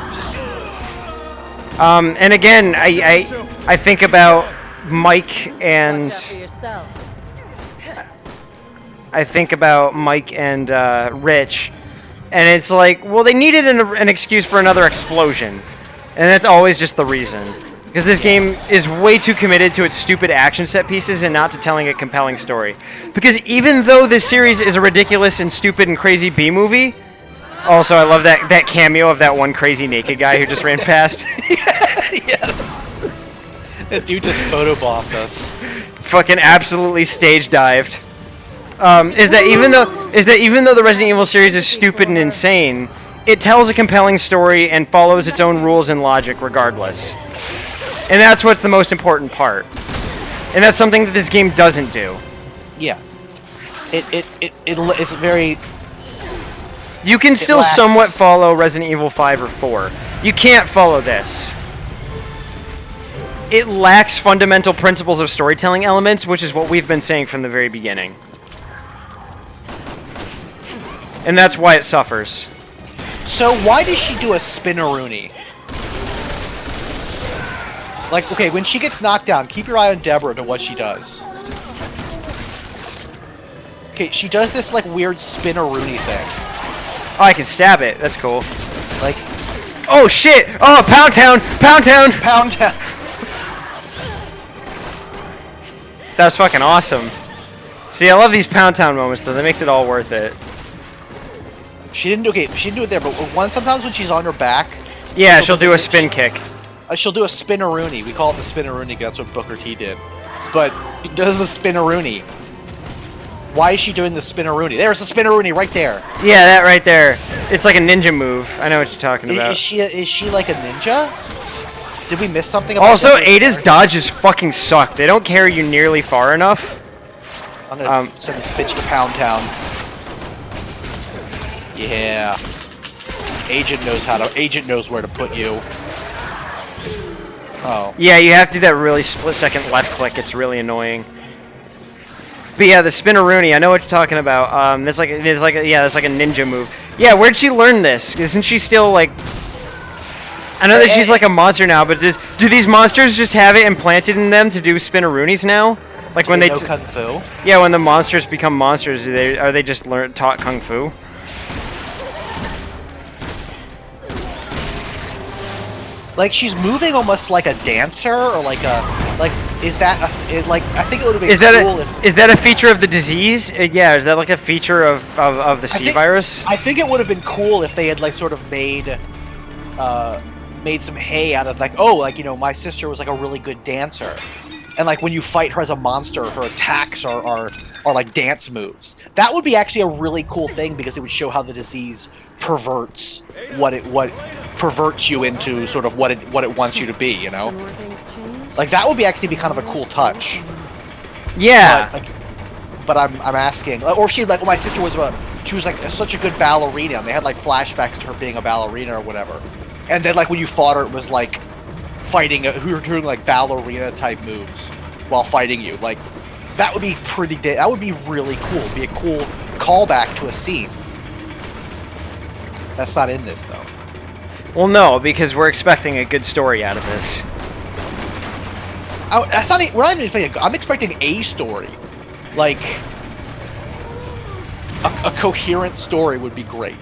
And again, I think about Mike and Watch out for yourself. Rich, and it's like, well, they needed an excuse for another explosion, and that's always just the reason. Because this game is way too committed to its stupid action set pieces and not to telling a compelling story. Because even though this series is a ridiculous and stupid and crazy B-movie, also I love that cameo of that one crazy naked guy who just ran past. Yes. That dude just photobombed us. Fucking absolutely stage dived. Is that even though the Resident Evil series is stupid and insane, it tells a compelling story and follows its own rules and logic regardless. And that's what's the most important part. And that's something that this game doesn't do. Yeah. It's very... You can still lacks- somewhat follow Resident Evil 5 or 4. You can't follow this. It lacks fundamental principles of storytelling elements, which is what we've been saying from the very beginning. And that's why it suffers. So why does she do a spinneroonie? Like, okay, when she gets knocked down, keep your eye on Deborah to what she does. Okay, she does this, like, weird spinneroonie thing. Oh, I can stab it. That's cool. Like... Oh, shit! Oh, Pound Town! Pound Town! Pound down. That was fucking awesome. See, I love these Pound Town moments, though. That makes it all worth it. She didn't do it there, but sometimes when she's on her back... Yeah, she'll do a spin kick. She'll do a spinneroonie. We call it the spinneroonie, that's what Booker T did. But she does the spinneroonie. Why is she doing the spinneroonie? There's the spinneroonie right there. Yeah, that right there. It's like a ninja move. I know what you're talking about. Is she like a ninja? Did we miss something about Also, that? Ada's dodges fucking suck. They don't carry you nearly far enough. I'm gonna send this bitch to Pound Town. Yeah. Agent knows where to put you. Oh. Yeah, you have to do that really split-second left click. It's really annoying. But yeah, the spinneroonie. I know what you're talking about. That's like a ninja move. Yeah, where'd she learn this? Isn't she still like? I know that she's like a monster now, but do these monsters just have it implanted in them to do spinneroonies now? Like when they know kung fu? Yeah, when the monsters become monsters, are they just taught kung fu? Like she's moving almost like a dancer, or like is that I think it would have been cool if... Is that a feature of the disease? Yeah, is that like a feature of the C virus? I think it would have been cool if they had like sort of made some hay out of like, oh, like, you know, my sister was like a really good dancer, and like when you fight her as a monster, her attacks are like dance moves. That would be actually a really cool thing, because it would show how the disease perverts what perverts you into sort of what it wants you to be, you know? Like that would actually be kind of a cool touch. Yeah. But I'm asking, or she like, well, my sister was she was like such a good ballerina, and they had like flashbacks to her being a ballerina or whatever. And then like when you fought her, it was like fighting who were doing like ballerina type moves while fighting you. Like that would be that would be really cool. It'd be a cool callback to a scene. That's not in this though. Well, no, because we're expecting a good story out of this. Oh, that's not. We're not even expecting. I'm expecting a story, like a coherent story would be great.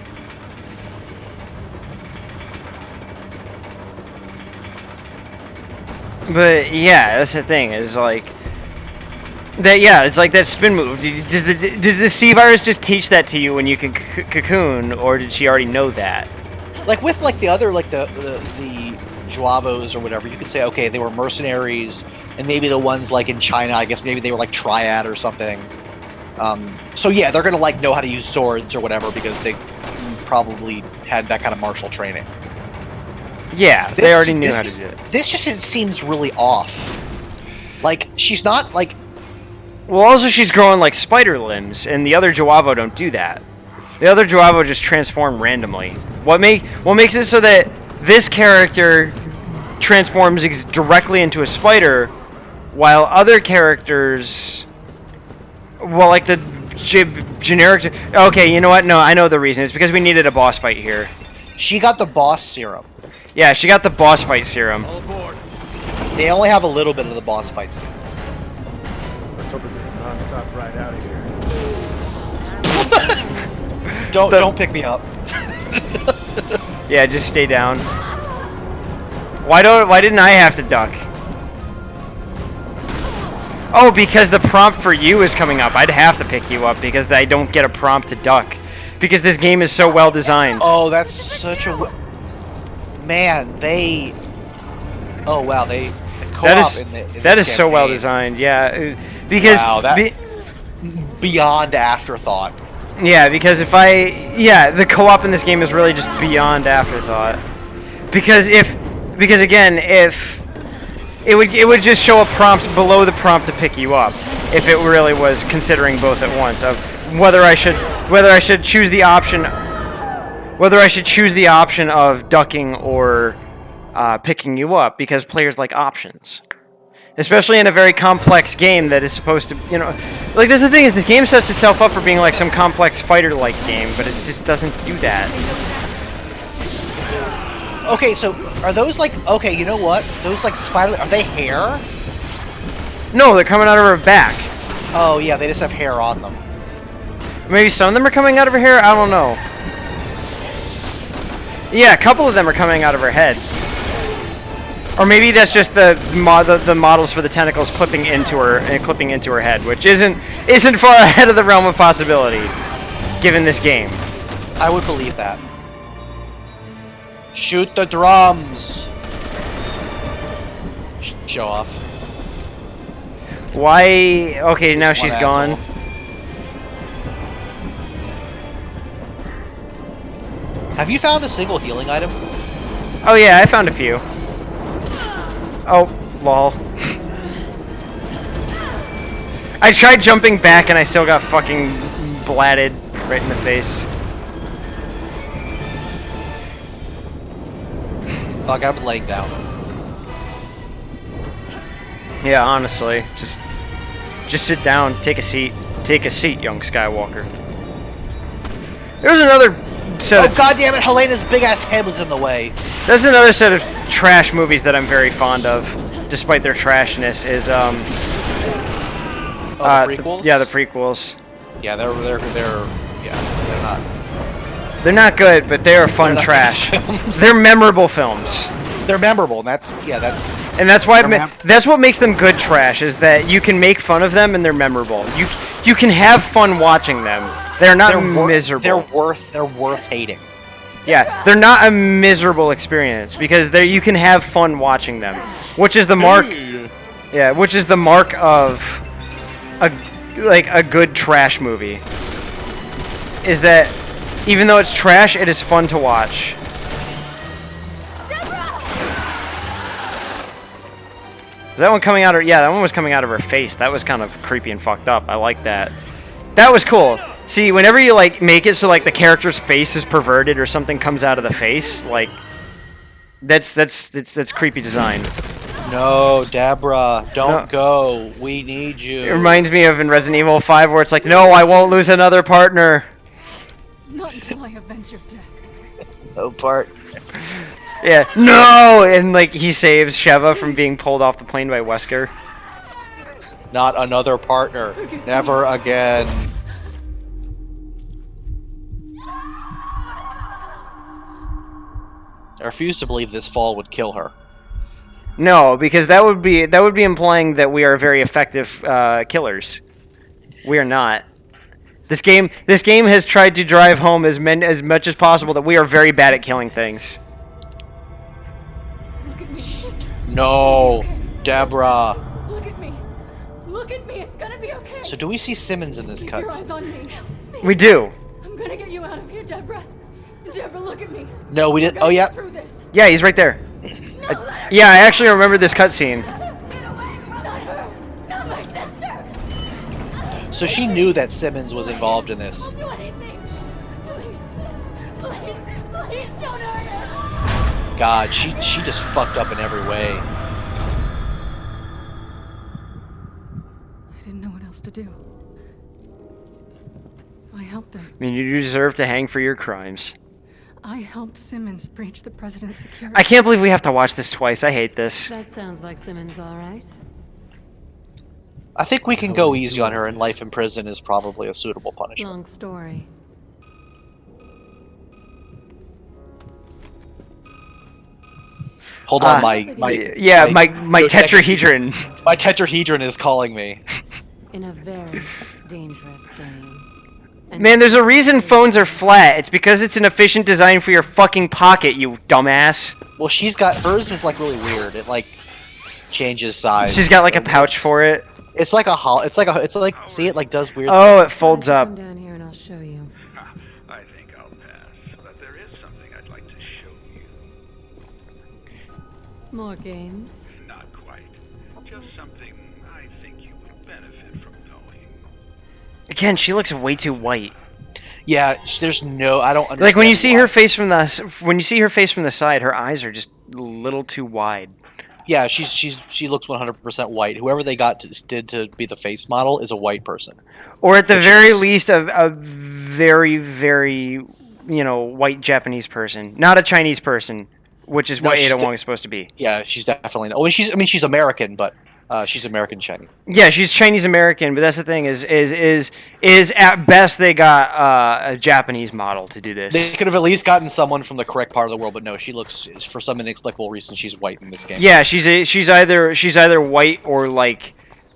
But yeah, that's the thing. Is like that. Yeah, it's like that spin move. Does the C virus just teach that to you when you can cocoon, or did she already know that? Like with like the other like the Juavos or whatever, you could say, okay, they were mercenaries, and maybe the ones like in China, I guess maybe they were like triad or something. So yeah, they're gonna like know how to use swords or whatever, because they probably had that kind of martial training. Yeah, they already knew how to do it. This just seems really off. Like she's not like. Well, also she's growing like spider limbs, and the other Juavo don't do that. The other Juavo just transform randomly. What makes it so that this character transforms directly into a spider, while other characters, well, like the generic. Okay, you know what? No, I know the reason. It's because we needed a boss fight here. She got the boss serum. Yeah, she got the boss fight serum. All aboard. They only have a little bit of the boss fight serum. Let's hope this is a non-stop ride out of here. Don't pick me up. Yeah, just stay down. Why didn't I have to duck? Oh, because the prompt for you is coming up. I'd have to pick you up because I don't get a prompt to duck. Because this game is so well designed. Oh, that's such a... Man, they... Oh, wow, they... That is so well designed, yeah. Because... Wow, beyond afterthought. Yeah, because the co-op in this game is really just beyond afterthought. Because again, if it would just show a prompt below the prompt to pick you up, if it really was considering both at once of whether I should choose the option of ducking or picking you up, because players like options. Especially in a very complex game that is supposed to, like, that's the thing, is this game sets itself up for being like some complex fighter-like game, but it just doesn't do that. Okay, so are those like, okay, you know what? Those like spider, are they hair? No, they're coming out of her back. Oh yeah, they just have hair on them. Maybe some of them are coming out of her hair? I don't know. Yeah, a couple of them are coming out of her head. Or maybe that's just the models for the tentacles clipping into her head, which isn't far ahead of the realm of possibility, given this game. I would believe that. Shoot the drums. Show off. Why? Okay, now she's gone. Have you found a single healing item? Oh yeah, I found a few. Oh, lol. I tried jumping back and I still got fucking blatted right in the face. Fuck, I'm laying down. Yeah, honestly, just sit down, take a seat. Take a seat, young Skywalker. There's another set Oh god damn it, Helena's big ass head was in the way. There's another set of trash movies that I'm very fond of, despite their trashness, is the prequels? the prequels. Yeah, they're not. They're not good, but they are fun trash. They're memorable films. They're memorable, and that's And that's why that's what makes them good trash, is that you can make fun of them and they're memorable. You can have fun watching them. They're not miserable. They're worth hating. Yeah, they're not a miserable experience because you can have fun watching them, which is the mark. Yeah, which is the mark of a good trash movie. Is that even though it's trash, it is fun to watch. Is that one coming out of? Yeah, that one was coming out of her face. That was kind of creepy and fucked up. I like that. That was cool. See, whenever you like make it so like the character's face is perverted or something comes out of the face, like that's creepy design. No, Deborah, don't go. We need you. It reminds me of in Resident Evil 5 where it's like, no, I won't lose another partner. Not until I avenge your death. No part. Yeah, no, and like he saves Sheva from being pulled off the plane by Wesker. Not another partner. Never again. I refuse to believe this fall would kill her. No, because that would be implying that we are very effective killers. We are not. This game has tried to drive home as much as possible that we are very bad at killing things. Look at me. No, Deborah. Look at me. Look at me. It's gonna be okay. So do we see Simmons in this Keep your eyes cutscene? on me. We do. I'm gonna get you out of here, Deborah. Deborah, look at me. No, we didn't. Oh yeah. Through this. Yeah, he's right there. Yeah, I actually remember this cutscene. Get away from not her. Not my sister. So she knew that Simmons was involved in this. I'll do anything. Please, please don't hurt her. God, she just fucked up in every way. I didn't know what else to do. So I helped him. I mean, you deserve to hang for your crimes. I helped Simmons breach the president's security. I can't believe we have to watch this twice. I hate this. That sounds like Simmons, all right. I think we can go easy on her, and life in prison is probably a suitable punishment. Long story. Hold on, yeah, my tetrahedron. My tetrahedron is calling me. In a very dangerous game. And Man, there's a reason phones are flat. It's because it's an efficient design for your fucking pocket, you dumbass. Well, she's got hers is like really weird. It like changes size. She's got like a pouch for it. It's like see it like does weird. Oh, it folds up. Come down here and I'll show you. I think I'll pass, but there is something I'd like to show you. More games. Not quite. Just something I think you would benefit from knowing. Again, she looks way too white. Yeah, there's no. I don't understand. Like when you see why. her face from the side, her eyes are just a little too wide. Yeah, she looks 100% white. Whoever they did to be the face model is a white person. Or at the very least, a very, very, white Japanese person, not a Chinese person, which is what Ada Wong is supposed to be. Yeah, she's definitely. Oh, she's American, but she's American Chinese. Yeah, she's Chinese American, but that's the thing is at best they got a Japanese model to do this. They could have at least gotten someone from the correct part of the world, but no, she looks for some inexplicable reason she's white in this game. Yeah, she's either white or like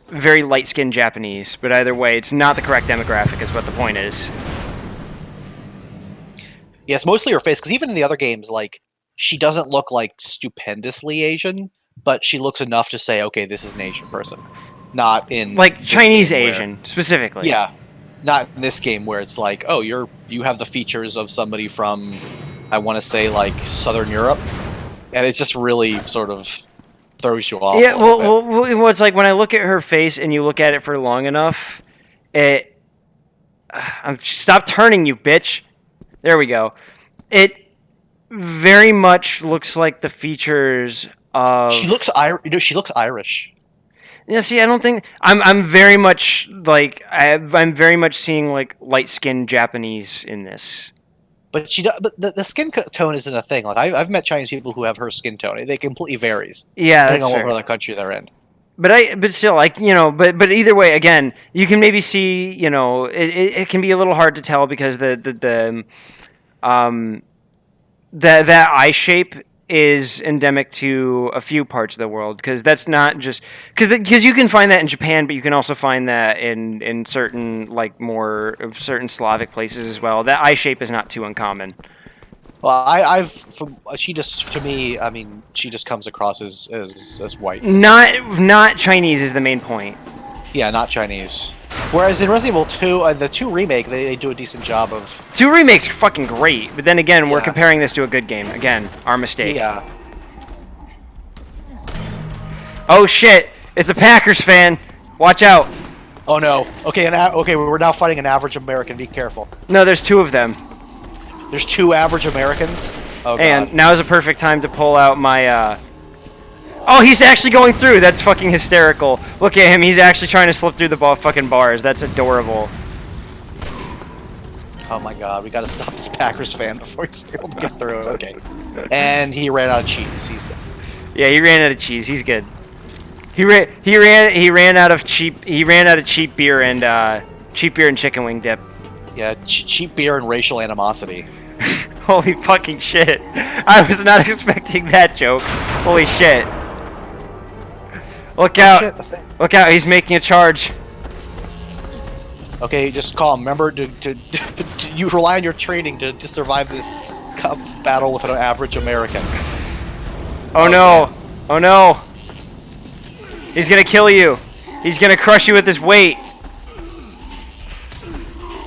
very light-skinned Japanese, but either way, it's not the correct demographic, is what the point is. Yeah, it's mostly her face, because even in the other games, like, she doesn't look, like, stupendously Asian, but she looks enough to say, okay, this is an Asian person. Not in... Like, Chinese Asian, specifically. Yeah. Not in this game where it's like, oh, you have the features of somebody from, I want to say, like, Southern Europe, and it just really sort of throws you off. Yeah, well, it's like when I look at her face and you look at it for long enough, stop turning, you bitch. There we go. It very much looks like the features of... She looks Irish. Yeah, see, I don't think... I'm very much, like... I'm very much seeing, like, light-skinned Japanese in this. But the skin tone isn't a thing. Like I've met Chinese people who have her skin tone. They completely varies. Yeah, depending that's on fair. what other country they're in. But still, like, but either way, again, you can maybe see, it can be a little hard to tell because that eye shape is endemic to a few parts of the world, because that's not just because you can find that in Japan, but you can also find that in certain, like, more certain Slavic places as well. That eye shape is not too uncommon. Well, she just, to me, I mean, she just comes across as white. Not Chinese is the main point. Yeah, not Chinese. Whereas in Resident Evil 2, the 2 remake, they do a decent job of... 2 remake's fucking great, but then again, we're Yeah. comparing this to a good game. Again, our mistake. Yeah. Oh shit! It's a Packers fan. Watch out. Oh no. Okay, we're now fighting an average American. Be careful. No, there's 2 of them. There's 2 average Americans. Oh god. And now is a perfect time to pull out my, Oh, he's actually going through! That's fucking hysterical. Look at him, he's actually trying to slip through the fucking bars. That's adorable. Oh my god, we gotta stop this Packers fan before he's able to get through. Okay. And he ran out of cheese. He's dead. Yeah, he ran out of cheese. He's good. He ran out of cheap beer and chicken wing dip. Yeah, cheap beer and racial animosity. Holy fucking shit. I was not expecting that joke. Holy shit. Look out. Shit, the thing. Look out, he's making a charge. Okay, just calm. Remember, you rely on your training to survive this battle with an average American. Oh no. Oh no. He's gonna kill you. He's gonna crush you with his weight.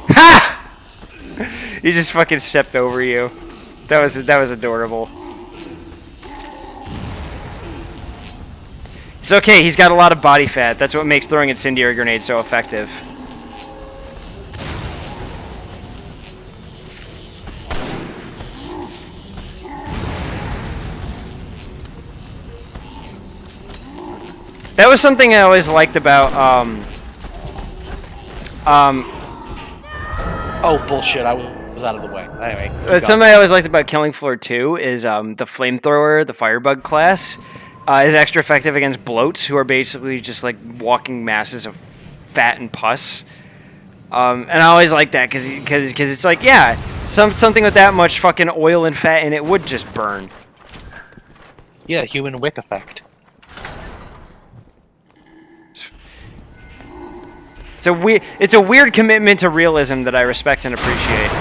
Ha! He just fucking stepped over you. That was adorable. It's okay, he's got a lot of body fat. That's what makes throwing incendiary grenades so effective. That was something I always liked about, Oh, bullshit, I was out of the way. Anyway. something I always liked about Killing Floor 2 is, the flamethrower, the firebug class, is extra effective against bloats, who are basically just, like, walking masses of fat and pus. And I always like that, cause it's like, yeah, something with that much fucking oil and fat in it would just burn. Yeah, human wick effect. It's a weird commitment to realism that I respect and appreciate.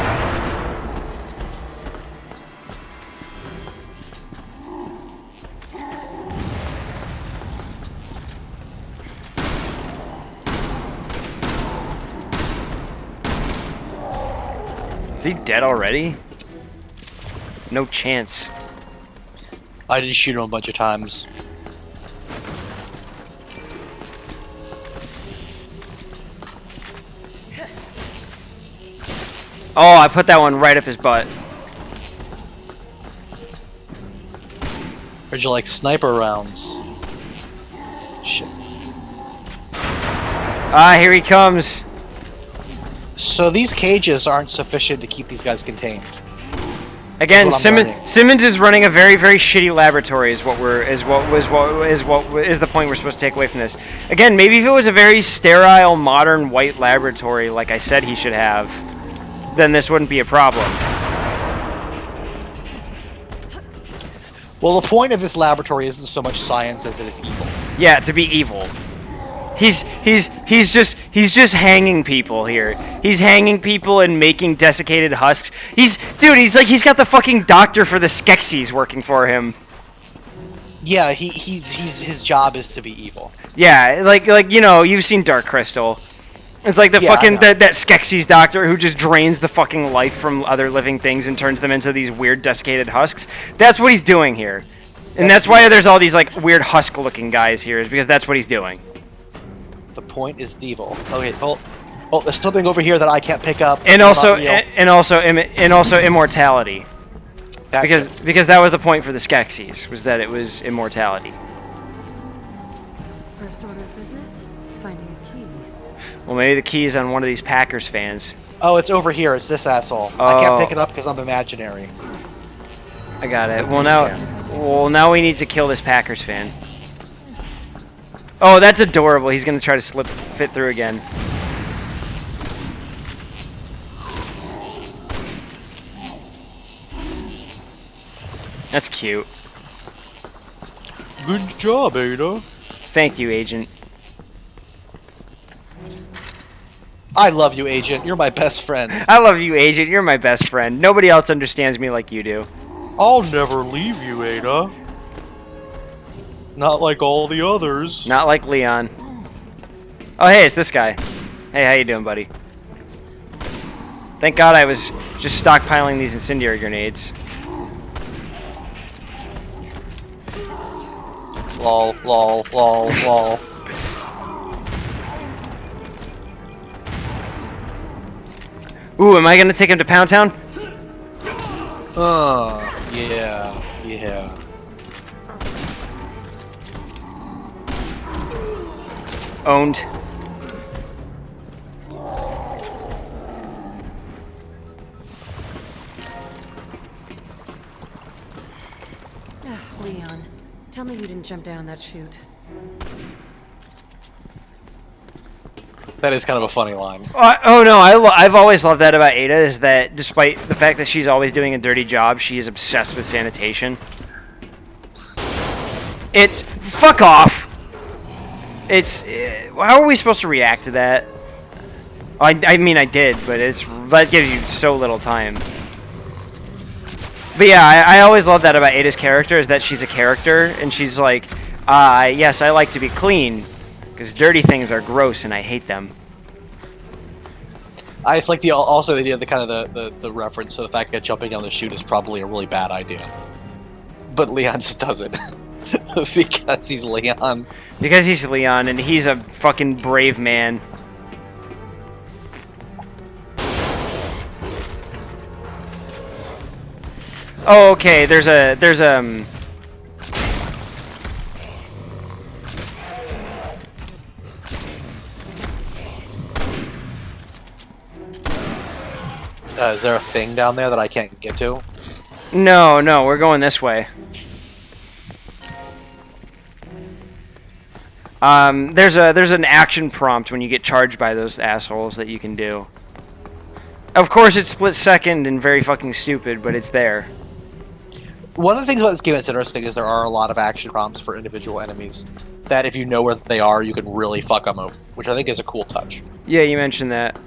Is he dead already? No chance. I did shoot him a bunch of times. Oh, I put that one right up his butt. Heard you like sniper rounds. Shit. Ah, here he comes. So these cages aren't sufficient to keep these guys contained. Again, That's what I'm learning. Simmons is running a very, very shitty laboratory. Is the point we're supposed to take away from this? Again, maybe if it was a very sterile, modern, white laboratory, like I said he should have, then this wouldn't be a problem. Well, the point of this laboratory isn't so much science as it is evil. Yeah, to be evil. He's just hanging people here. He's hanging people and making desiccated husks. He's got the fucking doctor for the Skeksis working for him. Yeah, his job is to be evil. Yeah, like you know, you've seen Dark Crystal. It's like the Yeah, I fucking know. that Skeksis doctor who just drains the fucking life from other living things and turns them into these weird desiccated husks. That's what he's doing here. And that's why there's all these like weird husk-looking guys here, is because that's what he's doing. The point is evil. Okay, oh, there's something over here that I can't pick up. And It's also not real. immortality. That Because that was the point for the Skeksis, was that it was immortality. First order of business? Finding a key. Well, maybe the key is on one of these Packers fans. Oh, it's over here. It's this asshole. I can't pick it up because I'm imaginary. I got it. Well, now we need to kill this Packers fan. Oh, that's adorable. He's gonna try to fit through again. That's cute. Good job, Ada. Thank you, Agent. I love you, Agent. You're my best friend. I love you, Agent. You're my best friend. Nobody else understands me like you do. I'll never leave you, Ada. Not like all the others. Not like Leon. Oh, hey, it's this guy. Hey, how you doing, buddy? Thank God I was just stockpiling these incendiary grenades. Lol, lol, lol, lol. Ooh, am I gonna take him to Pound Town? Yeah. Owned. Leon, tell me you didn't jump down that chute. That is kind of a funny line. Oh no, I've always loved that about Ada, is that despite the fact that she's always doing a dirty job, she is obsessed with sanitation. It's... Fuck off! It's... how are we supposed to react to that? I mean, I did, but that gives you so little time. But yeah, I always love that about Ada's character, is that she's a character, and she's like, yes, I like to be clean, because dirty things are gross, and I hate them. I just like the idea of the reference to the fact that jumping down the chute is probably a really bad idea. But Leon just does it. Because he's Leon. Because he's Leon, and he's a fucking brave man. Oh, okay, there's is there a thing down there that I can't get to? No, we're going this way. There's an action prompt when you get charged by those assholes that you can do. Of course, it's split second and very fucking stupid, but it's there. One of the things about this game that's interesting is there are a lot of action prompts for individual enemies that if you know where they are, you can really fuck them up, which I think is a cool touch. Yeah, you mentioned that.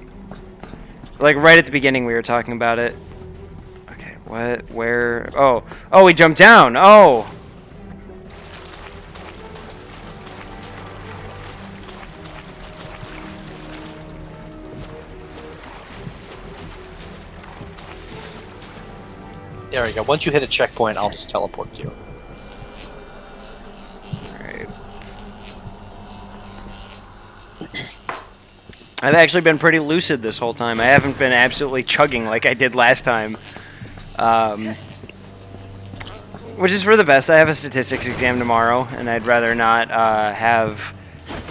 Like, right at the beginning we were talking about it. Okay, what? Where? Oh. Oh, we jumped down! Oh! There you go. Once you hit a checkpoint, I'll just teleport you. Alright. I've actually been pretty lucid this whole time. I haven't been absolutely chugging like I did last time. Which is for the best. I have a statistics exam tomorrow, and I'd rather not have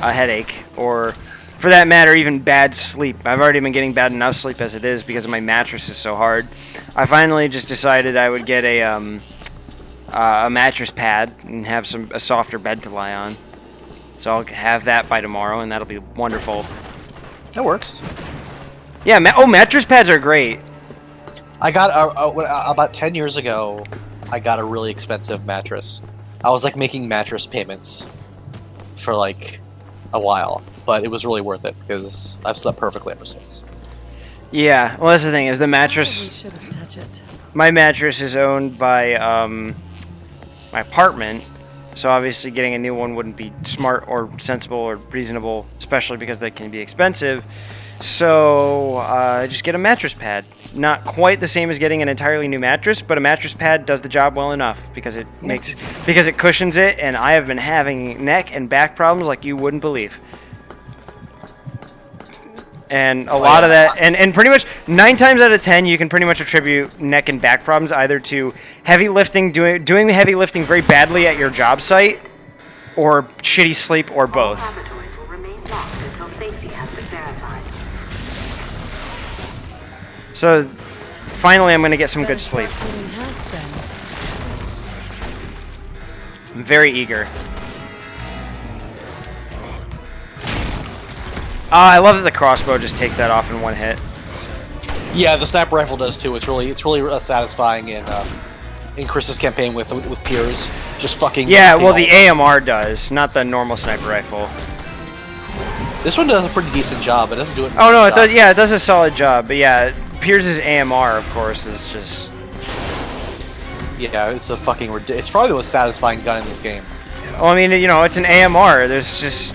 a headache, or, for that matter, even bad sleep. I've already been getting bad enough sleep as it is because my mattress is so hard. I finally just decided I would get a mattress pad and have a softer bed to lie on. So I'll have that by tomorrow, and that'll be wonderful. That works. Yeah, mattress pads are great. I got about 10 years ago. I got a really expensive mattress. I was like making mattress payments for like a while, but it was really worth it because I've slept perfectly ever since. Yeah, well, that's the thing is the mattress. Probably shouldn't touch it. My mattress is owned by my apartment, so obviously getting a new one wouldn't be smart or sensible or reasonable, especially because they can be expensive. So I just get a mattress pad. Not quite the same as getting an entirely new mattress, but a mattress pad does the job well enough because it cushions it, and I have been having neck and back problems like you wouldn't believe. And a lot of that, and pretty much 9 times out of 10, you can pretty much attribute neck and back problems either to heavy lifting, doing heavy lifting very badly at your job site, or shitty sleep, or both. Laboratories will remain locked until safety has been verified. So, finally, I'm going to get some good sleep. Cleaning house then. I'm very eager. I love that the crossbow just takes that off in one hit. Yeah, the sniper rifle does too. It's really satisfying in Chris's campaign with peers. Just fucking. Yeah, well, the AMR does, not the normal sniper rifle. This one does a pretty decent job. It doesn't do it. Oh no, it does. Yeah, it does a solid job. But yeah, Pierce's AMR, of course, is just. Yeah, it's a fucking. It's probably the most satisfying gun in this game. Well, I mean, you know, it's an AMR. There's just.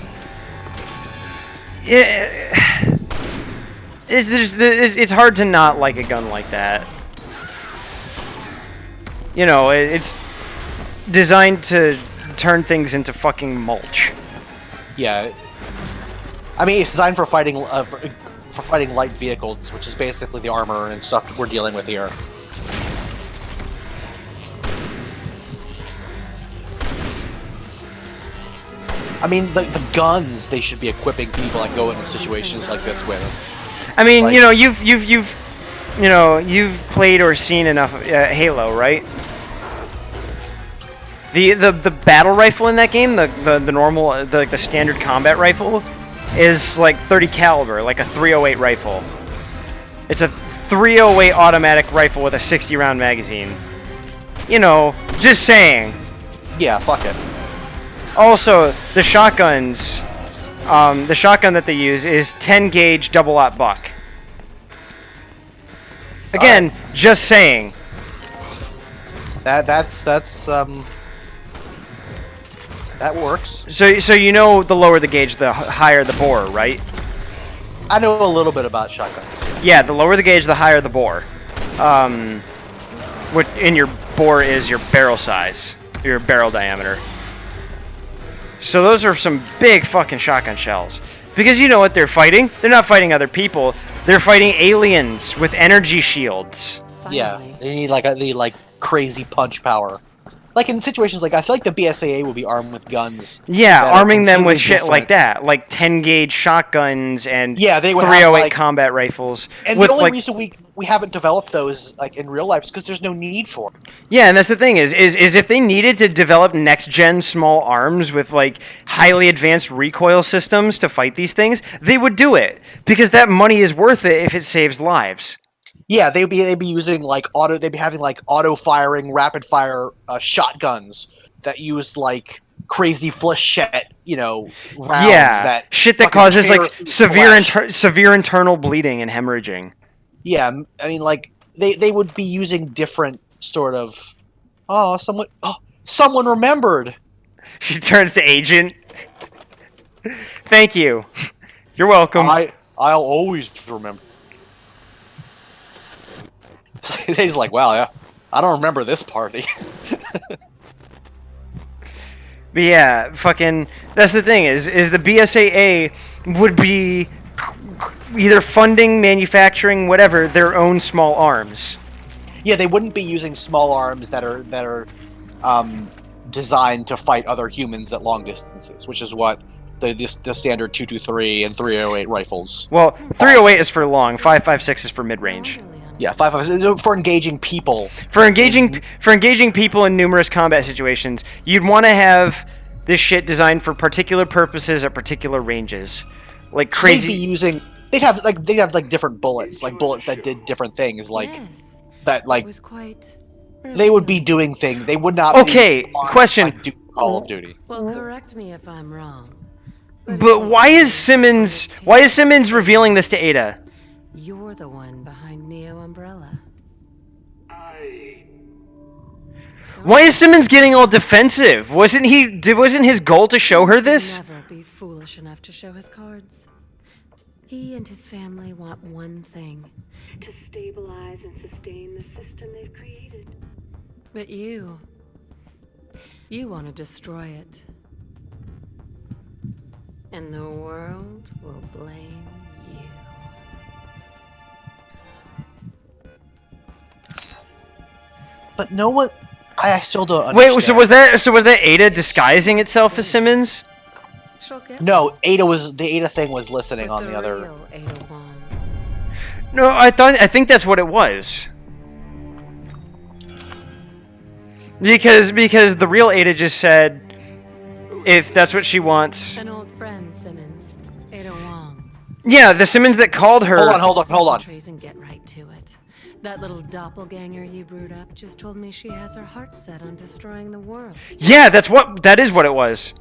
It's hard to not like a gun like that. You know, it's designed to turn things into fucking mulch. Yeah. I mean, it's designed for fighting light vehicles, which is basically the armor and stuff we're dealing with here. I mean, the guns they should be equipping people that go into situations like this with. I mean, like, you know, you've played or seen enough Halo, right? The battle rifle in that game, the normal, the standard combat rifle, is like 30 caliber, like a 308 rifle. It's a 308 automatic rifle with a 60 round magazine. You know, just saying. Yeah, fuck it. Also, the shotguns, the shotgun that they use is 10 gauge double aught buck. Again, just saying. That works. So you know, the lower the gauge, the higher the bore, right? I know a little bit about shotguns. Yeah, the lower the gauge, the higher the bore. Which in your bore is your barrel size, your barrel diameter. So those are some big fucking shotgun shells. Because you know what they're fighting? They're not fighting other people. They're fighting aliens with energy shields. Finally. Yeah, they need like crazy punch power. Like in situations like I feel like the BSAA will be armed with guns. Yeah, that are arming them with completely shit like different. that, like 10 gauge shotguns and Yeah, they would have, 308 like- combat rifles. And with the only like, reason we haven't developed those like in real life is because there's no need for it. yeah, and that's the thing is if they needed to develop next gen small arms with like highly advanced recoil systems to fight these things, they would do it because that money is worth it if it saves lives. Yeah, they'd be using like they'd be having like auto firing, rapid fire shotguns that use like crazy flechette, rounds Yeah, that shit that fucking causes tear like through severe flesh. severe internal bleeding and hemorrhaging. Yeah, I mean, like they would be using different sort of. Someone remembered. She turns to Agent. Thank you. You're welcome. I'll always remember. He's like, wow, yeah, I don't remember this party. But yeah, fucking. That's the thing is the BSAA would be either funding, manufacturing, whatever, their own small arms. Yeah, they wouldn't be using small arms that are designed to fight other humans at long distances, which is what the standard 223 and 308 rifles. Well, 308 is for long. 5.56 is for mid-range. Yeah, 5.56 for engaging people. For engaging people in numerous combat situations, you'd want to have this shit designed for particular purposes at particular ranges, like crazy. They'd have different bullets, like bullets that did different things, like Yes, that, it like was quite. they would be doing things. They would not. Okay, be on, question. like, Call of Duty. Well, correct me if I'm wrong. But why is Simmons revealing this to Ada? You're the one behind Neo Umbrella. Why is Simmons getting all defensive? Wasn't his goal to show her this? Never be foolish enough to show his cards. He and his family want one thing: To stabilize and sustain the system they've created. but you want to destroy it. And the world will blame you. But no one. I still don't understand. Wait, so was that Ada disguising itself as Simmons? She'll get No, the Ada thing was listening on the other. real Ada Wong. No, I think that's what it was. Because the real Ada just said, if that's what she wants. An old friend, Simmons. Ada Wong. Yeah, the Simmons that called her. Hold on. Concentrate and get right to it. That little doppelganger you brewed up just told me she has her heart set on destroying the world. Yeah, that is what it was.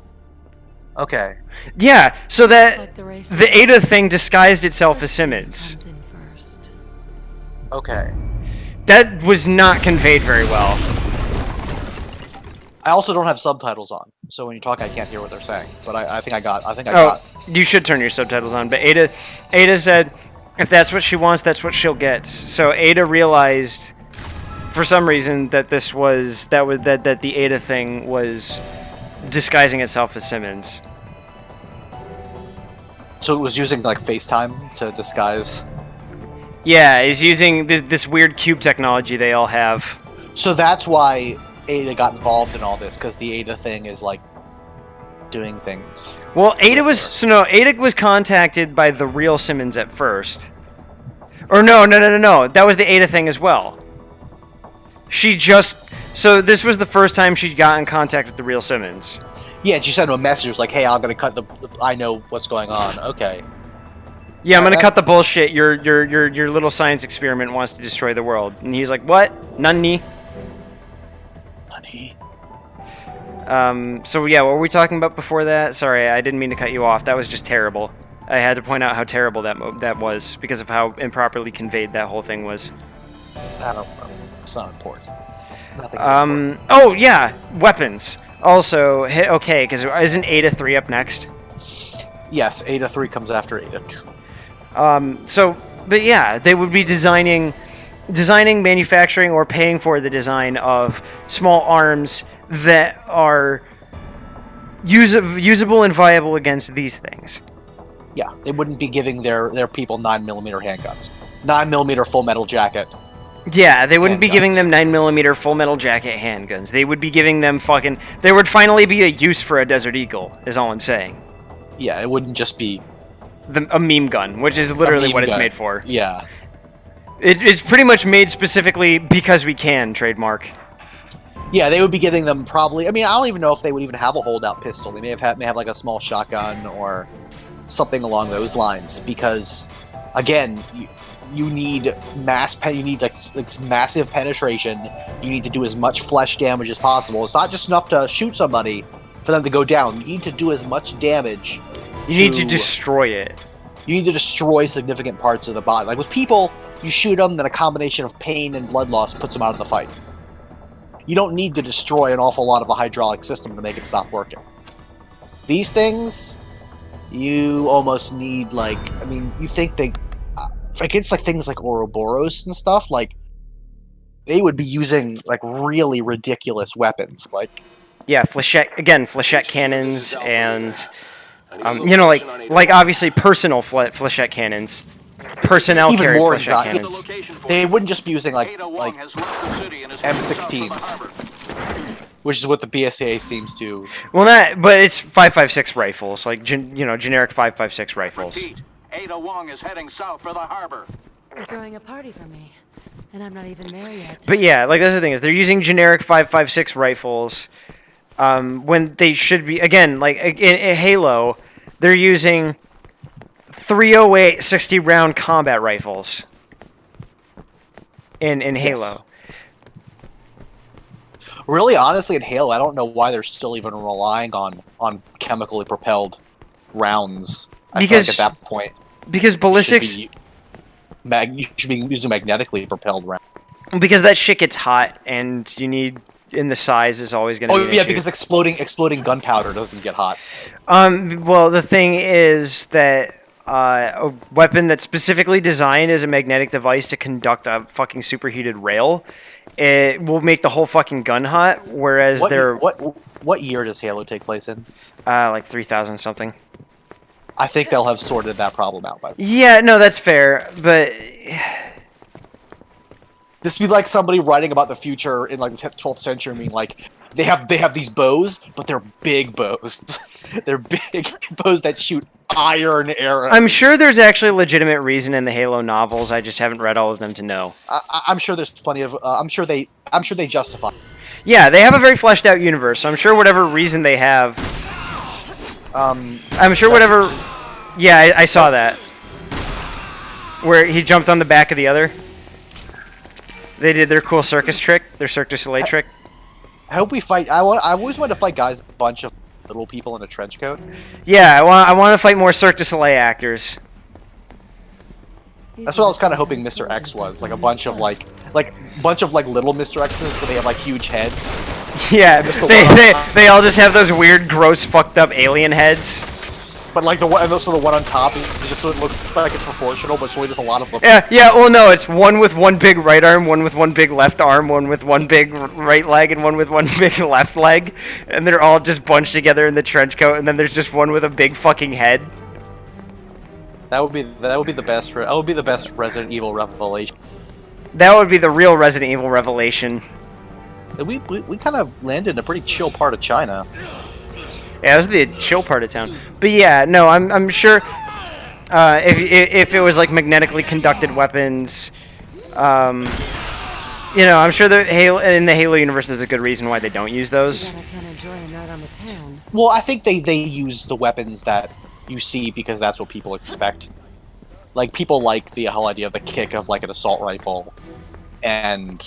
Okay. Yeah, so that Like the race. the Ada thing disguised itself as Simmons. Comes in first. Okay. That was not conveyed very well. I also don't have subtitles on, so when you talk, I can't hear what they're saying. But I think I got. Oh, you should turn your subtitles on. But Ada said, if that's what she wants, that's what she'll get. So Ada realized, for some reason, that that the Ada thing was disguising itself as Simmons. So it was using like FaceTime to disguise. Yeah, he's using this weird cube technology they all have. So that's why Ada got involved in all this, because the Ada thing is like doing things. Well, Ada was contacted by the real Simmons at first. Or no. That was the Ada thing as well. So this was the first time she got in contact with the real Simmons. Yeah, and she sent him a message like, "Hey, I'm gonna cut the I know what's going on." Okay. Yeah, I'm gonna cut the bullshit. Your little science experiment wants to destroy the world. And he's like, what? Nani? Honey. So yeah, what were we talking about before that? Sorry, I didn't mean to cut you off. That was just terrible. I had to point out how terrible that was because of how improperly conveyed that whole thing was. I don't know. It's not important. Nothing's important. Oh yeah, weapons. Also, okay, because isn't Ada 3 up next? Yes, Ada 3 comes after Ada 2. But yeah, they would be designing, manufacturing, or paying for the design of small arms that are usable and viable against these things. Yeah, they wouldn't be giving their people 9mm handguns. 9mm full metal jacket. Yeah, they wouldn't be giving Handguns. them 9mm full metal jacket handguns. They would be giving them there would finally be a use for a Desert Eagle, is all I'm saying. Yeah, it wouldn't just be A meme gun, which is literally meme what it's gun. made for. Yeah. It's pretty much made specifically because we can, trademark. Yeah, they would be giving them probably. I mean, I don't even know if they would even have a holdout pistol. They may have like a small shotgun or something along those lines. Because, again, you need you need like massive penetration. You need to do as much flesh damage as possible. It's not just enough to shoot somebody for them to go down. You need to do as much damage. You need to destroy it. You need to destroy significant parts of the body. Like with people, you shoot them, then a combination of pain and blood loss puts them out of the fight. You don't need to destroy an awful lot of a hydraulic system to make it stop working. These things, you almost need, like, I mean, you think they, against like things like Ouroboros and stuff, like, they would be using like really ridiculous weapons, like. Yeah, flechette cannons and, you know, like obviously personal flechette cannons. Personnel Even carry more flechette exotic. cannons. They wouldn't just be using like M16s, which is what the BSA seems to. Well, but it's 5.56 rifles, like generic 5.56 rifles. Ada Wong is heading south for the harbor. They're throwing a party for me, and I'm not even there yet. But yeah, like that's the thing is they're using generic 5.56 rifles, when they should be again like in Halo, they're using 308 60-round combat rifles. In Halo. Really, honestly, in Halo, I don't know why they're still even relying on chemically propelled rounds. I feel like at that point, because ballistics, you should be using magnetically propelled rounds. Because that shit gets hot, and you need, and the size is always going to be an issue. Because exploding gunpowder doesn't get hot. Well, the thing is that a weapon that's specifically designed as a magnetic device to conduct a fucking superheated rail, it will make the whole fucking gun hot. Whereas what year does Halo take place in? Like 3000 something. I think they'll have sorted that problem out by. Yeah, no, that's fair, but this would be like somebody writing about the future in like the 12th century. I mean, like they have these bows, but they're big bows. They're big bows that shoot iron arrows. I'm sure there's actually a legitimate reason in the Halo novels. I just haven't read all of them to know. I'm sure there's plenty of. I'm sure they justify. Yeah, they have a very fleshed out universe. So I'm sure whatever reason they have. I'm sure whatever. Yeah, I saw that. Where he jumped on the back of the other. They did their cool circus trick, their Cirque du Soleil trick. I hope we fight. I always wanted to fight guys, a bunch of little people in a trench coat. Yeah, I want to fight more Cirque du Soleil actors. That's what I was kind of hoping Mr. X was, like a bunch of like little Mr. X's, but they have like huge heads. Yeah, they all just have those weird, gross, fucked up alien heads. But like the one on top, just so it looks like it's proportional, but it's really just a lot of them. Yeah. Well, no, it's one with one big right arm, one with one big left arm, one with one big right leg, and one with one big left leg, and they're all just bunched together in the trench coat. And then there's just one with a big fucking head. That would be the best. That would be the best Resident Evil revelation. That would be the real Resident Evil revelation. We kind of landed in a pretty chill part of China. Yeah, this is the chill part of town. But yeah, no, I'm sure if it was like magnetically conducted weapons, I'm sure in the Halo universe there's a good reason why they don't use those. Well, I think they use the weapons that you see because that's what people expect. Like people like the whole idea of the kick of like an assault rifle, and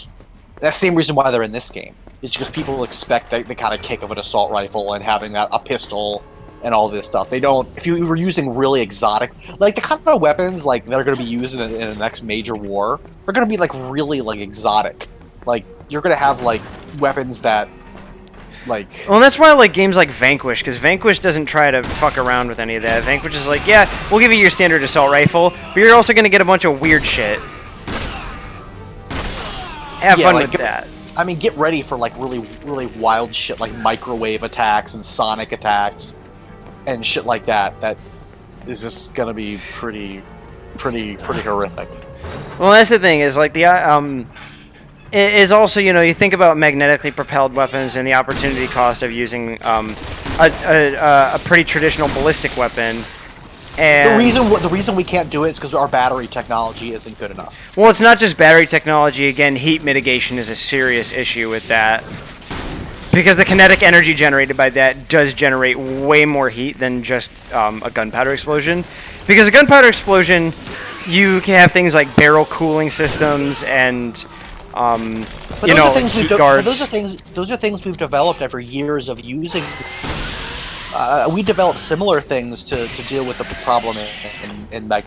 that's the same reason why they're in this game. It's because people expect the kind of kick of an assault rifle and having a pistol and all this stuff. They don't. If you were using really exotic, like the kind of weapons like that are going to be used in the next major war, are going to be like really like exotic. Like you're going to have like weapons that, like. Well, that's why I like games like Vanquish, because Vanquish doesn't try to fuck around with any of that. Vanquish is like, yeah, we'll give you your standard assault rifle, but you're also going to get a bunch of weird shit. Have fun with that. I mean, get ready for like really, really wild shit like microwave attacks and sonic attacks and shit like that. That is just gonna be pretty horrific. Well, that's the thing is like the it is also you think about magnetically propelled weapons and the opportunity cost of using a pretty traditional ballistic weapon. And the reason we can't do it is because our battery technology isn't good enough. Well, it's not just battery technology. Again, heat mitigation is a serious issue with that. Because the kinetic energy generated by that does generate way more heat than just a gunpowder explosion. Because a gunpowder explosion, you can have things like barrel cooling systems and you know, heat guards. Those are things we've developed over years of using. We developed similar things to deal with the problem in Mag.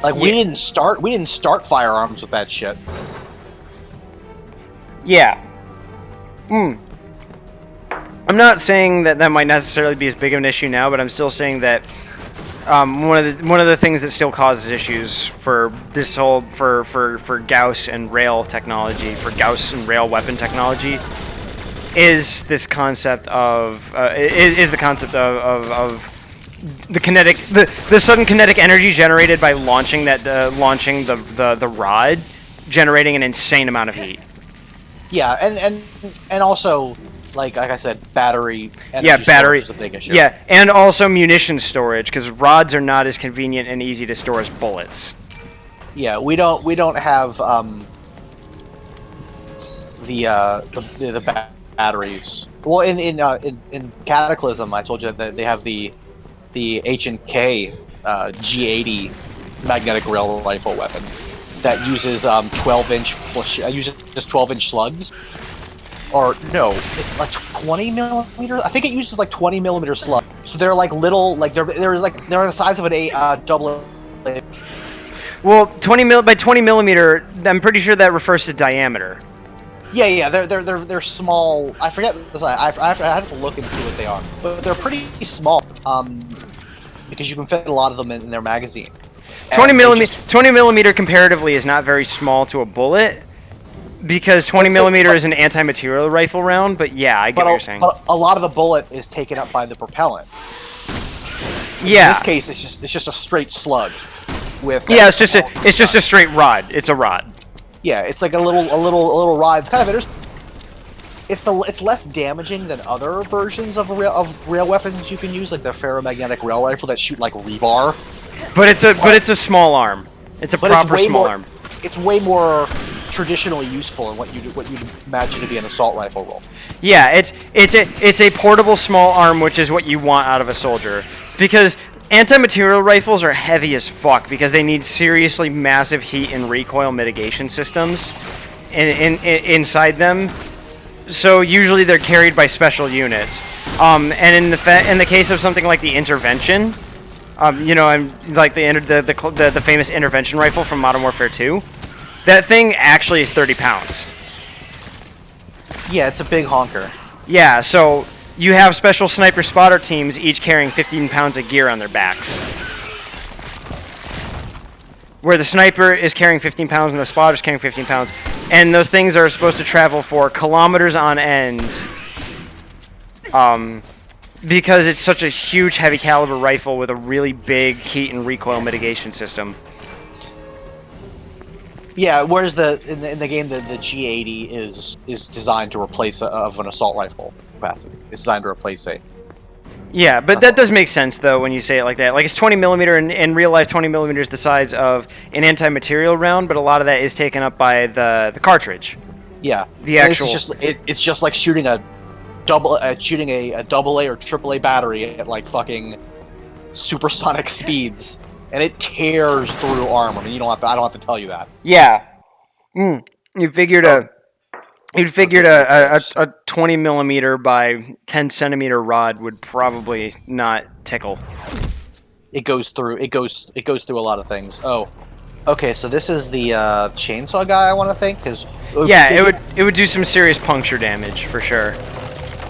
Like we didn't start firearms with that shit. Yeah. I'm not saying that might necessarily be as big of an issue now, but I'm still saying that one of the things that still causes issues for this whole for Gauss and rail technology, for Gauss and rail weapon technology, is this concept of is the concept of the kinetic the sudden kinetic energy generated by launching the rod, generating an insane amount of heat. Yeah, and also like I said, battery energy battery storage is a big issue. Yeah, and also munition storage, because rods are not as convenient and easy to store as bullets. Yeah, we don't have the batteries. Well, in Cataclysm, I told you that they have the H&K G80 magnetic rail rifle weapon that uses 12-inch slugs. Or no, it's like 20 millimeters. I think it uses like 20 millimeter slugs. So they're like little, like they're the size of an double. Well, by 20 millimeter, I'm pretty sure that refers to diameter. Yeah, they're small. I forget. I have to look and see what they are, but they're pretty small. Because you can fit a lot of them in their magazine. 20 millimeter comparatively is not very small to a bullet. Because 20 millimeter is an anti-material rifle round, but yeah, I get what you're saying. But a lot of the bullet is taken up by the propellant. Yeah. In this case, it's just a straight slug. With it's just a straight rod. It's a rod. Yeah, it's like a little rod. It's kind of interesting. It's less damaging than other versions of rail weapons you can use, like the ferromagnetic rail rifle that shoot like rebar. But it's a small arm. It's a proper small arm. It's way more traditionally useful in what you'd imagine to be an assault rifle role. Yeah, it's a portable small arm, which is what you want out of a soldier, because anti-material rifles are heavy as fuck because they need seriously massive heat and recoil mitigation systems inside them. So usually they're carried by special units. And in the case of something like the intervention, like the famous intervention rifle from Modern Warfare 2. That thing actually is 30 pounds. Yeah, it's a big honker. Yeah, so you have special sniper spotter teams each carrying 15 pounds of gear on their backs. Where the sniper is carrying 15 pounds and the spotter is carrying 15 pounds. And those things are supposed to travel for kilometers on end. Because it's such a huge heavy caliber rifle with a really big heat and recoil mitigation system. Yeah, whereas in the game the G80 is designed to replace of an assault rifle capacity. It's designed to replace a. Yeah, but that does make sense though when you say it like that. Like it's 20 millimeter, and in real life 20 millimeter is the size of an anti-material round, but a lot of that is taken up by the cartridge. Yeah, the actual. It's just like shooting a double A or triple A battery at like fucking supersonic speeds. And it tears through armor. I mean, I don't have to tell you that. Yeah. You figured a 20 millimeter by 10 centimeter rod would probably not tickle. It goes through a lot of things. Oh, okay. So this is the chainsaw guy. I want to think because it would do some serious puncture damage for sure.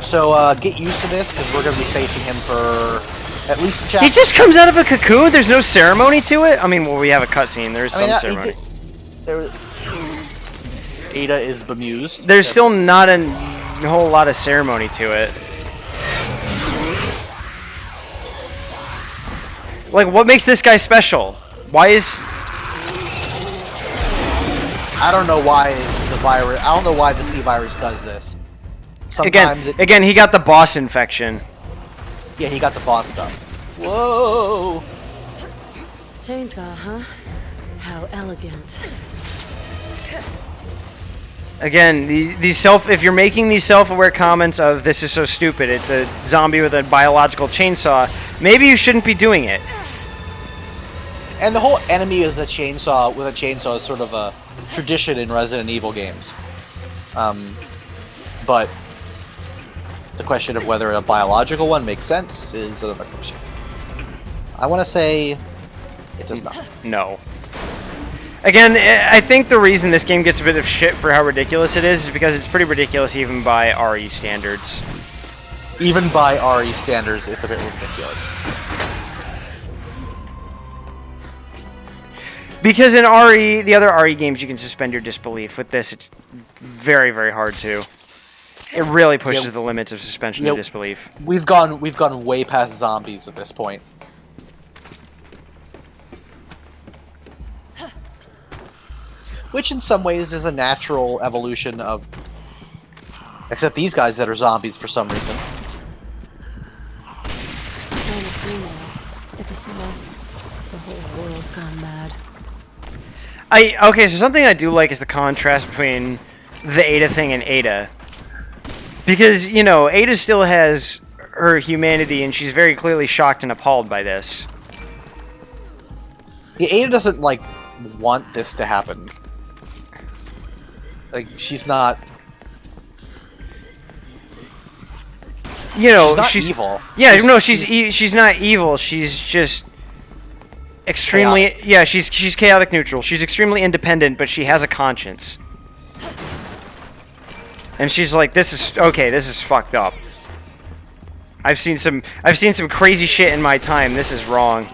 So get used to this because we're gonna be facing him for. At least the chapter. He just comes out of a cocoon? There's no ceremony to it? I mean, well, we have a cutscene. There's some ceremony. Ada is bemused. There's still not a whole lot of ceremony to it. Like, what makes this guy special? Why is... I don't know why the virus... I don't know why the C virus does this. Sometimes again, he got the boss infection. Yeah, he got the boss stuff. Whoa! Chainsaw, huh? How elegant. Again, if you're making these self-aware comments of this is so stupid, it's a zombie with a biological chainsaw, maybe you shouldn't be doing it. And the whole enemy is a chainsaw with a chainsaw is sort of a tradition in Resident Evil games. But the question of whether a biological one makes sense is another question. I want to say it does not. No. Again, I think the reason this game gets a bit of shit for how ridiculous it is because it's pretty ridiculous even by RE standards. Even by RE standards, it's a bit ridiculous. Because in RE, the other RE games, you can suspend your disbelief. With this, it's very, very hard to. It really pushes the limits of suspension of disbelief. We've gone way past zombies at this point. Which in some ways is a natural evolution of... Except these guys that are zombies for some reason. At this mess, the whole world's gone mad. Okay, so something I do like is the contrast between the Ada thing and Ada. Because, you know, Ada still has her humanity, and she's very clearly shocked and appalled by this. Yeah, Ada doesn't, like, want this to happen. Like, she's not... You know, she's not evil. Yeah, she's not evil. She's just extremely chaotic. Yeah, she's chaotic neutral. She's extremely independent, but she has a conscience. And she's like, this is fucked up. I've seen some crazy shit in my time. This is wrong.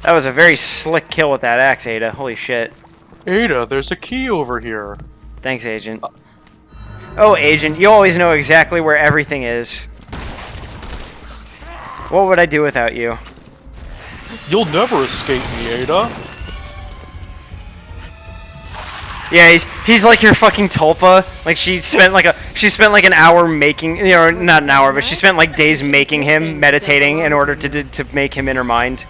That was a very slick kill with that axe, Ada. Holy shit. Ada, there's a key over here. Thanks, Agent. Oh, Agent, you always know exactly where everything is. What would I do without you? You'll never escape me, Ada. Yeah, he's like your fucking Tulpa. Like she spent like an hour making, you know, not an hour, but she spent like days making him, meditating in order to make him in her mind.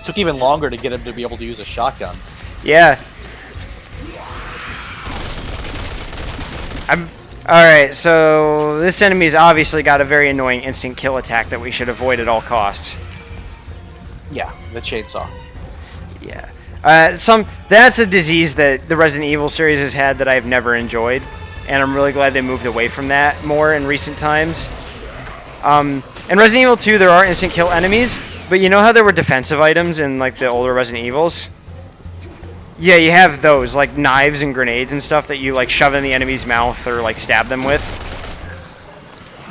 It took even longer to get him to be able to use a shotgun. Yeah. Alright, so this enemy's obviously got a very annoying instant kill attack that we should avoid at all costs. Yeah, the chainsaw. Yeah. That's a disease that the Resident Evil series has had that I've never enjoyed, and I'm really glad they moved away from that more in recent times. In Resident Evil 2, there are instant kill enemies, but you know how there were defensive items in like the older Resident Evils? Yeah, you have those, like knives and grenades and stuff that you like shove in the enemy's mouth or like stab them with.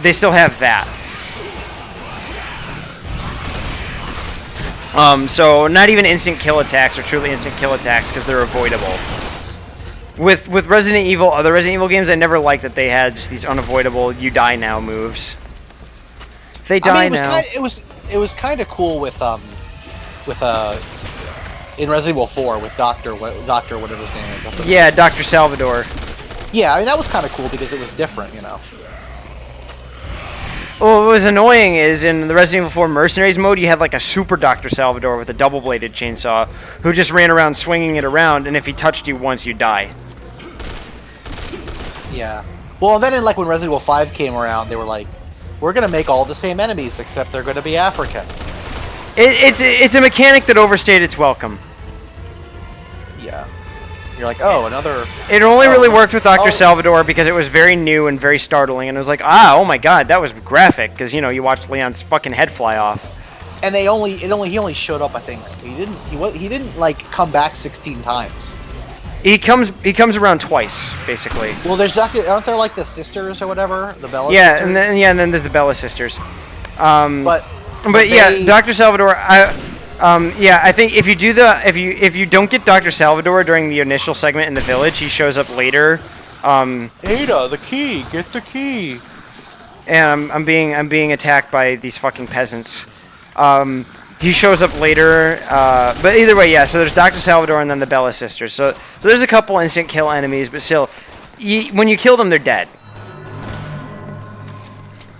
They still have that. So not even instant kill attacks are truly instant kill attacks because they're avoidable. With Resident Evil, other Resident Evil games, I never liked that they had just these unavoidable "you die now" moves. If they die now. It was kind of cool with in Resident Evil 4 with Doctor whatever his name is. Yeah, Dr. Salvador. Yeah, I mean that was kind of cool because it was different, you know. Well, what was annoying is in the Resident Evil 4 Mercenaries mode, you had like a super Dr. Salvador with a double-bladed chainsaw who just ran around swinging it around, and if he touched you once, you die. Yeah. Well, then in, like when Resident Evil 5 came around, they were like, we're going to make all the same enemies, except they're going to be African. It's a mechanic that overstayed its welcome. Yeah. You're like, oh, another... It only really worked with Dr. Salvador because it was very new and very startling, and it was like, oh my god, that was graphic, because, you know, you watched Leon's fucking head fly off. And he only showed up, I think, he didn't like come back 16 times. He comes around twice, basically. Well, aren't there like the sisters or whatever, the Bella sisters? sisters? And then there's the Bella sisters. But yeah, Dr. Salvador. Yeah, I think if you don't get Dr. Salvador during the initial segment in the village, he shows up later. Ada, the key, get the key. And I'm being attacked by these fucking peasants. He shows up later, but either way, yeah. So there's Dr. Salvador and then the Bella sisters. So there's a couple instant kill enemies, but still, when you kill them, they're dead.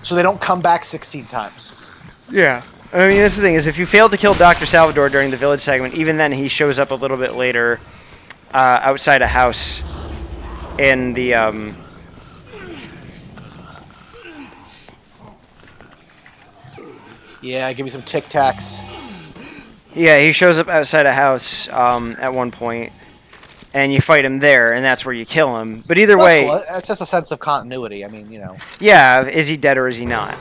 So they don't come back 16 times. Yeah. I mean, that's the thing, is if you fail to kill Dr. Salvador during the village segment, even then he shows up a little bit later outside a house in the Yeah, give me some Tic Tacs. Yeah, he shows up outside a house at one point, and you fight him there, and that's where you kill him. But either way, Cool. It's just a sense of continuity. I mean, you know. yeah, is he dead or is he not?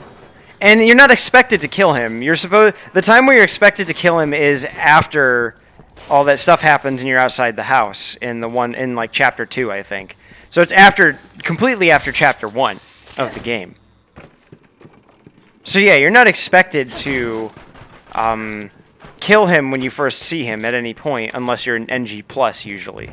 And you're not expected to kill him. The time where you're expected to kill him is after all that stuff happens and you're outside the house in like chapter 2, I think. So it's completely after chapter 1 of the game. So yeah, you're not expected to kill him when you first see him at any point, unless you're an NG plus usually.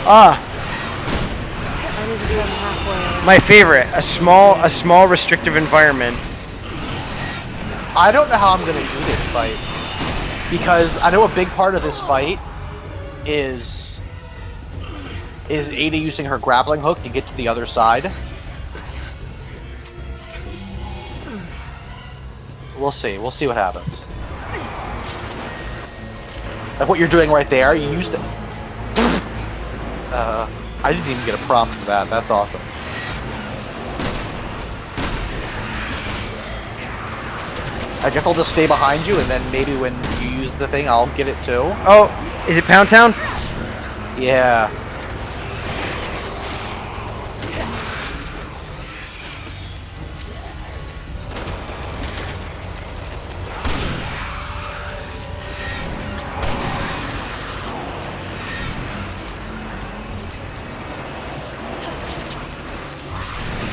I need to be on halfway. My favorite, a small restrictive environment. I don't know how I'm gonna do this fight because I know a big part of this fight is Ada using her grappling hook to get to the other side. We'll see. We'll see what happens. Like what you're doing right there, you used it. I didn't even get a prompt for that. That's awesome. I guess I'll just stay behind you, and then maybe when you use the thing, I'll get it too. Oh, is it Pound Town? Yeah.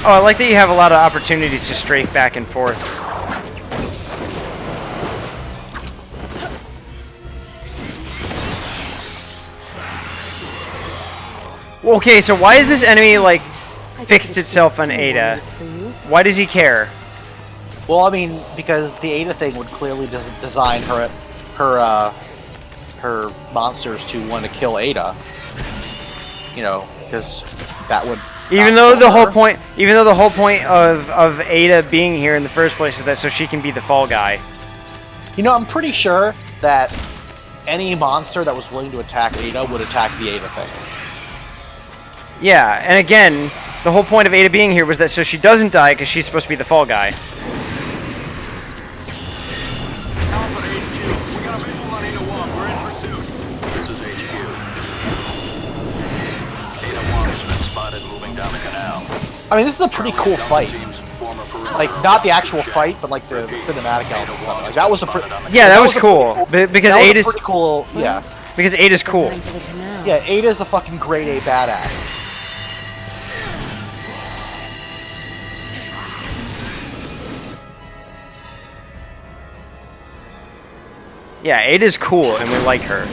Oh, I like that you have a lot of opportunities to strafe back and forth. Okay, so why is this enemy, like, fixed itself on Ada? Why does he care? Well, I mean, because the Ada thing would clearly design her monsters to want to kill Ada. You know, because that would. Even though the whole point of Ada being here in the first place is that so she can be the fall guy. You know, I'm pretty sure that any monster that was willing to attack Ada would attack the Ada thing. Yeah, and again, the whole point of Ada being here was that so she doesn't die because she's supposed to be the fall guy. Alpha HQ, we got a visual on Ada Wong. We're in pursuit. This is HQ. Ada Wong has been spotted moving down the canal. I mean, this is a pretty cool fight. Like, not the actual fight, but like the cinematic element. And stuff. Like, that was a pretty. Yeah, that was cool because Ada's pretty cool. Yeah. Because Ada's cool. Yeah, Ada's a fucking grade A badass. Yeah, Ada's cool and we like her.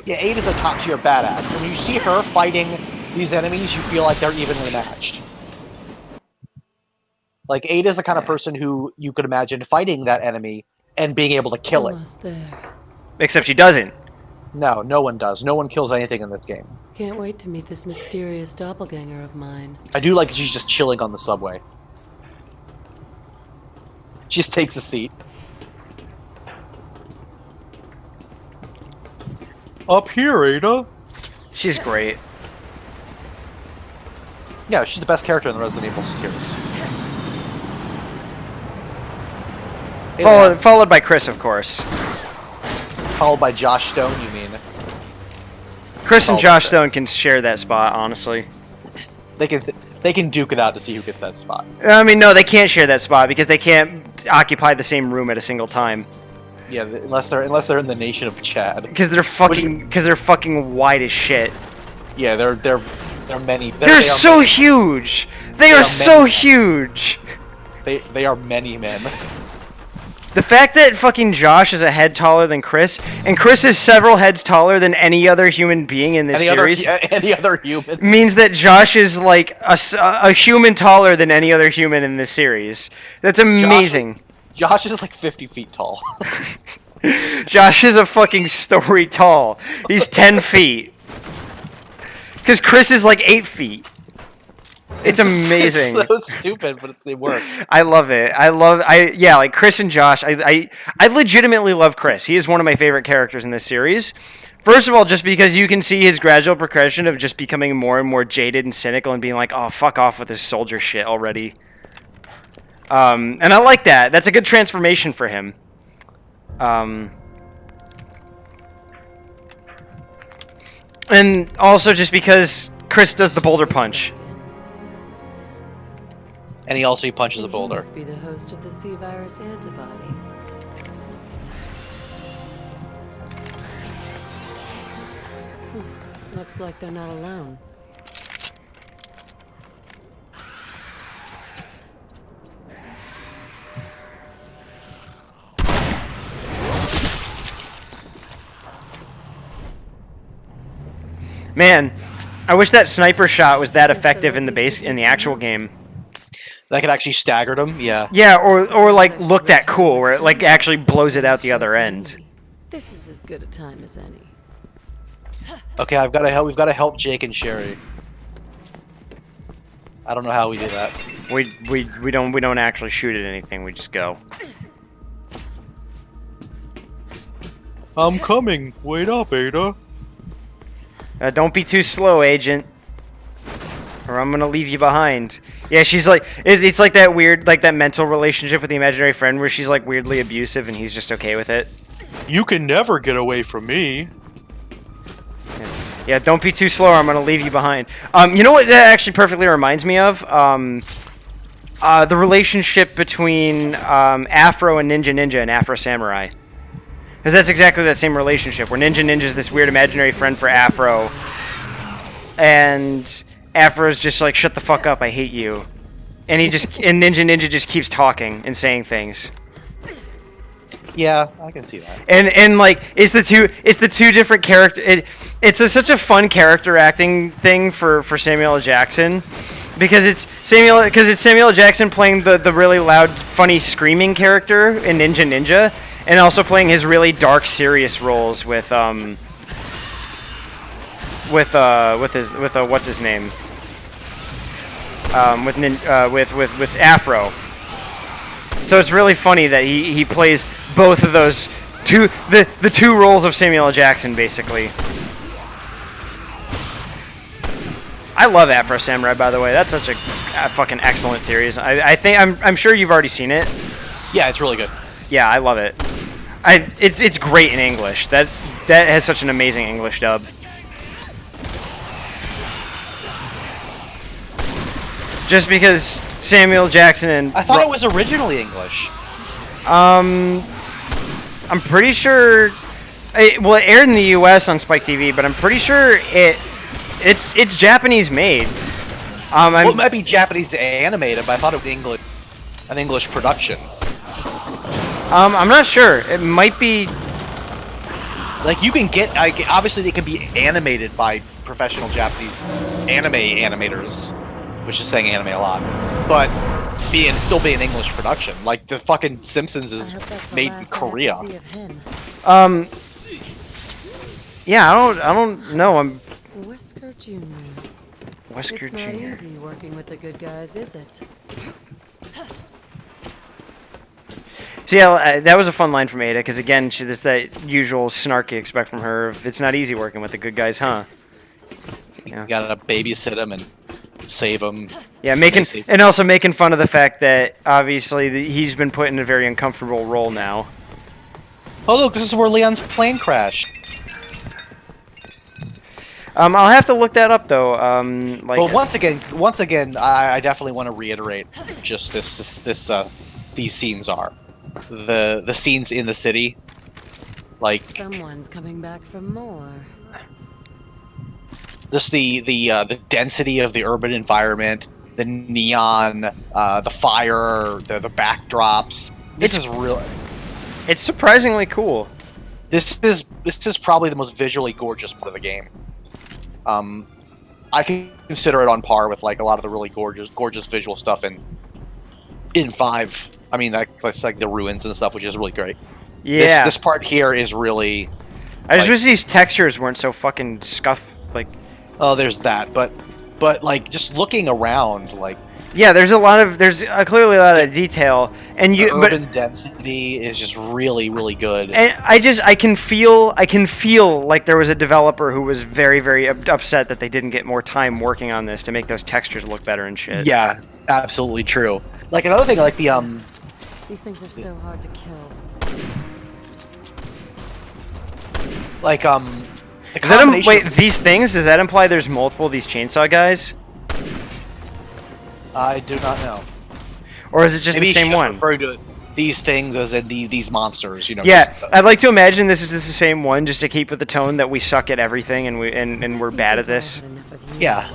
Yeah, Ada's a top tier badass. And when you see her fighting these enemies, you feel like they're evenly matched. Like, Ada's the kind of person who you could imagine fighting that enemy and being able to kill it. Almost there. Except she doesn't. No, no one does. No one kills anything in this game. Can't wait to meet this mysterious doppelganger of mine. I do like that she's just chilling on the subway. She just takes a seat. Up here, Ada. She's great. Yeah, she's the best character in the Resident Evil series. Followed by Chris, of course. Followed by Josh Stone, you mean? Chris and Josh Stone can share that spot, honestly. They can duke it out to see who gets that spot. I mean, no, they can't share that spot because they can't occupy the same room at a single time. Yeah, unless they're in the nation of Chad. Because they're fucking wide as shit. Yeah, they're many. They're so huge. They are so huge. They are many men. The fact that fucking Josh is a head taller than Chris, and Chris is several heads taller than any other human being in this series, any other human, means that Josh is like a human taller than any other human in this series. That's amazing. Josh is like 50 feet tall. Josh is a fucking story tall. He's 10 feet. Because Chris is like 8 feet. It's amazing. It's so stupid, but they work. I love it. Yeah, like Chris and Josh. I legitimately love Chris. He is one of my favorite characters in this series. First of all, just because you can see his gradual progression of just becoming more and more jaded and cynical and being like, oh, fuck off with this soldier shit already. And I like that. That's a good transformation for him. And also just because Chris does the boulder punch. And he punches a He boulder. must be the host of the C virus antibody. Looks like they're not alone. Man, I wish that sniper shot was that effective in the actual game. That could actually stagger them. Yeah. Yeah, or like looked at cool, where it like actually blows it out the other end. This is as good a time as any. Okay, I've got to help. We've got to help Jake and Sherry. I don't know how we do that. We don't actually shoot at anything. We just go. I'm coming. Wait up, Ada. Don't be too slow, Agent, or I'm gonna leave you behind. Yeah, she's like, it's like that weird, like that mental relationship with the imaginary friend where she's like weirdly abusive and he's just okay with it. You can never get away from me. Yeah, don't be too slow or I'm gonna leave you behind. You know what that actually perfectly reminds me of? The relationship between Afro and Ninja and Afro Samurai. Because that's exactly that same relationship, where Ninja's this weird imaginary friend for Afro. And Afro's just like, shut the fuck up, I hate you. And Ninja just keeps talking and saying things. Yeah, I can see that. And like it's the two different character. It's such a fun character acting thing for Samuel L. Jackson, because it's Samuel L. Jackson playing the really loud, funny, screaming character in Ninja, and also playing his really dark, serious roles with what's his name? With Afro. So it's really funny that he plays both of those the two roles of Samuel L. Jackson, basically. I love Afro Samurai, by the way. That's such a fucking excellent series. I'm sure you've already seen it. Yeah, it's really good. Yeah, I love it. It's great in English. That has such an amazing English dub. Just because Samuel Jackson and I thought it was originally English. I'm pretty sure. It aired in the U.S. on Spike TV, but I'm pretty sure it's Japanese made. Well, it might be Japanese animated, but I thought it was an English production. I'm not sure. It might be. Like, you can get, obviously they can be animated by professional Japanese anime animators, which is saying anime a lot, but still be an English production. Like, the fucking Simpsons is made in Korea. Yeah, I don't know. I'm Wesker Jr. Wesker It's not Jr. easy working with the good guys, is it? So yeah, that was a fun line from Ada, because again, it's that usual snark you expect from her. It's not easy working with the good guys, huh? You gotta babysit them and save them. Yeah, and also making fun of the fact that obviously he's been put in a very uncomfortable role now. Oh look, this is where Leon's plane crashed. I'll have to look that up though. But once again, I definitely want to reiterate just these scenes are the scenes in the city, like Someone's coming back for more. just the density of the urban environment, the neon, the fire, the backdrops. This is real. It's surprisingly cool. This is probably the most visually gorgeous part of the game. I can consider it on par with like a lot of the really gorgeous visual stuff in 5. I mean, that's like the ruins and stuff, which is really great. Yeah. This part here is really. I just wish these textures weren't so fucking scuff. Like. Oh, there's that, but but like just looking around, like Yeah, there's clearly a lot of detail, and the urban density is just really, really good. And I can feel like there was a developer who was very, very upset that they didn't get more time working on this to make those textures look better and shit. Yeah, absolutely true. Like another thing, like the These things are so hard to kill. like the Does that combination. wait, these things? Does that imply there's multiple of these chainsaw guys, I do not know. or is it just Maybe the same he's just one? referring to these things as in these monsters, you know. Yeah, just, I'd like to imagine this is just the same one, just to keep with the tone that we suck at everything and we're bad at this. yeah.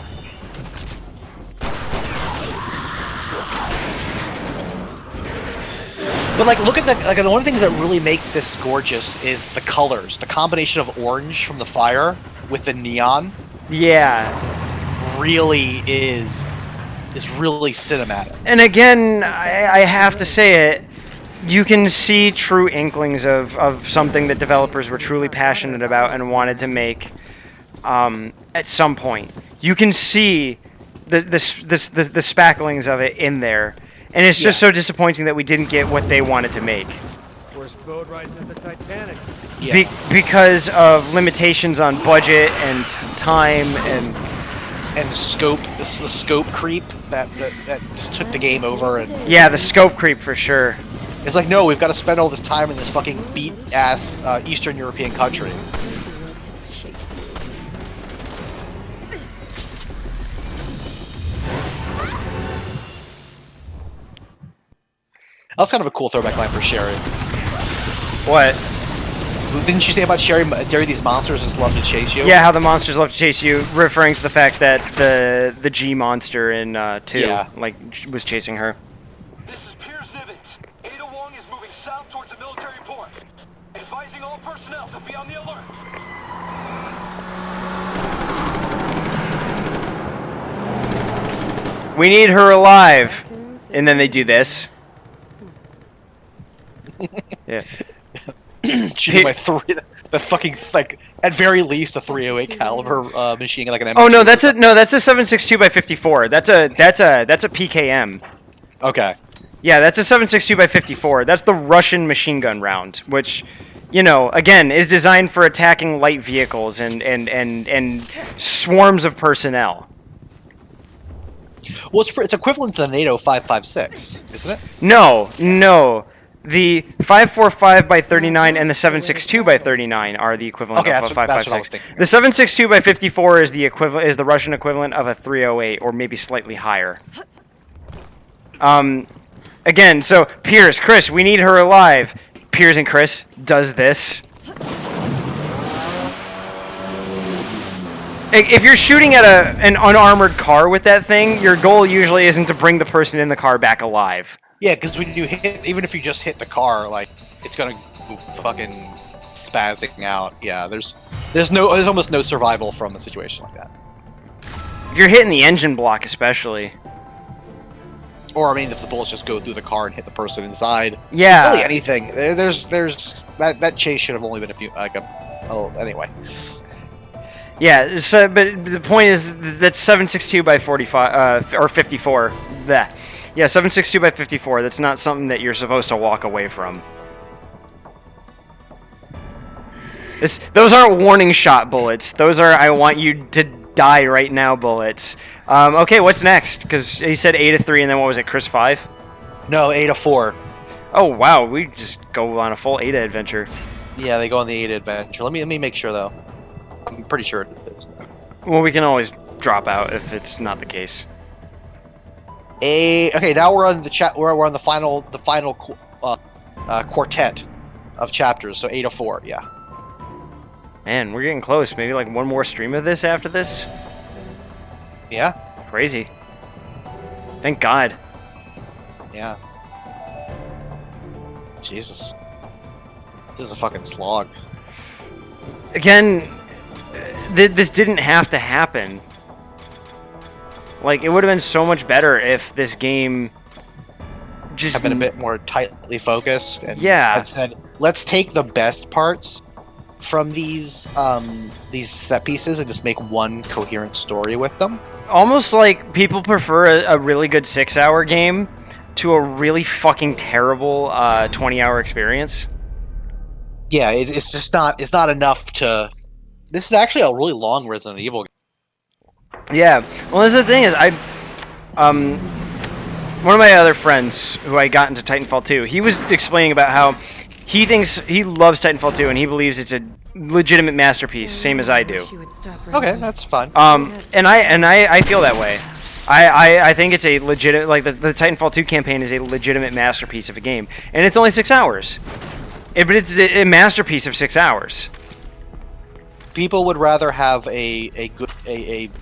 But like, look at the one of the things that really makes this gorgeous is the colors. The combination of orange from the fire with the neon Yeah. really is really cinematic. And again, I have to say it, you can see true inklings of something that developers were truly passionate about and wanted to make at some point. You can see the spacklings of it in there. And it's just so disappointing that we didn't get what they wanted to make. Worst boat ride since the Titanic. Yeah. Because of limitations on budget and time and scope. This is the scope creep that just took the game over, and yeah, the scope creep for sure. it's like, no, we've got to spend all this time in this fucking beat ass Eastern European country. That was kind of a cool throwback line for Sherry. What? Didn't you say about Sherry, these monsters just love to chase you? Yeah, how the monsters love to chase you, referring to the fact that the G monster in 2 was chasing her. This is Piers Nivens. Ada Wong is moving south towards the military port. Advising all personnel to be on the alert. We need her alive. And then they do this. Yeah. Shooting my the fucking, like, at very least a 308 caliber machine gun, like an M2. Oh no, that's a 7.62x54. That's a PKM. Okay. Yeah, that's a 7.62x54. That's the Russian machine gun round, which, you know, again, is designed for attacking light vehicles and swarms of personnel. Well, it's equivalent to the NATO 5.56, isn't it? No. The 5.45x39 and the 7.62x39 are the equivalent of a 5.56. That's what I was thinking. The 7.62x54 is the Russian equivalent of a 308, or maybe slightly higher. Again, so Piers, Chris, we need her alive. Piers and Chris does this. If you're shooting at an unarmored car with that thing, your goal usually isn't to bring the person in the car back alive. Yeah, because when you hit, even if you just hit the car, like, it's gonna go fucking spazzing out. Yeah, there's almost no survival from a situation like that. If you're hitting the engine block, especially. Or I mean, if the bullets just go through the car and hit the person inside. Yeah. Really anything. There's that chase should have only been a few anyway. Yeah. So, but the point is that's 7.62x45 or 54. That. Yeah, 7.62x54. That's not something that you're supposed to walk away from. Those aren't warning shot bullets. Those are I want you to die right now bullets. Okay, what's next? Because he said Ada 3, and then what was it, Chris 5? No, Ada 4. Oh wow, we just go on a full Ada adventure. Yeah, they go on the Ada adventure. Let me make sure though. I'm pretty sure it is. Well, we can always drop out if it's not the case. Okay, now we're on the chat. We're on the final quartet of chapters. So 8 of 4, yeah. Man, we're getting close. Maybe like one more stream of this after this. Yeah. Crazy. Thank God. Yeah. Jesus. This is a fucking slog. Again, this didn't have to happen. Like, it would have been so much better if this game just... have been a bit more tightly focused and Yeah. had said, let's take the best parts from these set pieces and just make one coherent story with them. Almost like people prefer a really good 6-hour game to a really fucking terrible 20-hour experience. Yeah, it's just not. It's not enough to. This is actually a really long Resident Evil game. Yeah. Well, this is the thing is one of my other friends who I got into Titanfall 2, he was explaining about how he loves Titanfall 2 and he believes it's a legitimate masterpiece, same as I do. Okay, that's fine. And I feel that way. I think it's a legit, like the Titanfall 2 campaign is a legitimate masterpiece of a game, and it's only 6 hours. But it's a masterpiece of 6 hours. People would rather have a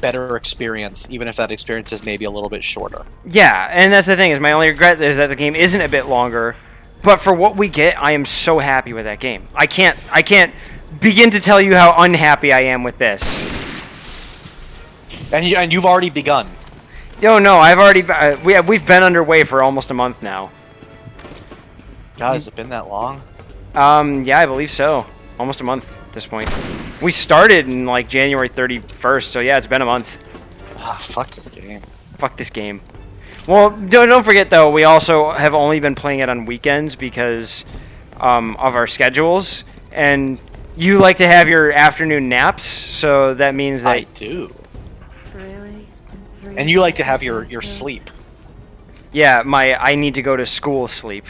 better experience, even if that experience is maybe a little bit shorter. Yeah, and that's the thing, is my only regret is that the game isn't a bit longer, but for what we get, I am so happy with that game. I can't begin to tell you how unhappy I am with this. And you've already begun. Oh no, I've already we've been underway for almost a month now. God, has it been that long? Yeah, I believe so. Almost a month at this point. We started in like January 31st, so yeah, it's been a month. Fuck this game. Fuck this game. Well, don't forget though, we also have only been playing it on weekends because of our schedules, and you like to have your afternoon naps, so that means that I do. Really? And you like to have your sleep. Yeah, I need to go to school sleep.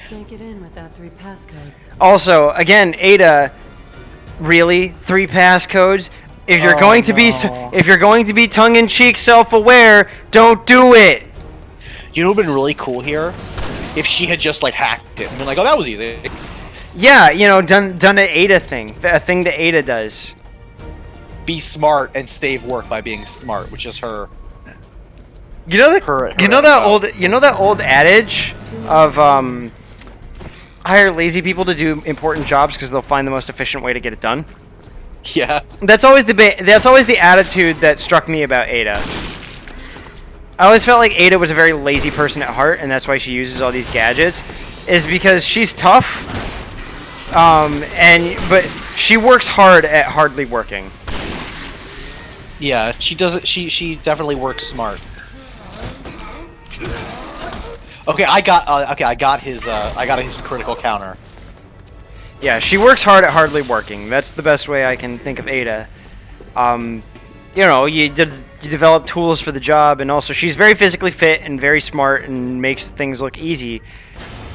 Can't get in without 3 passcodes. Also, again, Ada, really 3 passcodes? If you're going to be tongue-in-cheek, self-aware, don't do it. You know what would have been really cool here? If she had just like hacked it and been like, "Oh, that was easy." Yeah, you know, done an Ada thing, a thing that Ada does. Be smart and save work by being smart, which is her. You know that old adage of hire lazy people to do important jobs because they'll find the most efficient way to get it done. Yeah. That's always the attitude that struck me about Ada. I always felt like Ada was a very lazy person at heart, and that's why she uses all these gadgets, is because she's tough, but she works hard at hardly working. Yeah, she does it. She definitely works smart. Okay, I got his critical counter. Yeah, she works hard at hardly working. That's the best way I can think of Ada. You know, you develop tools for the job, and also she's very physically fit and very smart and makes things look easy.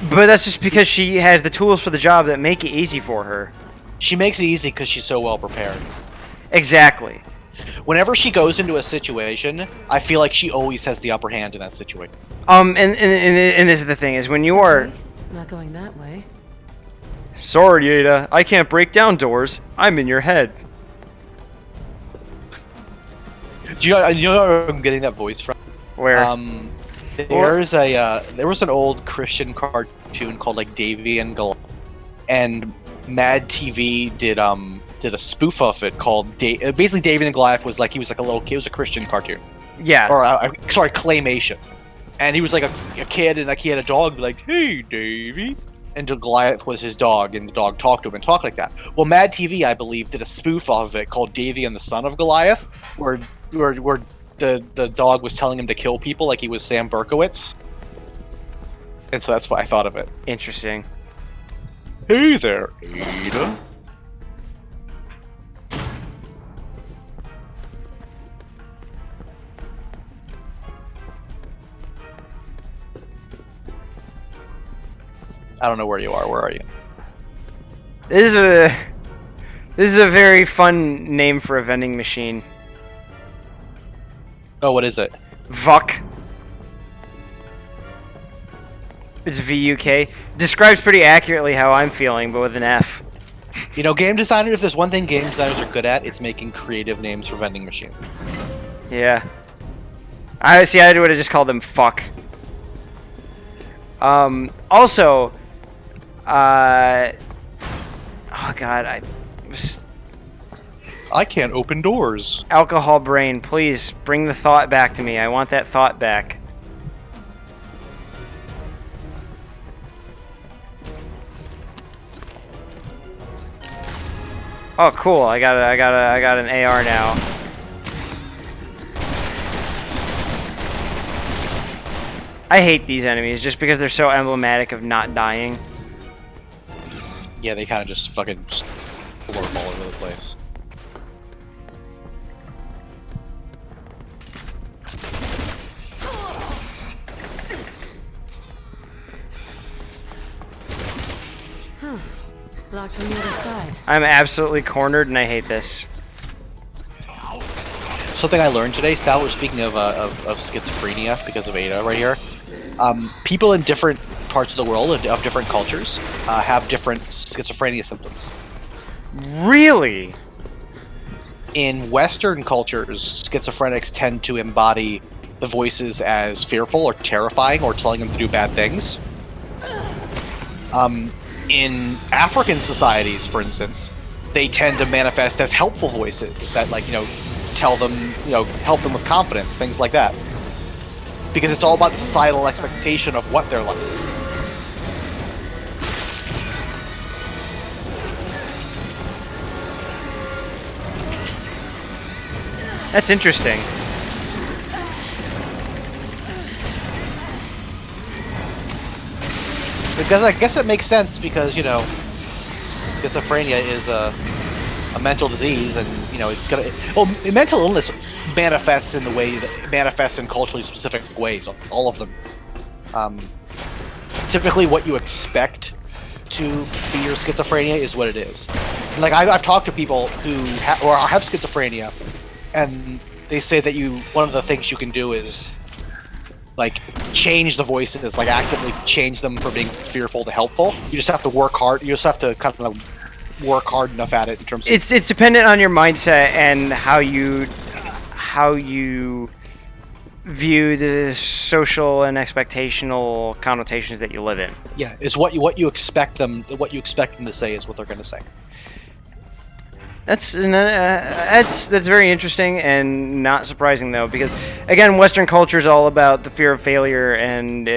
But that's just because she has the tools for the job that make it easy for her. She makes it easy because she's so well prepared. Exactly. Whenever she goes into a situation, I feel like she always has the upper hand in that situation. And this is the thing, is when you are... Okay, not going that way. Sorry, Ada, I can't break down doors. I'm in your head. Do you know where I'm getting that voice from? Where? There was an old Christian cartoon called like Davy and Goliath, and Mad TV did a spoof of it called basically Davy and Goliath was like, he was like a little kid. It was a Christian cartoon. Yeah. Or sorry, claymation. And he was like a kid, and like he had a dog, like, "Hey, Davy." And Goliath was his dog, and the dog talked to him and talked like that. Well, Mad TV, I believe, did a spoof of it called Davy and the Son of Goliath, where the dog was telling him to kill people like he was Sam Berkowitz. And so that's why I thought of it. Interesting. Hey there, Ada. I don't know where you are. Where are you? This is a very fun name for a vending machine. Oh, what is it? VUK. It's VUK. Describes pretty accurately how I'm feeling, but with an F. You know, game designers, if there's one thing game designers are good at, it's making creative names for vending machines. Yeah. I would have just called them fuck. Also, oh god, I can't open doors. alcohol brain, please bring the thought back to me. I want that thought back. Oh, cool! I got an AR now. I hate these enemies just because they're so emblematic of not dying. Yeah, they kind of just fucking blurb all over the place. Locked on the other side. I'm absolutely cornered, and I hate this. Something I learned today, Stout was speaking of schizophrenia because of Ada right here. People in different parts of the world of different cultures have different schizophrenia symptoms. Really? In Western cultures, schizophrenics tend to embody the voices as fearful or terrifying or telling them to do bad things. In African societies, for instance, they tend to manifest as helpful voices that, like, tell them, help them with confidence, things like that. Because it's all about the societal expectation of what they're like. That's interesting. Because I guess it makes sense because, schizophrenia is a mental disease, and, it's gonna... Well, mental illness manifests in the way that it manifests in culturally specific ways, all of them. Typically what you expect to be your schizophrenia is what it is. Like, I've talked to people who have schizophrenia, and they say that one of the things you can do is, like, change the voices, like, actively change them from being fearful to helpful. You just have to work hard. You just have to kind of work hard enough at it in terms of... It's dependent on your mindset and how you view the social and expectational connotations that you live in. Yeah, it's what you expect them to say is what they're going to say. That's very interesting and not surprising, though, because again, Western culture is all about the fear of failure, and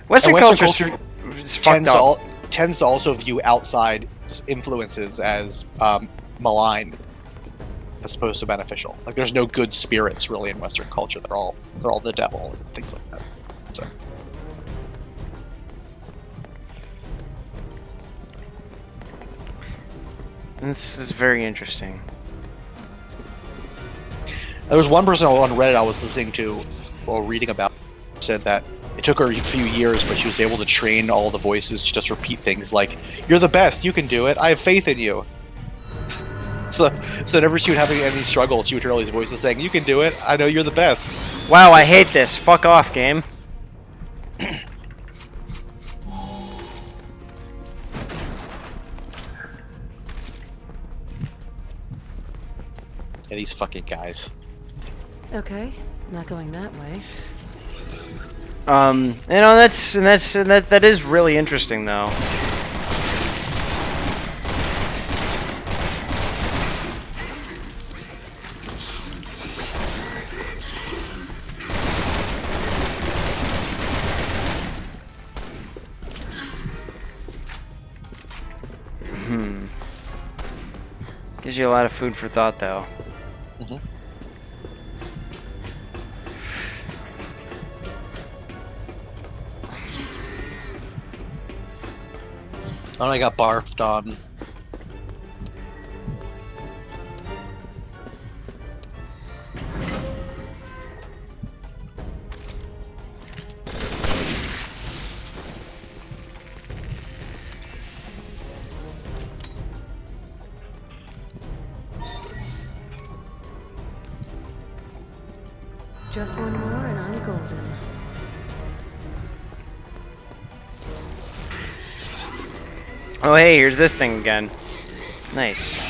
Western culture tends to also view outside influences as malign as opposed to beneficial. Like, there's no good spirits really in Western culture. They're all the devil and things like that. So. This is very interesting. There was one person on Reddit I was listening to or reading about said that it took her a few years, but she was able to train all the voices to just repeat things like, "You're the best, you can do it, I have faith in you." so whenever she would have any struggle, she would hear all these voices saying, "You can do it, I know you're the best." Wow, I hate this. Fuck off, game. Yeah, these fucking guys. Okay, not going that way. That is really interesting, though. Gives you a lot of food for thought, though. Mm-hmm. Oh, I got barfed on. Just one more and I'm golden. Oh, hey, here's this thing again. Nice.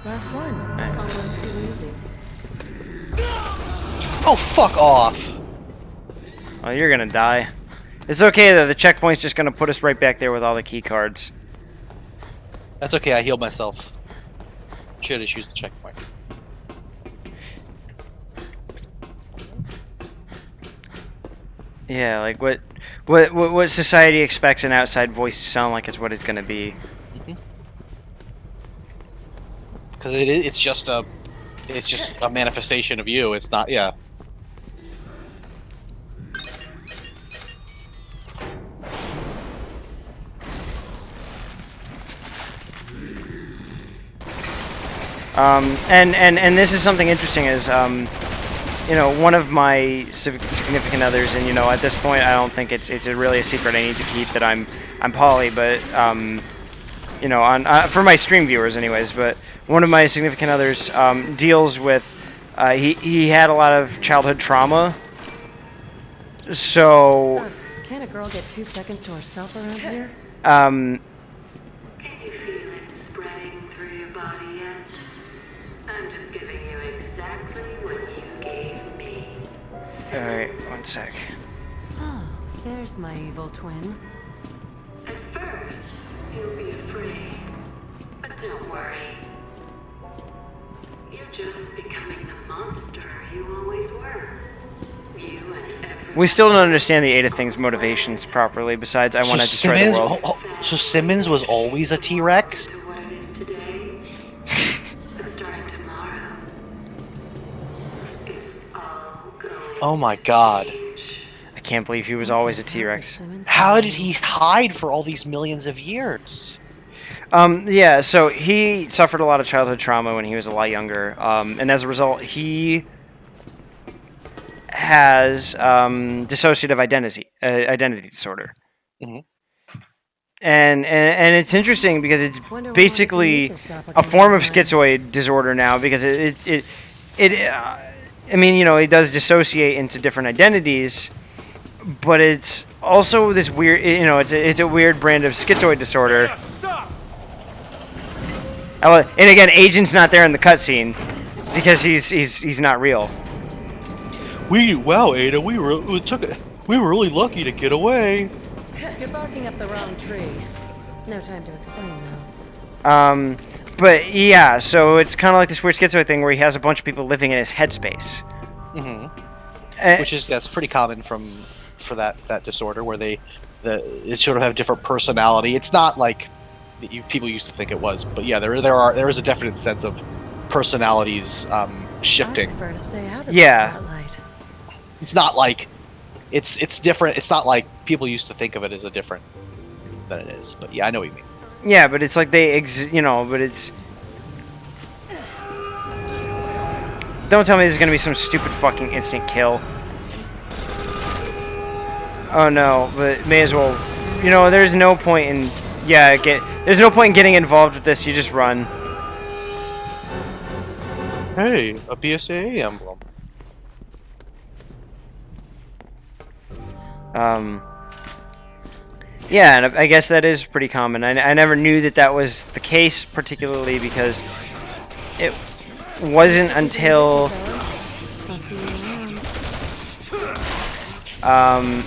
Last one. Almost too easy. Oh, fuck off! Oh, you're gonna die. It's okay, though. The checkpoint's just gonna put us right back there with all the key cards. That's okay. I healed myself. Should have used the checkpoint. Yeah, like what society expects an outside voice to sound like is what it's gonna be. Because it's just a manifestation of you. It's not. Yeah. And this is something interesting is, you know, one of my significant others, and you know, at this point, I don't think it's really a secret I need to keep that I'm poly, but you know, on for my stream viewers, anyways. But one of my significant others deals with he had a lot of childhood trauma, so. Can't a girl get 2 seconds to herself around here? Can you feel it spreading through your body yet? I'm just giving you exactly what you gave me. Alright, one sec. Oh, there's my evil twin. At first, you'll be afraid. But don't worry. You're just becoming the monster you always were. You and everyone. We still don't understand the Ada thing's motivations properly, besides I want to destroy the world. So Simmons was always a T-Rex? To what it is today. But starting tomorrow, it's all going Oh my god. I can't believe he was always a T-Rex. How did he hide for all these millions of years? Yeah, so he suffered a lot of childhood trauma when he was a lot younger, and as a result, he has dissociative identity disorder. Mm-hmm. And it's interesting because it's basically a form of schizoid disorder now, because I mean, you know, it does dissociate into different identities, but it's also this weird, you know, it's a weird brand of schizoid disorder. And again, Agent's not there in the cutscene because he's not real. Wow, Ada, we were really lucky to get away. You're barking up the wrong tree. No time to explain, though. But yeah, so it's kind of like this weird schizoid thing where he has a bunch of people living in his headspace. Which that's pretty common for that disorder, where they sort of have different personality. It's not like people used to think it was, but yeah, there is a definite sense of personalities shifting. I prefer to stay out of Yeah. the spotlight. It's not like it's different. It's not like people used to think of it as a different than it is. But yeah, I know what you mean. Yeah, but it's like you know, but it's. Don't tell me this is gonna be some stupid fucking instant kill. Oh no, but may as well. You know, there's no point in. Yeah, there's no point in getting involved with this. You just run. Hey, a BSAA emblem. Yeah, and I guess that is pretty common. I never knew that was the case, particularly because it wasn't until I'll see you around.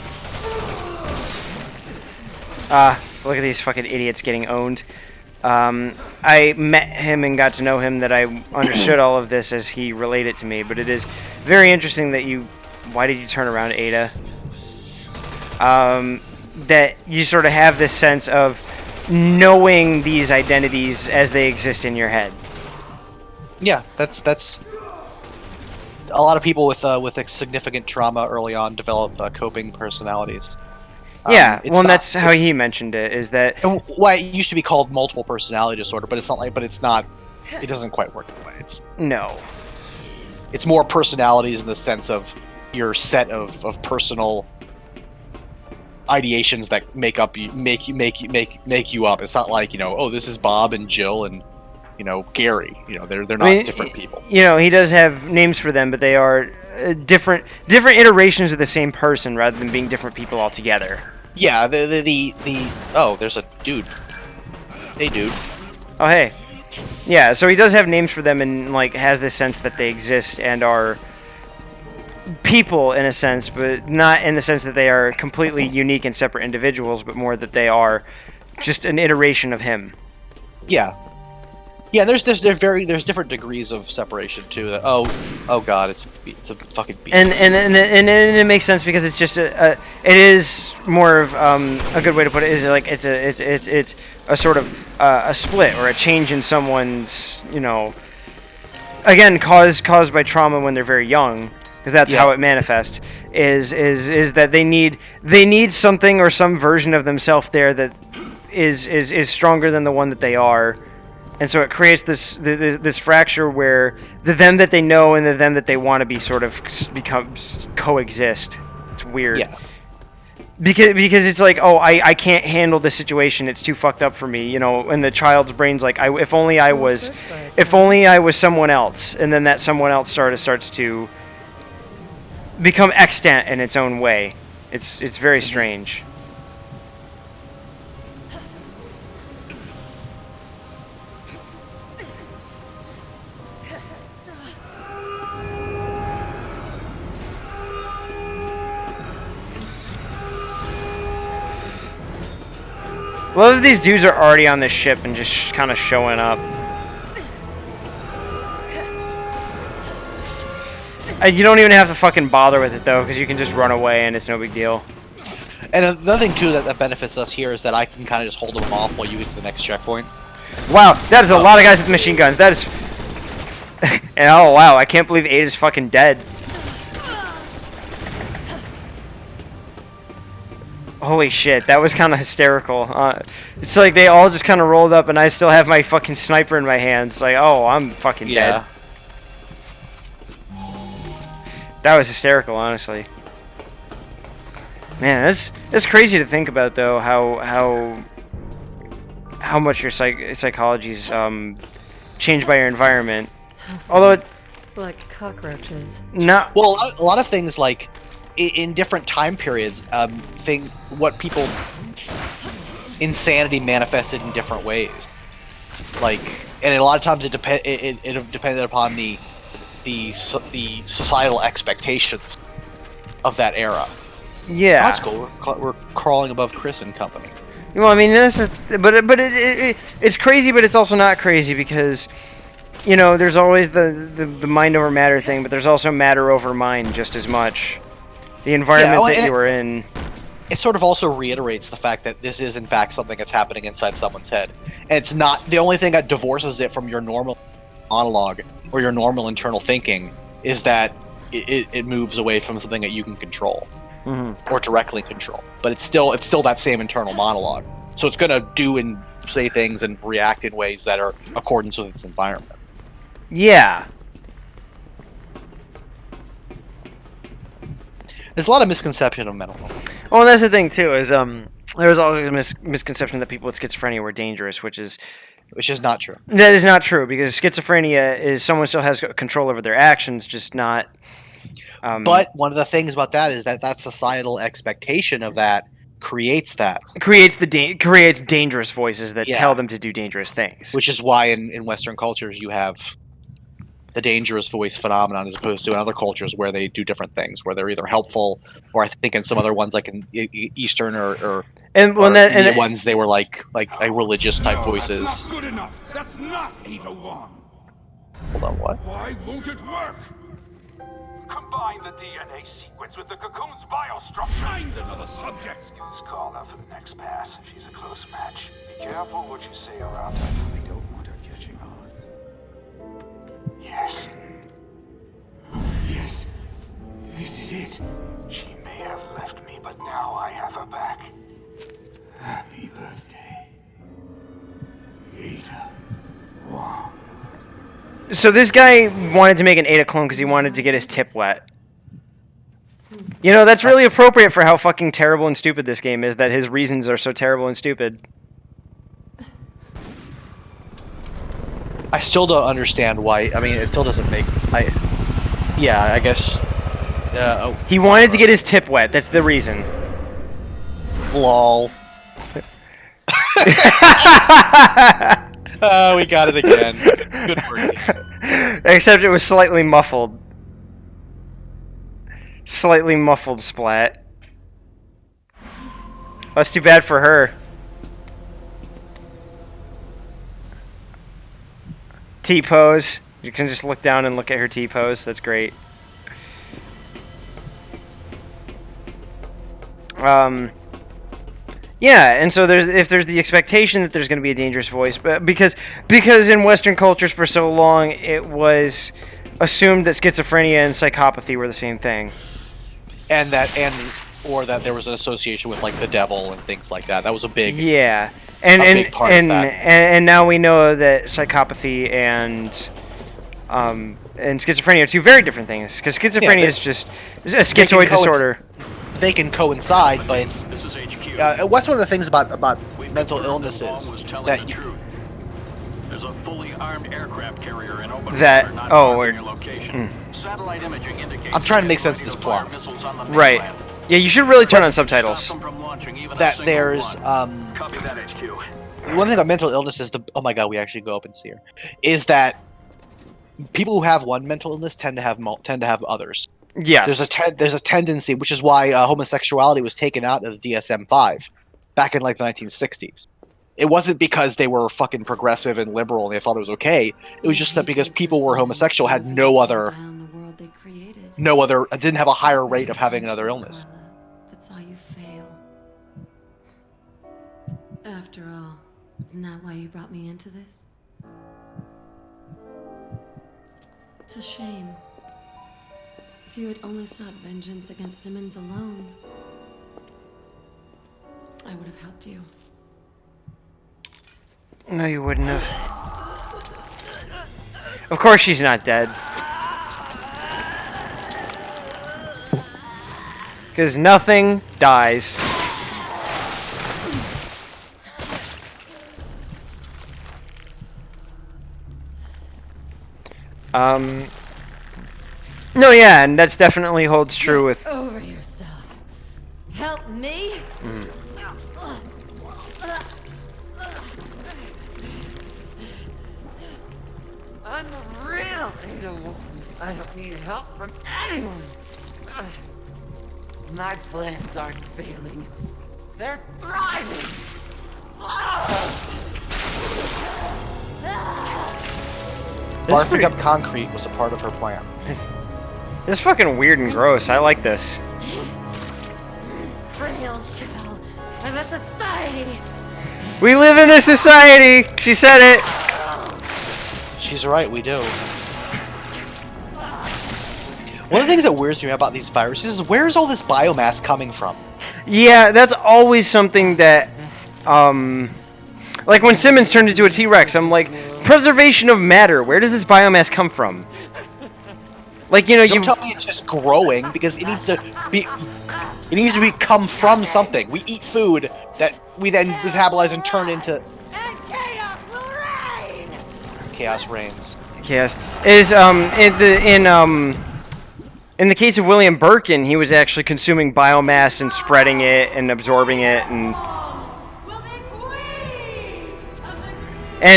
look at these fucking idiots getting owned. I met him and got to know him that I understood all of this as he relayed it to me, but it is very interesting that why did you turn around, Ada? That you sort of have this sense of knowing these identities as they exist in your head. Yeah, that's a lot of people with a significant trauma early on develop coping personalities. Yeah, well, and that's how he mentioned it. Is that why it used to be called multiple personality disorder? But it's not like, but it's not. It doesn't quite work that way. It's more personalities in the sense of your set of personal ideations that make you up. It's not like, you know, oh, this is Bob and Jill and, you know, Gary. You know, they're not different people. You know, he does have names for them, but they are different iterations of the same person rather than being different people altogether. Yeah, oh, there's a dude. Hey, dude. Oh, hey. Yeah, so he does have names for them and, like, has this sense that they exist and are people in a sense, but not in the sense that they are completely unique and separate individuals, but more that they are just an iteration of him. Yeah. Yeah, there's different degrees of separation too. That oh god, it's a fucking beast. And it makes sense because it's just it is more of a good way to put it is like it's a sort of a split or a change in someone's, you know, again caused by trauma when they're very young, because that's how it manifests, is that they need something or some version of themselves there that is stronger than the one that they are. And so it creates this fracture where the them that they know and the them that they want to be sort of coexist. It's weird. Yeah. Because it's like, oh, I can't handle this situation. It's too fucked up for me, you know. And the child's brain's like, if only I was someone else. And then that someone else starts to become extant in its own way. It's very strange. A lot of these dudes are already on this ship and just kind of showing up. You don't even have to fucking bother with it though, because you can just run away and it's no big deal. And another thing too that benefits us here is that I can kind of just hold them off while you get to the next checkpoint. Wow, that is a lot of guys with machine guns. That is... And oh wow, I can't believe Ada's fucking dead. Holy shit, that was kind of hysterical. It's like they all just kind of rolled up and I still have my fucking sniper in my hands. Like, oh, I'm fucking dead. That was hysterical, honestly. Man, that's crazy to think about, though, how much your psychology's changed by your environment. Although it... Like cockroaches. No. Well, a lot of things, like, in different time periods, what people insanity manifested in different ways. Like, and a lot of times it depended upon the societal expectations of that era. Yeah, that's cool. We're crawling above Chris and company. Well, I mean, it's crazy, but it's also not crazy because, you know, there's always the mind over matter thing, but there's also matter over mind just as much. The environment that you were in. It sort of also reiterates the fact that this is in fact something that's happening inside someone's head. And it's not the only thing that divorces it from your normal monologue or your normal internal thinking is that it moves away from something that you can control or directly control. But it's still that same internal monologue. So it's gonna do and say things and react in ways that are accordance with its environment. Yeah. There's a lot of misconception of mental health. Well, and that's the thing too. Is there was always a misconception that people with schizophrenia were dangerous, which is not true. That is not true because schizophrenia is someone still has control over their actions, just not. But one of the things about that is that societal expectation of that creates dangerous voices that tell them to do dangerous things. Which is why in Western cultures you have the dangerous voice phenomenon as opposed to in other cultures where they do different things, where they're either helpful or I think in some other ones like in Eastern or ones they were like a religious type voices. That's not good enough. That's not 801. Hold on, what? Why won't it work? Combine the DNA sequence with the cocoon's biostructure. Find another subject. Let's call her for the next pass. She's a close match. Be careful what you say around her. I don't want her catching on. Yes. Yes. This is it. She may have left me, but now I have her back. Happy birthday, Ada Wong. So this guy wanted to make an Ada clone because he wanted to get his tip wet. You know, that's really appropriate for how fucking terrible and stupid this game is, that his reasons are so terrible and stupid. I still don't understand why. I mean, it still doesn't make... Yeah, I guess... He wanted to get his tip wet. That's the reason. Lol. We got it again. Good work. Except it was slightly muffled. Slightly muffled splat. That's too bad for her. T-pose. You can just look down and look at her T-pose. That's great. Yeah, and so if there's the expectation that there's going to be a dangerous voice, but because in Western cultures for so long it was assumed that schizophrenia and psychopathy were the same thing, or that there was an association with like the devil and things like that. That was a big big part of that. And now we know that psychopathy and schizophrenia are two very different things, because schizophrenia is just a schizoid disorder. They can coincide, but it's what's one of the things about mental illnesses that there's a fully armed aircraft carrier in open that water, not oh far we're from your location. Satellite imaging indicates I'm trying to make sense of this plot. right. Yeah, you should really turn on subtitles. That there's Copy that, HQ. one thing about mental illness is oh my god, we actually go up and see her, is that people who have one mental illness tend to have others. Yes. There's a tendency, which is why homosexuality was taken out of the DSM-5 back in like the 1960s. It wasn't because they were fucking progressive and liberal and they thought it was okay. It was just that because people were homosexual had didn't have a higher rate of having another illness. That's how you fail. After all, isn't that why you brought me into this? It's a shame. If you had only sought vengeance against Simmons alone, I would have helped you. No, you wouldn't have. Of course she's not dead. Because nothing dies. No, yeah, and that's definitely holds true with... Over yourself. Help me? I'm the real Ada. I don't need help from anyone. My plans aren't failing. They're thriving. Barfing up concrete was a part of her plan. This is fucking weird and gross. I like this. This frail shell of a society. We live in a society! She said it! She's right, we do. One of the things that weirds me about these viruses is where's all this biomass coming from? Yeah, that's always something that, like when Simmons turned into a T-Rex, I'm like, preservation of matter, where does this biomass come from? Like, you know, Don't tell me it's just growing, because it needs to come from something. We eat food that we then metabolize and turn into... And chaos will reign! Chaos reigns. Chaos. Is, in the case of William Birkin, he was actually consuming biomass and spreading it and absorbing it, and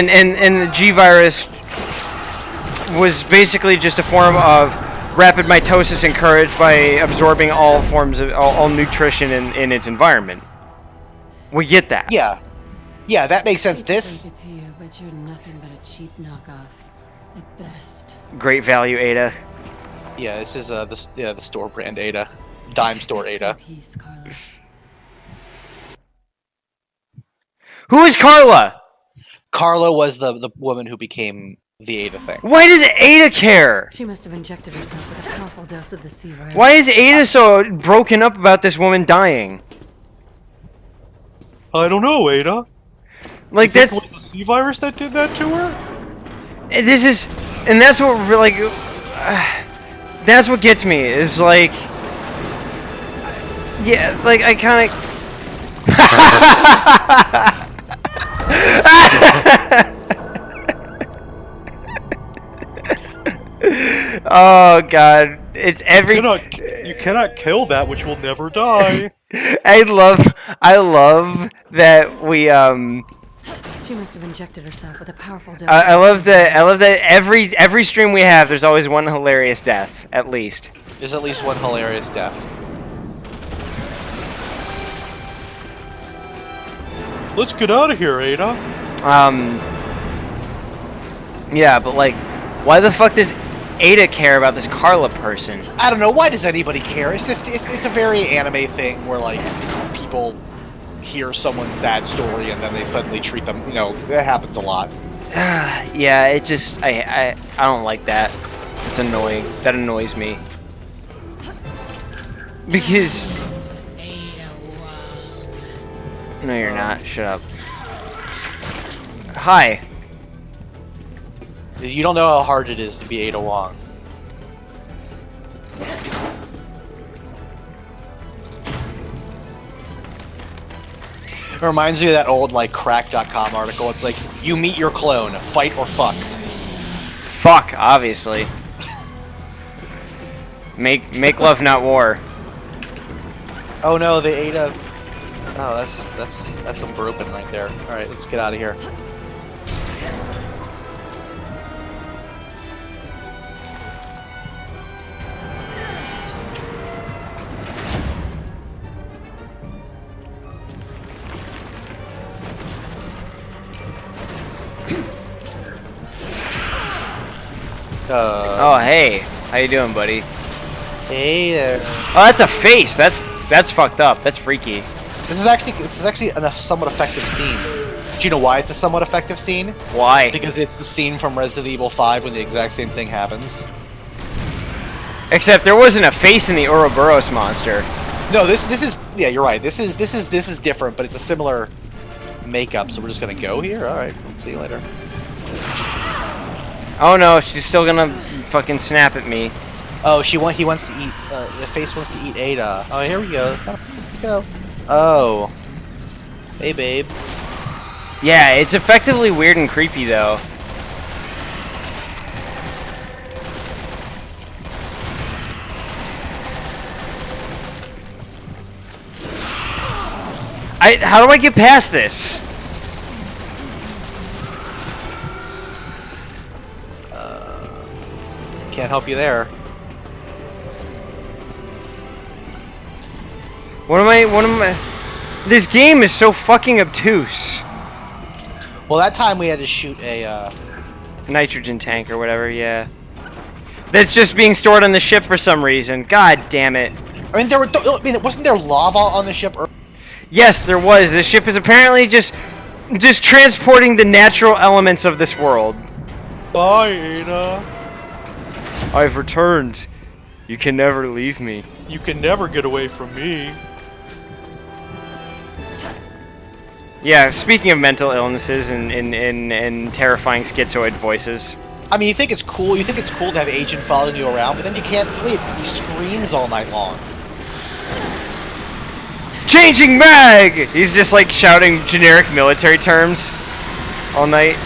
the G virus was basically just a form of rapid mitosis encouraged by absorbing all forms of all nutrition in its environment. We get that. Yeah, that makes sense. This. Break it to you, but you're nothing but a cheap knockoff, at best. Great value, Ada. Yeah, this is the store brand Ada, dime store Ada. Peace, Carla. Who is Carla? Carla was the woman who became the Ada thing. Why does Ada care? She must have injected herself with a powerful dose of the C virus. Why is Ada so broken up about this woman dying? I don't know, Ada. Like, It that's... was the C virus that did that to her? This is... And that's what, like... that's what gets me, is like... Yeah, like, I kinda... Oh god, it's every... You cannot kill that which will never die. I love that we She must have injected herself with a powerful dose. I love that every stream we have, there's always one hilarious death, at least. There's at least one hilarious death. Let's get out of here, Ada. Yeah, but like, why the fuck does Ada care about this Carla person? I don't know. Why does anybody care? It's just it's a very anime thing where like people hear someone's sad story and then they suddenly treat them. You know, that happens a lot. Yeah, it just I don't like that. It's annoying. That annoys me. Because no, you're not. Shut up. Hi. You don't know how hard it is to be Ada Wong. It reminds me of that old like crack.com article. It's like, you meet your clone, fight or fuck. Fuck, obviously. Make love, not war. Oh no, the Ada. Oh, that's some broken right there. All right, let's get out of here. Oh, hey. How you doing, buddy? Hey there. Oh, that's a face. That's fucked up. That's freaky. This is actually a somewhat effective scene. Do you know why it's a somewhat effective scene? Why? Because it's the scene from Resident Evil 5 when the exact same thing happens. Except there wasn't a face in the Ouroboros monster. No, this is yeah, you're right. This is different, but it's a similar makeup. So we're just gonna go here. All right, let's see you later. Oh no, she's still gonna fucking snap at me. Oh, he wants to eat. The face wants to eat Ada. Oh, here we go. Let's go. Oh, hey babe. Yeah, it's effectively weird and creepy though. How do I get past this? Can't help you there. What am I? This game is so fucking obtuse. Well, that time we had to shoot a Nitrogen tank or whatever, yeah. That's just being stored on the ship for some reason. God damn it. I mean, wasn't there lava on the ship? Yes, there was. This ship is apparently just transporting the natural elements of this world. Bye, Ada. I've returned. You can never leave me. You can never get away from me. Yeah, speaking of mental illnesses and terrifying schizoid voices. I mean, you think it's cool to have Agent following you around, but then you can't sleep because he screams all night long. Changing mag! He's just like shouting generic military terms all night.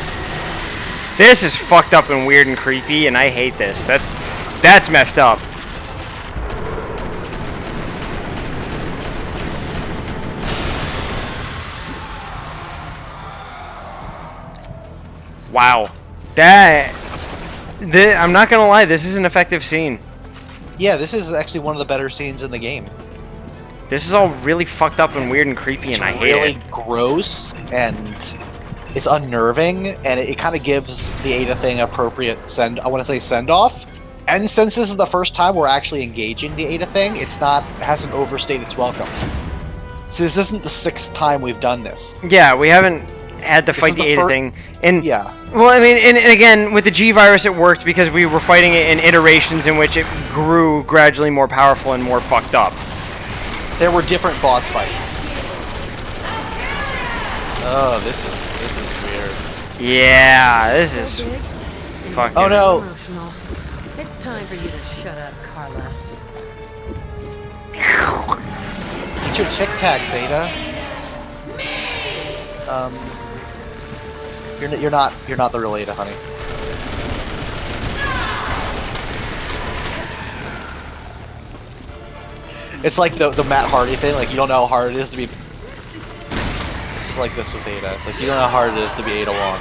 This is fucked up and weird and creepy, and I hate this. That's messed up. Wow. I'm not gonna lie, this is an effective scene. Yeah, this is actually one of the better scenes in the game. This is all really fucked up and weird and creepy, and I hate it. It's really gross, and it's unnerving, and it kind of gives the Ada thing appropriate send-off. And since this is the first time we're actually engaging the Ada thing, it hasn't overstayed its welcome. So this isn't the 6th time we've done this. Yeah, we haven't had to fight the Ada thing. And yeah. Well, I mean, and again, with the G virus, it worked because we were fighting it in iterations in which it grew gradually more powerful and more fucked up. There were different boss fights. Oh, this is weird. Yeah, this is fucking. Oh no! It's time for you to shut up, Carla. Get your Tic Tacs, Ada. You're not the real Ada, honey. It's like the Matt Hardy thing. Like, you don't know how hard it is to be. This is like this with Ada. It's like, you don't know how hard it is to be Ada Wong.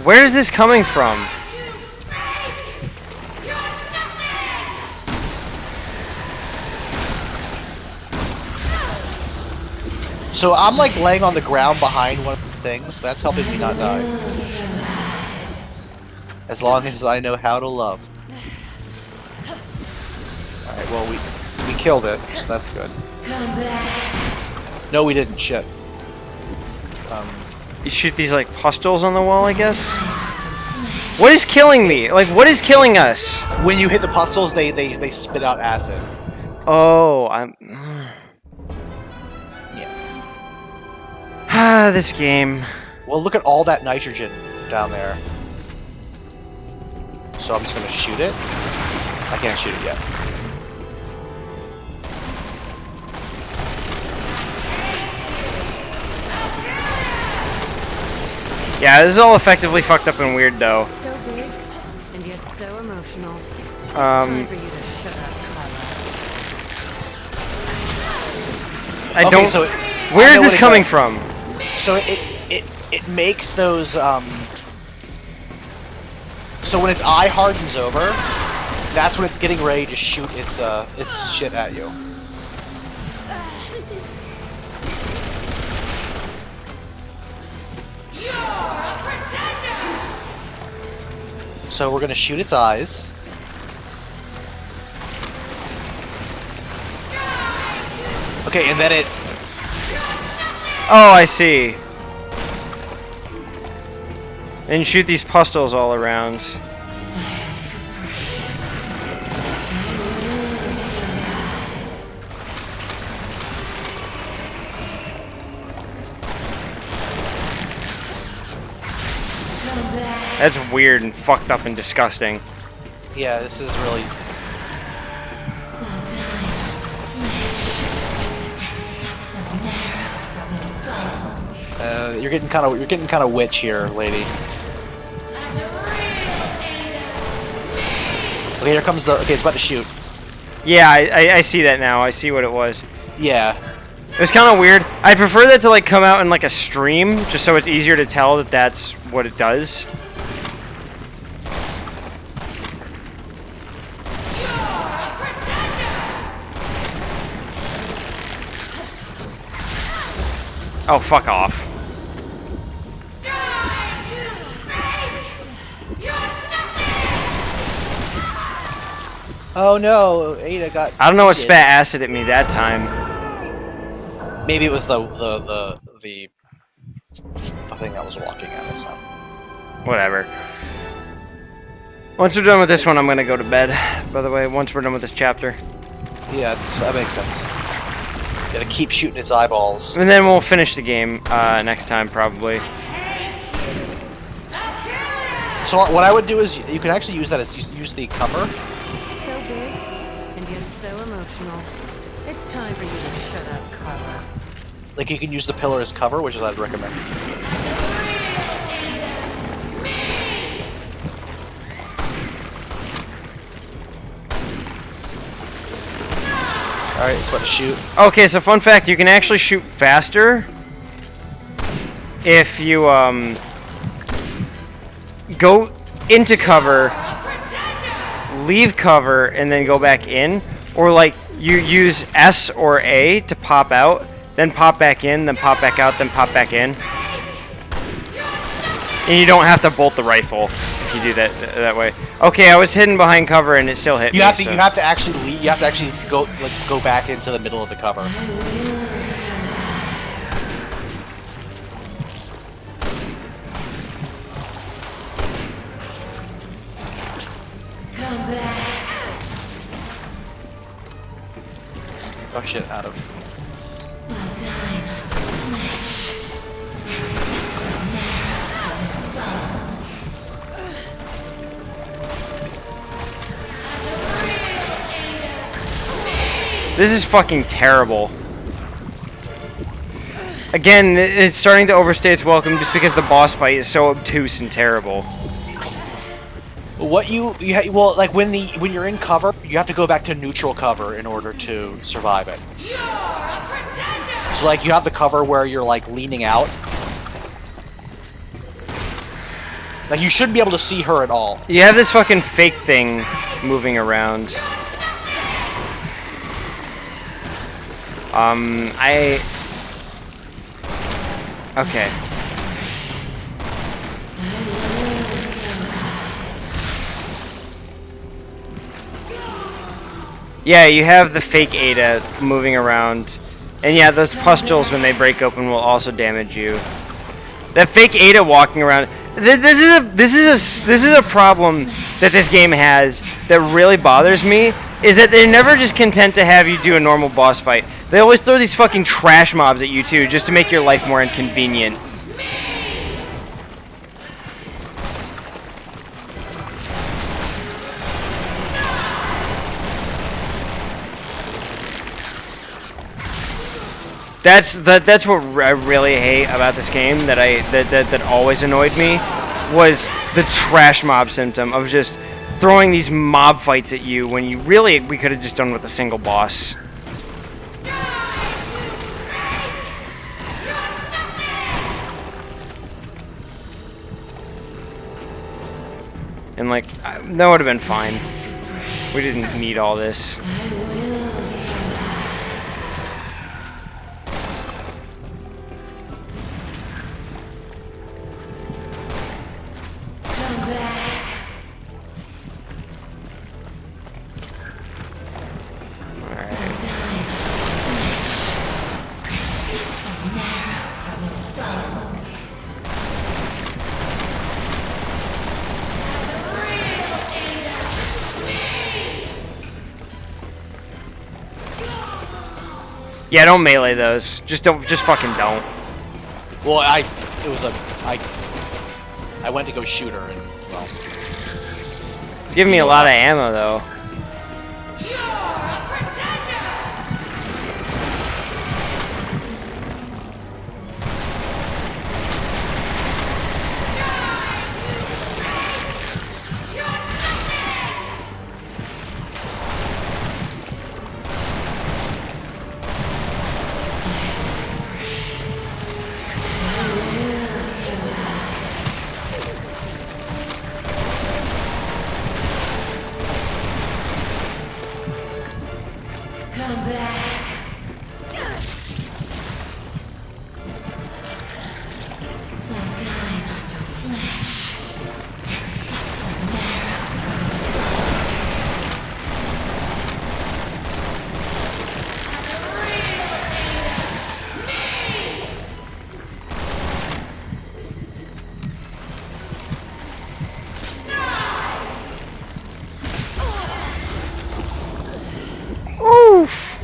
Where is this coming from? So I'm like laying on the ground behind one of the things. That's helping me not die. As long as I know how to love. Alright, well we killed it, so that's good. No, we didn't. Shit. You shoot these like pustules on the wall, I guess. What is killing me? Like, what is killing us? When you hit the pustules, they spit out acid. Oh, I'm. Yeah. Ah, this game. Well, look at all that nitrogen down there. So I'm just gonna shoot it. I can't shoot it yet. Yeah, this is all effectively fucked up and weird, though. So big, and yet so emotional. It's time for you to shut up, Carla. I don't. So Where is this coming from? So it makes those So when its eye hardens over, that's when it's getting ready to shoot its shit at you. So we're gonna shoot its eyes. Okay, and then it. Oh, I see. And shoot these pustules all around. That's weird and fucked up and disgusting. Yeah, this is really. You're getting kind of witch here, lady. Okay, here comes the. Okay, it's about to shoot. Yeah, I see that now. I see what it was. Yeah. It was kind of weird. I prefer that to like come out in like a stream, just so it's easier to tell that that's what it does. Oh, fuck off. Oh no, Ada got. I don't know what spat acid at me that time. Maybe it was the thing I was walking at. It's not. Whatever. Once we're done with this one, I'm gonna go to bed. By the way, once we're done with this chapter. Yeah, that makes sense. Gotta keep shooting its eyeballs. And then we'll finish the game next time, probably. So what I would do is you can actually use that as use the cover. So big, and yet so emotional. It's time for you to shut up, Carla. Like you can use the pillar as cover, which is I'd recommend. Alright, it's about to shoot. Okay, so fun fact, you can actually shoot faster if you go into cover, leave cover, and then go back in. Or like you use S or A to pop out, then pop back in, then pop back out, then pop back in. And you don't have to bolt the rifle if you do that way. Okay, I was hidden behind cover and it still hit me. You have to actually leave. You have to actually go back into the middle of the cover. Oh shit! Out of. This is fucking terrible. Again, it's starting to overstay its welcome just because the boss fight is so obtuse and terrible. What well, like when you're in cover, you have to go back to neutral cover in order to survive it. So like you have the cover where you're like leaning out. Like you shouldn't be able to see her at all. You have this fucking fake thing moving around. Okay. Yeah, you have the fake Ada moving around. And yeah, those pustules, when they break open, will also damage you. That fake Ada walking around. This is a problem that this game has that really bothers me. Is that they're never just content to have you do a normal boss fight. They always throw these fucking trash mobs at you too, just to make your life more inconvenient. That's what I really hate about this game. That always annoyed me was the trash mob symptom of just throwing these mob fights at you when we could have just done with a single boss. And like that would have been fine. We didn't need all this. Yeah, don't melee those. Just fucking don't. Well, I went to go shoot her, and well, It's giving me a lot of ammo though. Oof.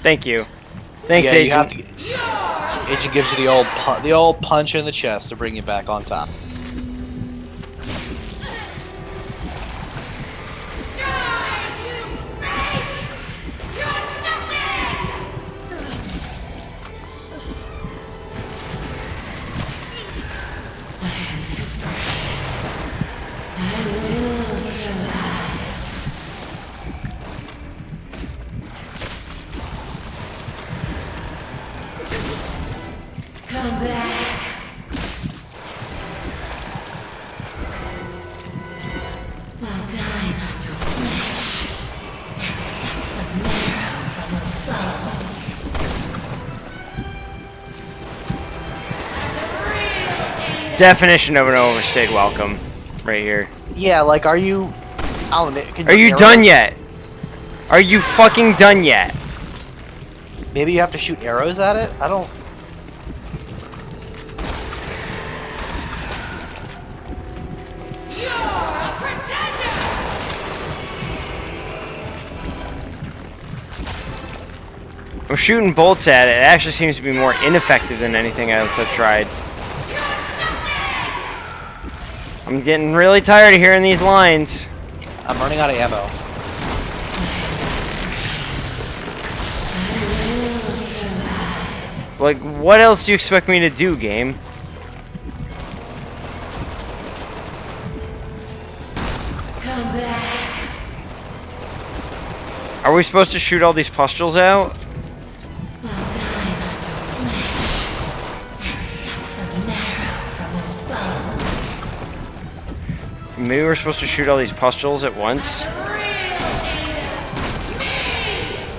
Thank you. Thanks, yeah, Agent. Agent gives you the old punch in the chest to bring you back on top. Definition of an overstayed welcome, right here. Yeah, like, are you? Are you done yet? Are you fucking done yet? Maybe you have to shoot arrows at it. I don't. I'm shooting bolts at it. It actually seems to be more ineffective than anything else I've tried. I'm getting really tired of hearing these lines. I'm running out of ammo. Like, what else do you expect me to do, game? Come back. Are we supposed to shoot all these pustules out? Maybe we're supposed to shoot all these pustules at once?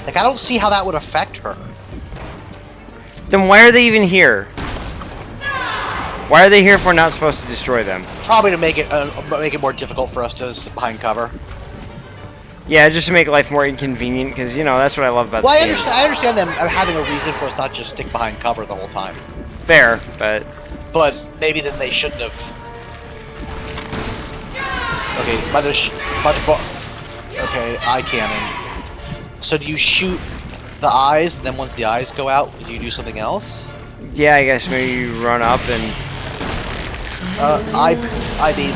Like, I don't see how that would affect her. Then why are they even here? Why are they here if we're not supposed to destroy them? Probably to make it more difficult for us to sit behind cover. Yeah, just to make life more inconvenient, because, you know, that's what I love about Well, this I game. understand. I understand them having a reason for us not just stick behind cover the whole time. Fair, but... But maybe then they shouldn't have. Okay, okay, eye cannon. So do you shoot the eyes, and then once the eyes go out, do you do something else? Yeah, I guess maybe you run up and... I mean...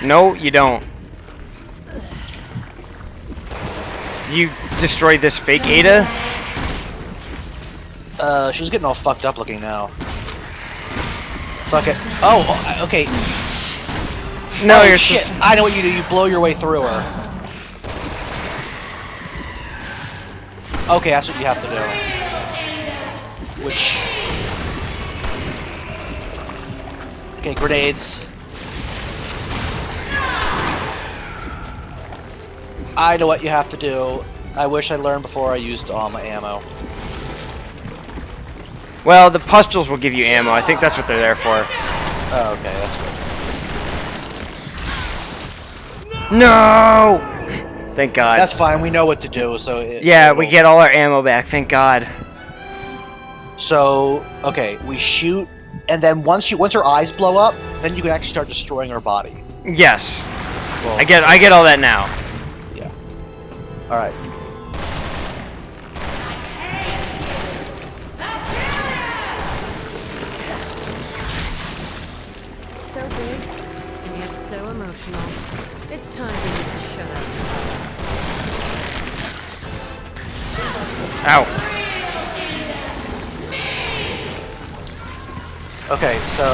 No, you don't. You destroyed this fake Ada? She's getting all fucked up looking now. Fuck it. Oh, okay. No, oh, you're... shit. I know what you do. You blow your way through her. Okay, that's what you have to do. Which... Okay, grenades. I know what you have to do. I wish I learned before I used all my ammo. Well, the pustules will give you ammo. I think that's what they're there for. Oh, okay, that's good. No! Thank God. That's fine, we know what to do, so... Yeah, we get all our ammo back, thank God. So, okay, we shoot, and then once her eyes blow up, then you can actually start destroying her body. Yes. Well, I get all that now. Yeah. Alright. So big, and yet so emotional. It's time for you to shut up. Ow. Okay, so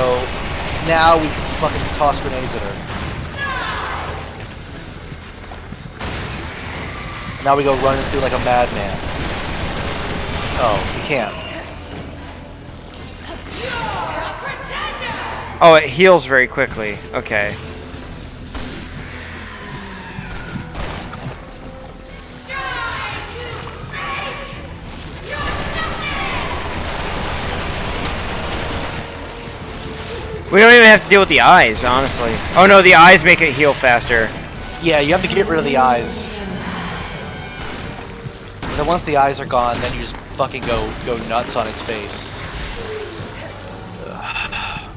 now we fucking toss grenades at her. Now we go running through like a madman. Oh, we can't. Oh, it heals very quickly. Okay. We don't even have to deal with the eyes, honestly. Oh no, the eyes make it heal faster. Yeah, you have to get rid of the eyes. And then once the eyes are gone, then you just fucking go nuts on its face.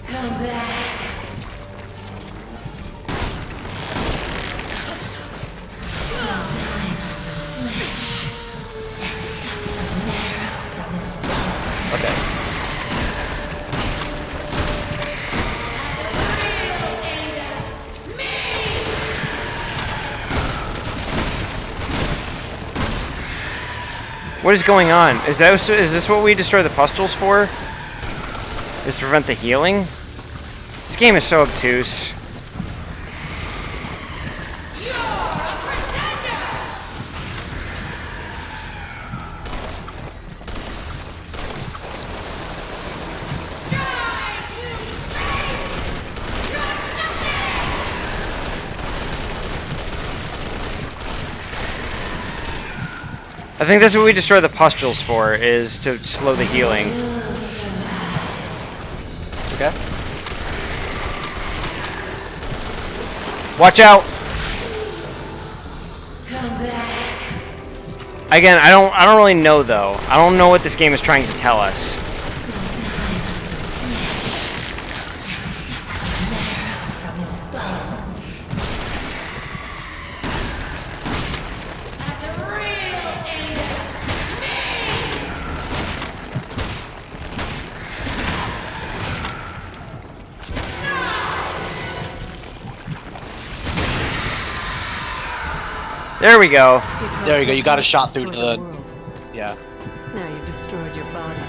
Come back. Okay. What is going on? Is this what we destroy the pustules for? Is to prevent the healing? This game is so obtuse. I think that's what we destroy the pustules for, is to slow the healing. Okay. Watch out! Come back. Again, I don't really know though. I don't know what this game is trying to tell us. There we go. There you go, you got a shot through to the... Yeah. Now you've destroyed your body.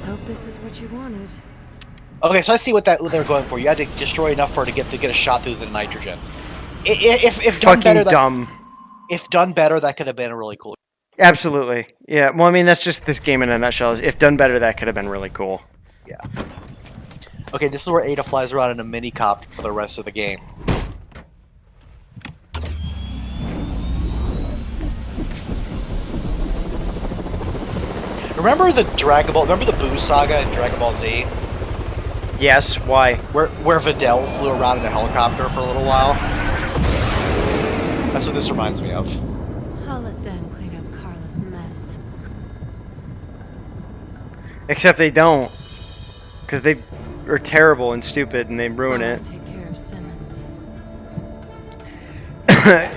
Hope this is what you wanted. Okay, so I see what they're going for. You had to destroy enough for her to get a shot through the nitrogen. If done Fucking better, dumb. If done better, that could have been really cool. Absolutely. Yeah, well, I mean, that's just this game in a nutshell. If done better, that could have been really cool. Yeah. Okay, this is where Ada flies around in a mini-cop for the rest of the game. Remember the Dragon Ball? Remember the Boo saga in Dragon Ball Z, Yes, why? where Videl flew around in a helicopter for a little while? That's what this reminds me of. I'll let them clean up Carla's mess. Except they don't. Because they are terrible and stupid and they ruin While I it. take care of Simmons.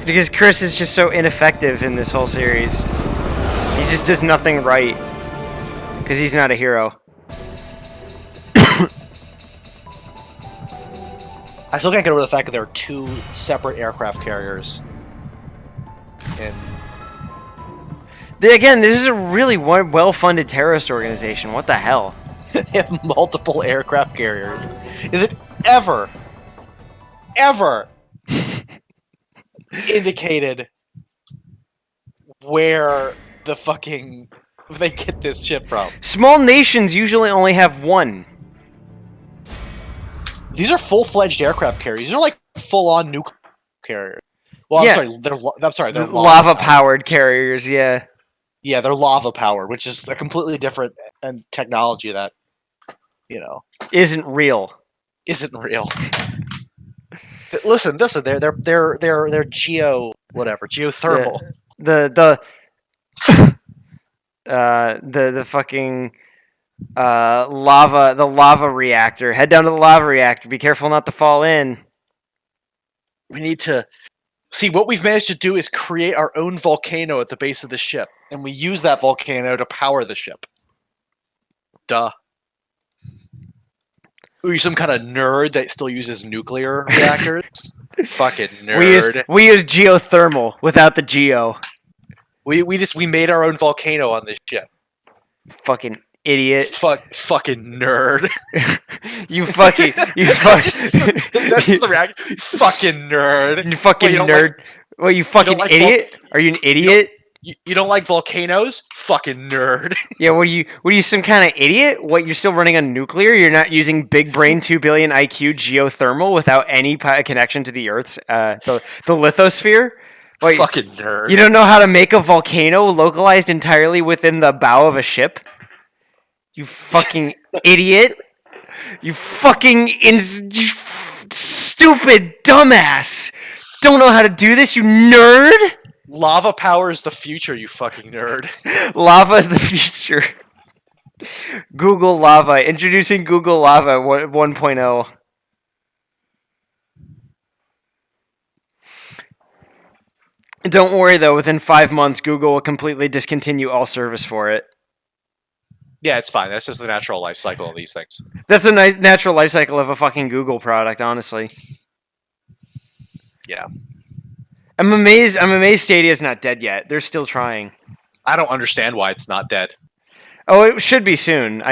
Because Chris is just so ineffective in this whole series. He just does nothing right. Because he's not a hero. I still can't get over the fact that there are two separate aircraft carriers. And Again, this is a really well-funded terrorist organization. What the hell? they have multiple aircraft carriers. Is it ever indicated where the fucking they get this shit from? Small nations usually only have one. These are full-fledged aircraft carriers. These are like full-on nuclear carriers. Well, Yeah. I'm sorry, they're Lava-powered carriers, yeah. Yeah, they're lava-powered, which is a completely different technology that, Isn't real. isn't real. Listen, they're geothermal. The fucking lava reactor. Head down to the lava reactor. Be careful not to fall in. We need to see what we've managed to do is create our own volcano at the base of the ship, and we use that volcano to power the ship. Duh. Are you some kind of nerd that still uses nuclear reactors? Fucking nerd. We use geothermal without the geo. We made our own volcano on this ship. Fucking idiot. Fucking nerd. You fucking That's the reaction. Fucking nerd. You fucking nerd. Well, you fucking idiot? Are you an idiot? You don't like volcanoes? Fucking nerd. Yeah, what are you, some kind of idiot? What, you're still running on nuclear? You're not using big brain 2 billion IQ geothermal without any connection to the Earth's, the lithosphere? What, fucking nerd. You don't know how to make a volcano localized entirely within the bow of a ship? You fucking idiot. You fucking stupid dumbass. Don't know how to do this, you nerd? Lava power is the future, you fucking nerd. Lava is the future. Google Lava. Introducing Google Lava 1.0. Don't worry, though. Within 5 months, Google will completely discontinue all service for it. Yeah, it's fine. That's just the natural life cycle of these things. That's the natural life cycle of a fucking Google product, honestly. Yeah. I'm amazed Stadia's not dead yet. They're still trying. I don't understand why it's not dead. Oh, it should be soon.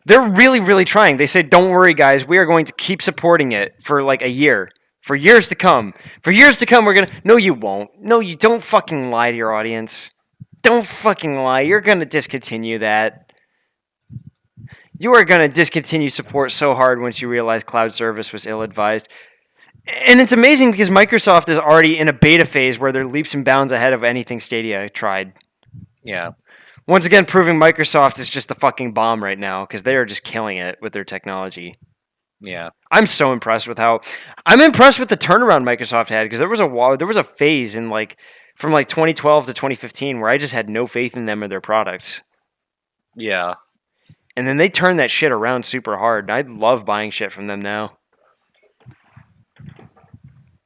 They're really, really trying. They said, don't worry, guys. We are going to keep supporting it for like a year. For years to come. For years to come, we're going to... No, you won't. No, you don't fucking lie to your audience. Don't fucking lie. You're going to discontinue that. You are going to discontinue support so hard once you realize cloud service was ill-advised. And it's amazing because Microsoft is already in a beta phase where they're leaps and bounds ahead of anything Stadia tried. Yeah. Once again, proving Microsoft is just the fucking bomb right now because they are just killing it with their technology. Yeah. I'm so impressed with I'm impressed with the turnaround Microsoft had because there was a phase in from 2012 to 2015 where I just had no faith in them or their products. Yeah. And then they turned that shit around super hard. I love buying shit from them now.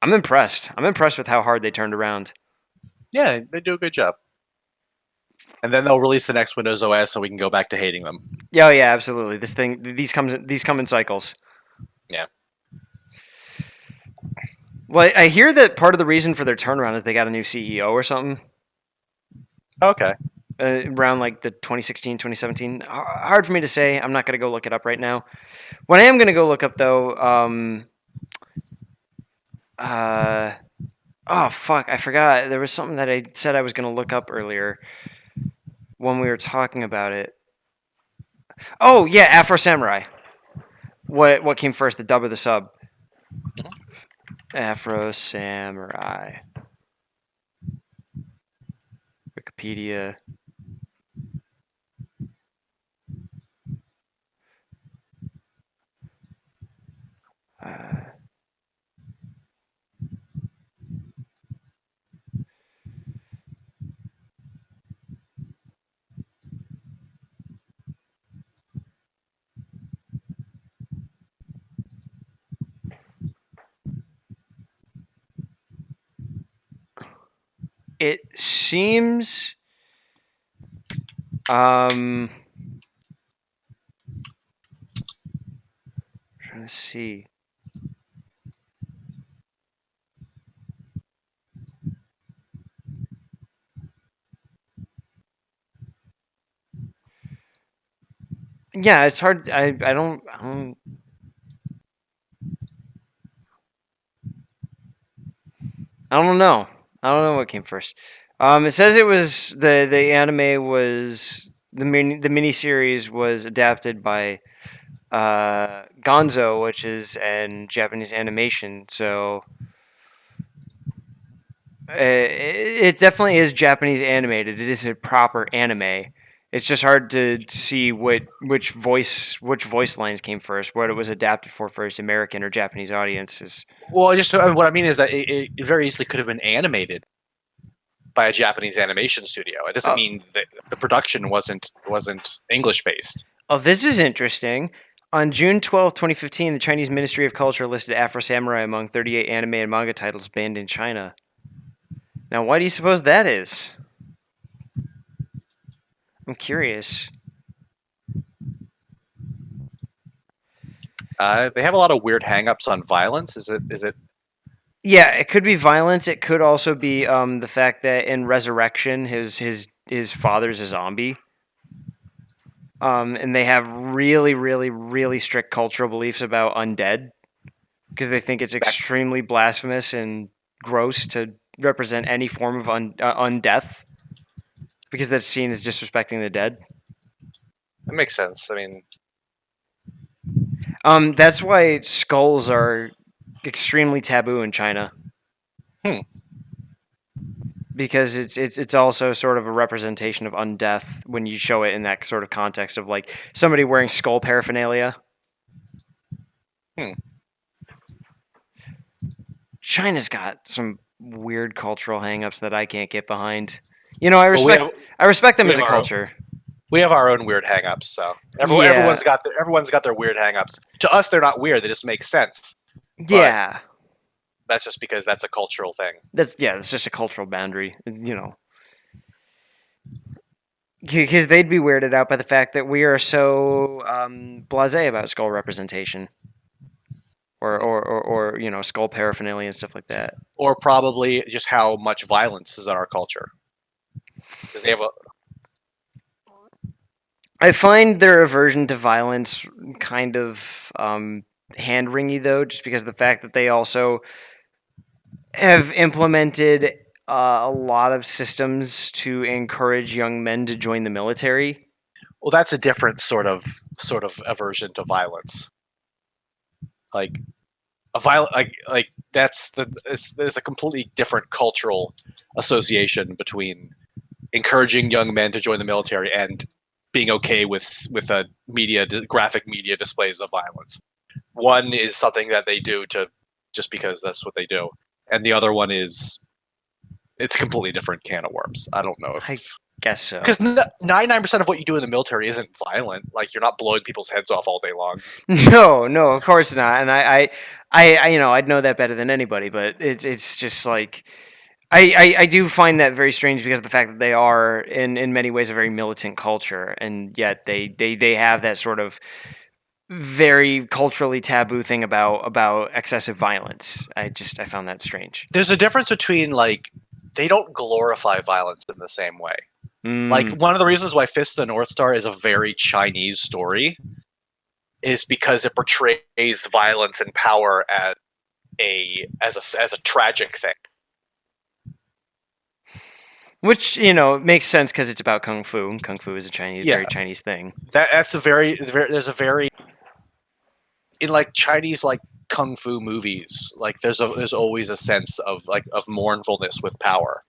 I'm impressed. I'm impressed with how hard they turned around. Yeah, they do a good job. And then they'll release the next Windows OS so we can go back to hating them. Yeah, yeah, absolutely. These come in cycles. Yeah. Well, I hear that part of the reason for their turnaround is they got a new CEO or something. Okay. Around the 2016, 2017. Hard for me to say. I'm not going to go look it up right now. What I am going to go look up, though... oh, fuck. I forgot. There was something that I said I was going to look up earlier when we were talking about it. Oh, yeah, Afro Samurai. What came first, the dub or the sub? Afro Samurai. Wikipedia. It seems. Trying to see. Yeah, it's hard. I don't know. I don't know what came first. It says it was the anime was the miniseries was adapted by Gonzo, which is an Japanese animation. So it definitely is Japanese animated. It is a proper anime. It's just hard to see which voice lines came first, what it was adapted for first, American or Japanese audiences. Well, just what I mean is that it very easily could have been animated by a Japanese animation studio. It doesn't mean that the production wasn't English based. Oh, this is interesting. On June 12, 2015, the Chinese Ministry of Culture listed Afro Samurai among 38 anime and manga titles banned in China. Now, why do you suppose that is? I'm curious. They have a lot of weird hangups on violence. Is it? Yeah, it could be violence. It could also be the fact that in Resurrection, his father's a zombie. And they have really, really, really strict cultural beliefs about undead because they think it's extremely blasphemous and gross to represent any form of undeath because that's seen as disrespecting the dead. That makes sense. I mean, that's why skulls are extremely taboo in China. Because it's also sort of a representation of undeath when you show it in that sort of context of like somebody wearing skull paraphernalia. China's got some weird cultural hangups that I can't get behind. You know, I respect them as a culture. We have our own weird hangups, so everyone's got their weird hangups. To us, they're not weird; they just make sense. Yeah, that's just because that's a cultural thing. That's just a cultural boundary, you know. Because they'd be weirded out by the fact that we are so blasé about skull representation, or you know, skull paraphernalia and stuff like that. Or probably just how much violence is in our culture. Because they have a. I find their aversion to violence kind of hand-wringy, though, just because of the fact that they also have implemented a lot of systems to encourage young men to join the military. Well, that's a different sort of aversion to violence. Like a violent, like there's a completely different cultural association between encouraging young men to join the military and being okay with a graphic media displays of violence. One is something that they do to just because that's what they do, and the other one is it's a completely different can of worms. I don't know. I guess so. Because 99% of what you do in the military isn't violent. Like you're not blowing people's heads off all day long. No, of course not. And I you know, I'd know that better than anybody. But it's just like I do find that very strange because of the fact that they are in many ways a very militant culture, and yet they have that sort of very culturally taboo thing about excessive violence. I found that strange. There's a difference between like they don't glorify violence in the same way. Like one of the reasons why Fist of the North Star is a very Chinese story is because it portrays violence and power as a tragic thing. Which, you know, makes sense because it's about kung fu. And kung fu is a very Chinese thing. That's a very there's a very in like Chinese like kung fu movies, like there's always a sense of mournfulness with power.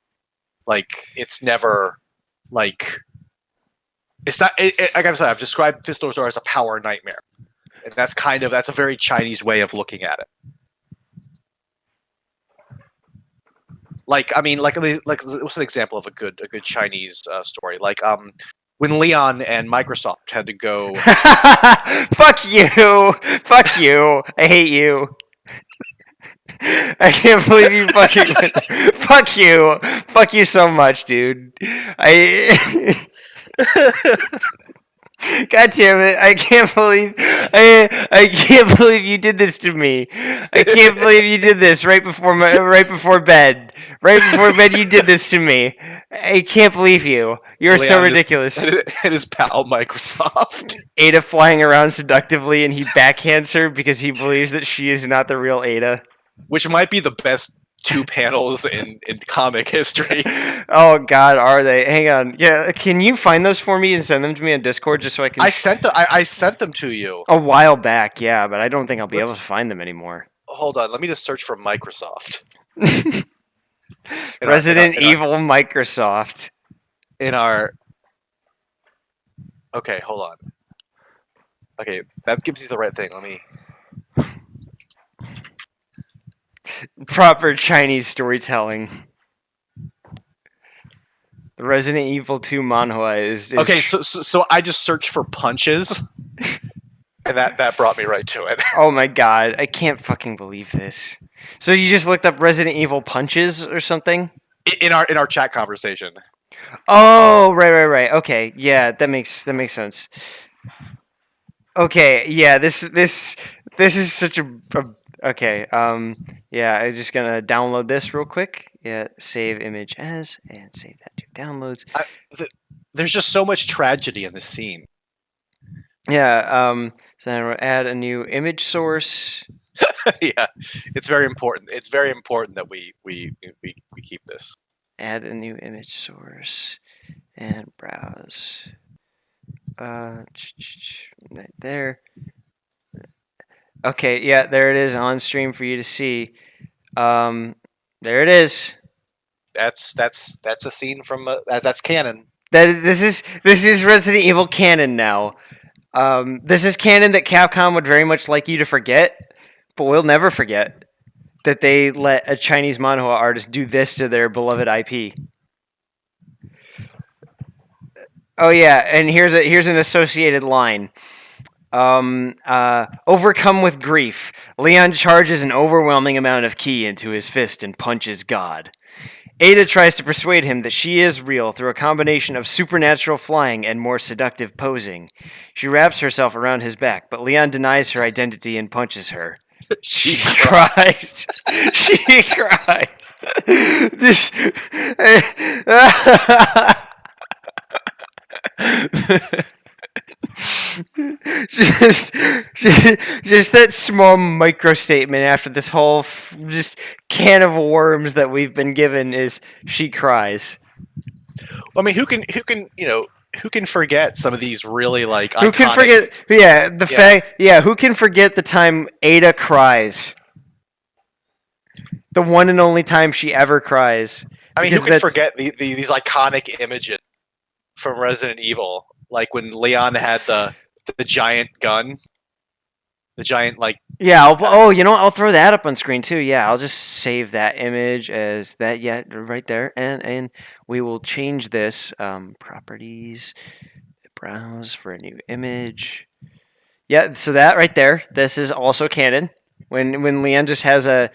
Like it's never like it's not. Like I said, I've described Fist of the North Star as a power nightmare, and that's a very Chinese way of looking at it. Like I mean, like what's an example of a good Chinese story? Like when Leon and Microsoft had to go. Fuck you! I hate you. I can't believe you fucking went there. Fuck you. Fuck you so much, dude. God damn it! I can't believe I can't believe you did this to me. I can't believe you did this right before bed. Right before bed, you did this to me. I can't believe you. You're so ridiculous. And his pal Microsoft. Ada flying around seductively, and he backhands her because he believes that she is not the real Ada. Which might be the best 2 panels in comic history. Oh God, are they? Hang on. Yeah, can you find those for me and send them to me on Discord just so I can? I sent them to you a while back. Yeah, but I don't think I'll be able to find them anymore. Hold on, let me just search for Microsoft. Resident Evil Microsoft. Okay, hold on. Okay, that gives you the right thing. Let me. Proper Chinese storytelling. The Resident Evil 2 manhwa is okay. So I just searched for punches, and that brought me right to it. Oh my God, I can't fucking believe this. So you just looked up Resident Evil punches or something? In our chat conversation. Oh, right. Okay, yeah, that makes sense. Okay, yeah, this is such a okay. Yeah, I'm just gonna download this real quick. Yeah, save image as and save that to downloads. There's just so much tragedy in this scene. Yeah. So then we'll add a new image source. Yeah, it's very important. It's very important that we keep this. Add a new image source and browse. Right there. Okay, yeah, there it is on stream for you to see. There it is. That's a scene from that's canon. This is Resident Evil canon now. This is canon that Capcom would very much like you to forget, but we'll never forget that they let a Chinese manhwa artist do this to their beloved IP. Oh yeah, and here's an associated line. Overcome with grief, Leon charges an overwhelming amount of ki into his fist and punches God. Ada tries to persuade him that she is real through a combination of supernatural flying and more seductive posing. She wraps herself around his back, but Leon denies her identity and punches her. She cries. She cries. This. just that small micro statement after this whole just can of worms that we've been given is she cries. I mean, who can forget some of these really like iconic... Who can forget who can forget the time Ada cries? The one and only time she ever cries. I mean, who can forget these iconic images from Resident Evil? Like when Leon had the giant gun, the giant like. Yeah. I'll throw that up on screen too. Yeah, I'll just save that image as that. Yeah, right there, and we will change this properties, browse for a new image. Yeah, so that right there, this is also canon. When Leon just has a,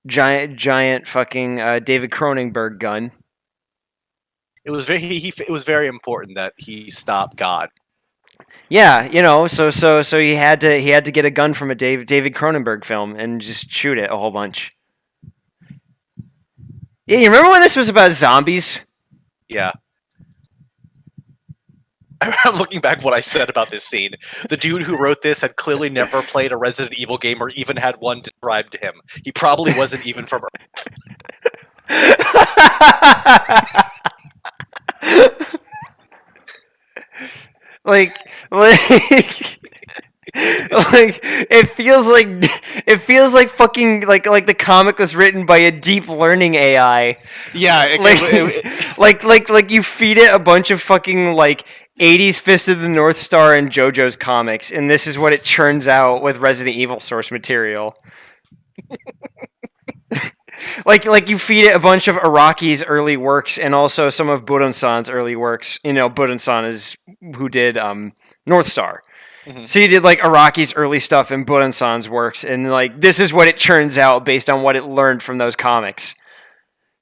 giant fucking David Cronenberg gun. It was very important that he stopped God. Yeah, so he had to get a gun from a David Cronenberg film and just shoot it a whole bunch. Yeah, you remember when this was about zombies? Yeah. I'm looking back what I said about this scene. The dude who wrote this had clearly never played a Resident Evil game or even had one described to him. He probably wasn't even from Earth. like it feels like fucking like the comic was written by a deep learning AI. Yeah, like you feed it a bunch of fucking like 80s Fist of the North Star and JoJo's comics, and this is what it churns out with Resident Evil source material. Like you feed it a bunch of Araki's early works and also some of Buron-san's early works. Buron-san is who did North Star. So you did like Araki's early stuff and Buran-san's works, and like this is what it churns out based on what it learned from those comics.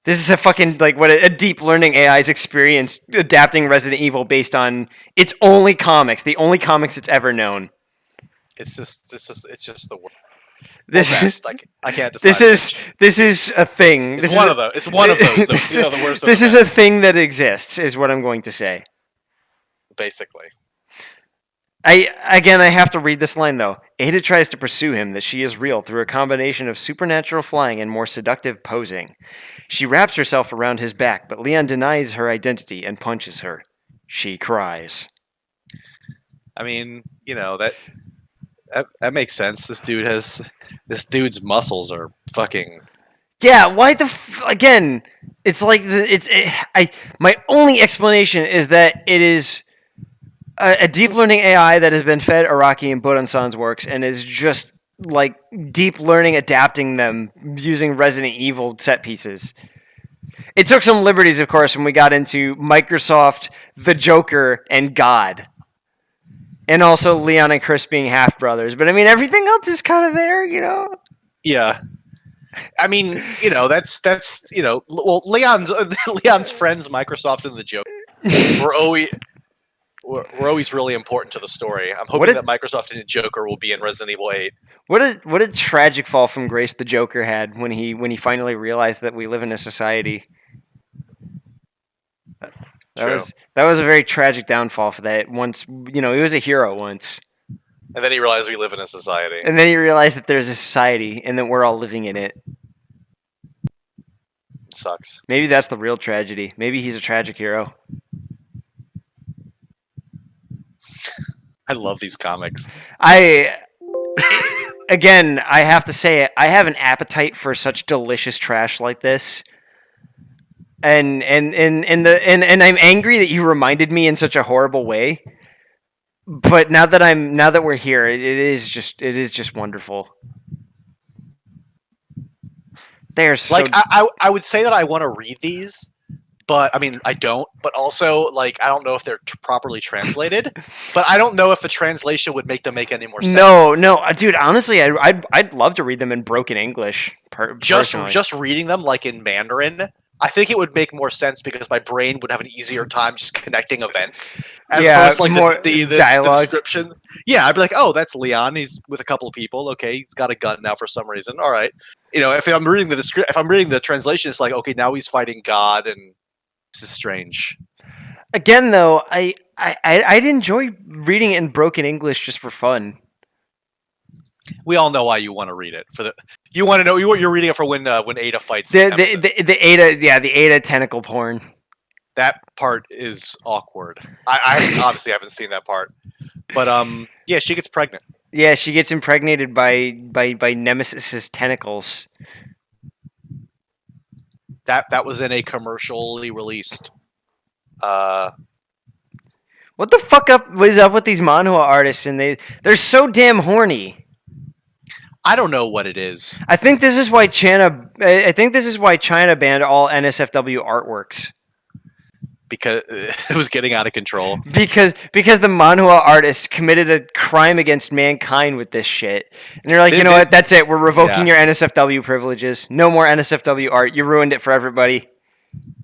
This is a fucking like what a deep learning AI's experience adapting Resident Evil based on its only comics, the only comics it's ever known. It's just the worst. This is I can't decide. this is a thing. It's one of those. It's one of those. This is a thing that exists, is what I'm going to say. Basically. I have to read this line though. Ada tries to pursue him that she is real through a combination of supernatural flying and more seductive posing. She wraps herself around his back, but Leon denies her identity and punches her. She cries. I mean, that makes sense. This dude's muscles are fucking. Yeah, why again? It's like my only explanation is that it is a deep learning AI that has been fed Araki and Buran-san's works and is just like deep learning adapting them using Resident Evil set pieces. It took some liberties, of course, when we got into Microsoft, the Joker, and God. And also Leon and Chris being half brothers. But I mean, everything else is kind of there, Yeah. I mean, that's well, Leon's friends, Microsoft and the Joker, were always really important to the story. I'm hoping that Microsoft and the Joker will be in Resident Evil 8. What a tragic fall from grace the Joker had when he finally realized that we live in a society. That was a very tragic downfall for that. Once, he was a hero once. And then he realized we live in a society. And then he realized that there's a society and that we're all living in it. It sucks. Maybe that's the real tragedy. Maybe he's a tragic hero. I love these comics. Again, I have to say, I have an appetite for such delicious trash like this. And I'm angry that you reminded me in such a horrible way. But now that we're here, it is just wonderful. They're so like I would say that I want to read these, but I mean I don't. But also like I don't know if they're properly translated. But I don't know if a translation would make them make any more sense. No, dude. Honestly, I'd love to read them in broken English. Just reading them like in Mandarin. I think it would make more sense because my brain would have an easier time just connecting events as opposed to like more the dialogue. description. Yeah, I'd be like, oh, that's Leon. He's with a couple of people. Okay, he's got a gun now for some reason. All right, if I'm reading the translation, it's like, okay, now he's fighting God, and this is strange. Again, though, I'd enjoy reading it in broken English just for fun. We all know why you want to read it you want to know you're reading it for when Ada fights the Ada tentacle porn. That part is awkward. I obviously haven't seen that part, but yeah, she gets pregnant. Yeah, she gets impregnated by Nemesis's tentacles. That was in a commercially released. What the fuck is up with these manhwa artists? And they're so damn horny. I don't know what it is. I think this is why China banned all NSFW artworks. Because it was getting out of control. Because the manhwa artists committed a crime against mankind with this shit. And they're like, what? That's it. We're revoking your NSFW privileges. No more NSFW art. You ruined it for everybody.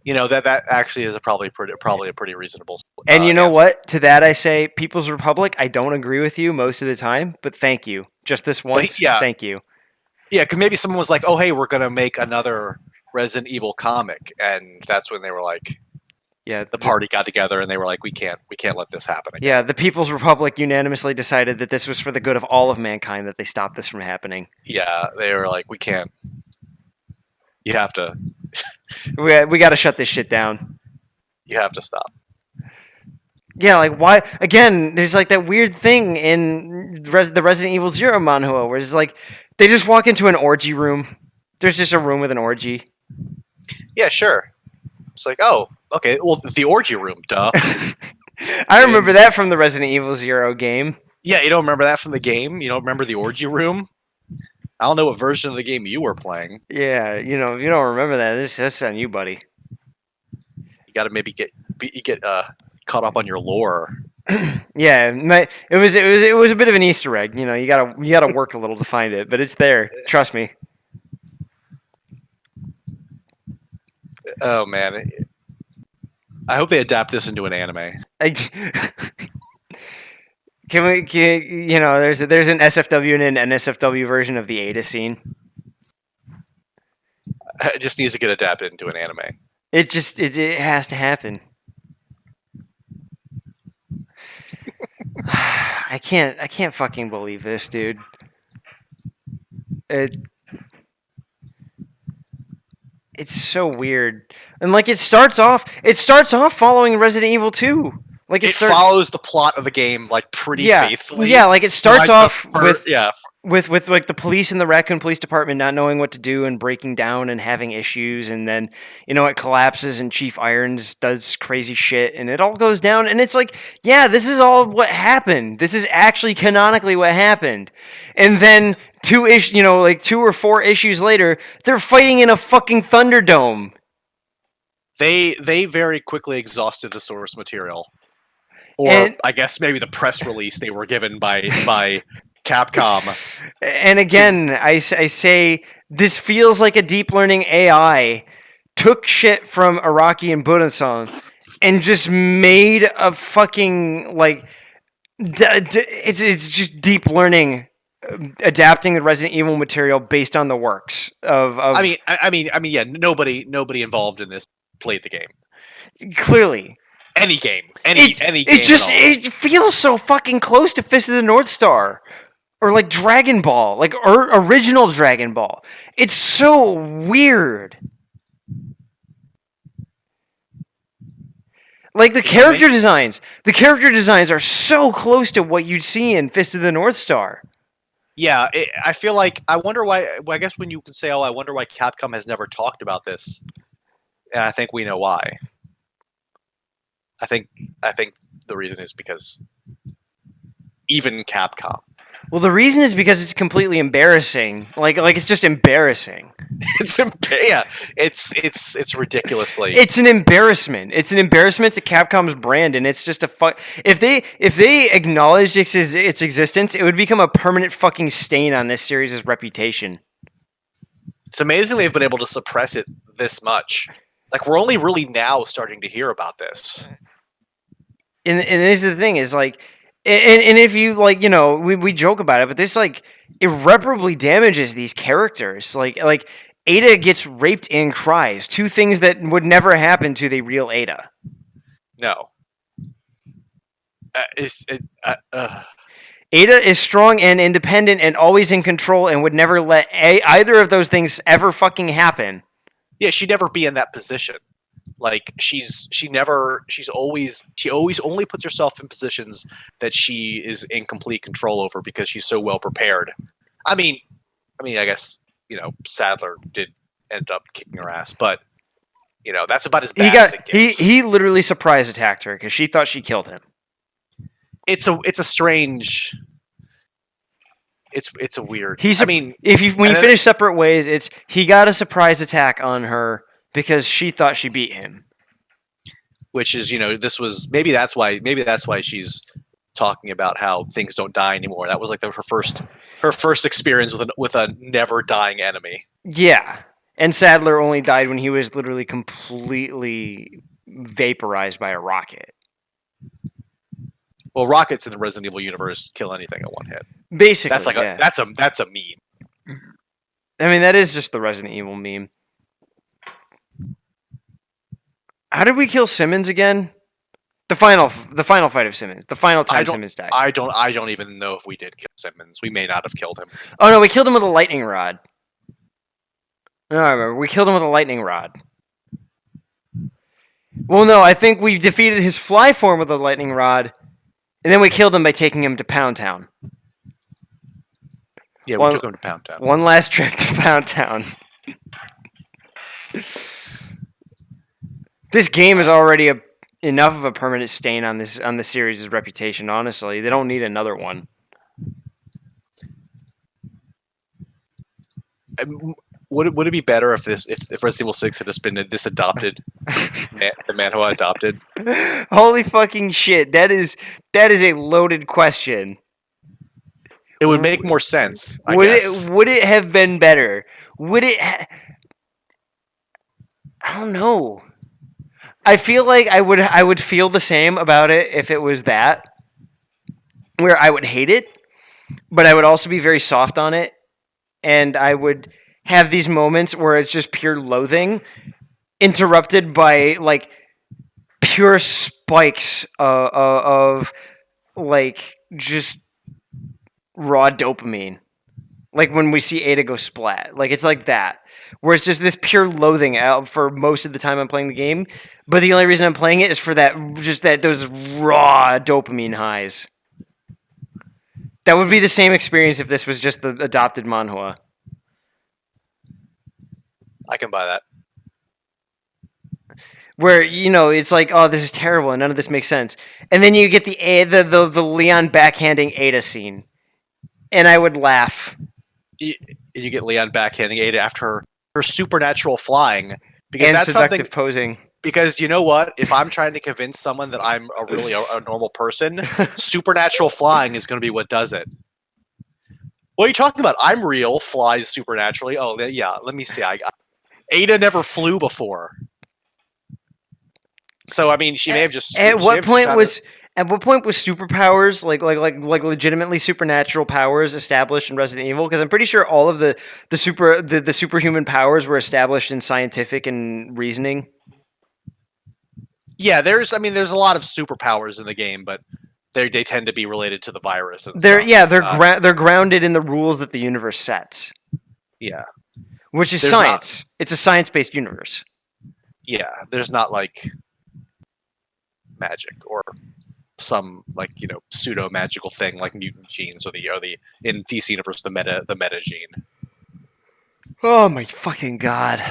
That actually is probably a pretty reasonable. And you know what? To that I say, People's Republic, I don't agree with you most of the time, but thank you. Just this once, thank you. Yeah, because maybe someone was like, oh, hey, we're going to make another Resident Evil comic. And that's when they were like, the party got together and they were like, we can't let this happen again. Yeah, the People's Republic unanimously decided that this was for the good of all of mankind, that they stopped this from happening. Yeah, they were like, we can't. You have to. we got to shut this shit down. You have to stop. Yeah, like why? Again, there's like that weird thing in the Resident Evil 0 manhwa where it's like they just walk into an orgy room. There's just a room with an orgy. Yeah, sure. It's like, oh, okay. Well, the orgy room, duh. I remember that from the Resident Evil 0 game. Yeah, you don't remember that from the game? You don't remember the orgy room? I don't know what version of the game you were playing. Yeah, if you don't remember that, that's on you, buddy. You got to maybe get caught up on your lore. Yeah, it was a bit of an Easter egg. You know, you gotta work a little to find it, but it's there. Trust me. Oh man, I hope they adapt this into an anime. You know, there's an SFW and an NSFW version of the Ada scene. It just needs to get adapted into an anime. It has to happen. I can't fucking believe this, dude. It's so weird. And like it starts off following Resident Evil 2. Like It follows the plot of the game like pretty faithfully. Yeah, like it starts off with with like the police and the Raccoon Police Department not knowing what to do and breaking down and having issues, and then it collapses and Chief Irons does crazy shit and it all goes down, and it's like, yeah, this is all what happened. This is actually canonically what happened. And then 2 or 4 issues later, they're fighting in a fucking Thunderdome. They very quickly exhausted the source material. Or I guess maybe the press release they were given by Capcom. And again, I say this feels like a deep learning AI took shit from Araki and Buddha-san and just made a fucking like it's just deep learning adapting the Resident Evil material based on the works of I mean, yeah. Nobody involved in this played the game. Clearly. Any game. Any game. It feels so fucking close to Fist of the North Star. Or like Dragon Ball. Like original Dragon Ball. It's so weird. Like the character designs. The character designs are so close to what you'd see in Fist of the North Star. Yeah, I feel like I wonder why. Well, I guess when you can say, "Oh, I wonder why Capcom has never talked about this," and I think we know why. I think the reason is because even Capcom. Well, the reason is because it's completely embarrassing. Like it's just embarrassing. It's ridiculously. It's an embarrassment. It's an embarrassment to Capcom's brand, and it's just a fuck. If they acknowledged its existence, it would become a permanent fucking stain on this series' reputation. It's amazing they've been able to suppress it this much. Like we're only really now starting to hear about this. And this is the thing is like, and if you like, we joke about it, but this like irreparably damages these characters. Like Ada gets raped and cries. 2 things that would never happen to the real Ada. No. Ada is strong and independent and always in control and would never let either of those things ever fucking happen. Yeah, she'd never be in that position. Like she always only puts herself in positions that she is in complete control over because she's so well prepared. I mean, I guess, Sadler did end up kicking her ass, but that's about as bad as it gets. He literally surprise attacked her because she thought she killed him. It's a strange. It's a weird. When you finish Separate Ways, he got a surprise attack on her because she thought she beat him. Which is, this was maybe that's why she's talking about how things don't die anymore. That was like her first experience with a never dying enemy. Yeah, and Sadler only died when he was literally completely vaporized by a rocket. Well, rockets in the Resident Evil universe kill anything at one hit. Basically, that's like that's a meme. I mean, that is just the Resident Evil meme. How did we kill Simmons again? The final fight of Simmons. The final time Simmons died. I don't even know if we did kill Simmons. We may not have killed him. Oh no, we killed him with a lightning rod. No, I remember. We killed him with a lightning rod. Well, no, I think we defeated his fly form with a lightning rod, and then we killed him by taking him to Pound Town. Yeah, we took him to Pound Town. One last trip to Pound Town. This game is already enough of a permanent stain on the series' reputation. Honestly, they don't need another one. would it be better if Resident Evil 6 had just been this adopted the man who adopted? Holy fucking shit! That is a loaded question. It would make more sense. I Would guess. would it have been better? Would it? I don't know. I feel like I would feel the same about it if it was that, where I would hate it, but I would also be very soft on it, and I would have these moments where it's just pure loathing, interrupted by like pure spikes of like just raw dopamine. Like when we see Ada go splat. Like it's like that. Where it's just this pure loathing out for most of the time I'm playing the game. But the only reason I'm playing it is for those raw dopamine highs. That would be the same experience if this was just the adopted manhwa. I can buy that. Where, it's like, oh, this is terrible and none of this makes sense. And then you get the Leon backhanding Ada scene. And I would laugh. You get Leon backhanding Ada after her supernatural flying, because and that's seductive something. Posing. Because you know what? If I'm trying to convince someone that I'm a normal person, supernatural flying is going to be what does it. What are you talking about? I'm real. Flies supernaturally. Oh yeah. Let me see. Ada never flew before. So I mean, she may have just. At what point was superpowers like legitimately supernatural powers established in Resident Evil? Because I'm pretty sure all of the superhuman powers were established in scientific and reasoning. Yeah, there's a lot of superpowers in the game, but they tend to be related to the virus. And they're stuff. They're grounded in the rules that the universe sets. Yeah, which is science. It's a science-based universe. Yeah, there's not like magic or some pseudo magical thing like mutant genes or the in DC universe the meta gene. Oh my fucking god.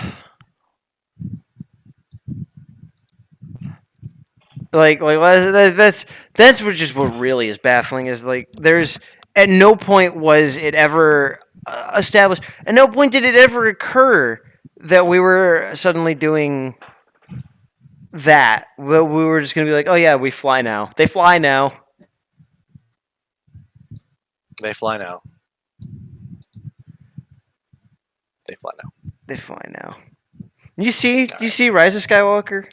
Like that's what really is baffling is like there's at no point was it ever established. At no point did it ever occur that we were suddenly doing that. We were just gonna be like, oh yeah, we fly now. They fly now. They fly now. They fly now. They fly now. You see Rise of Skywalker?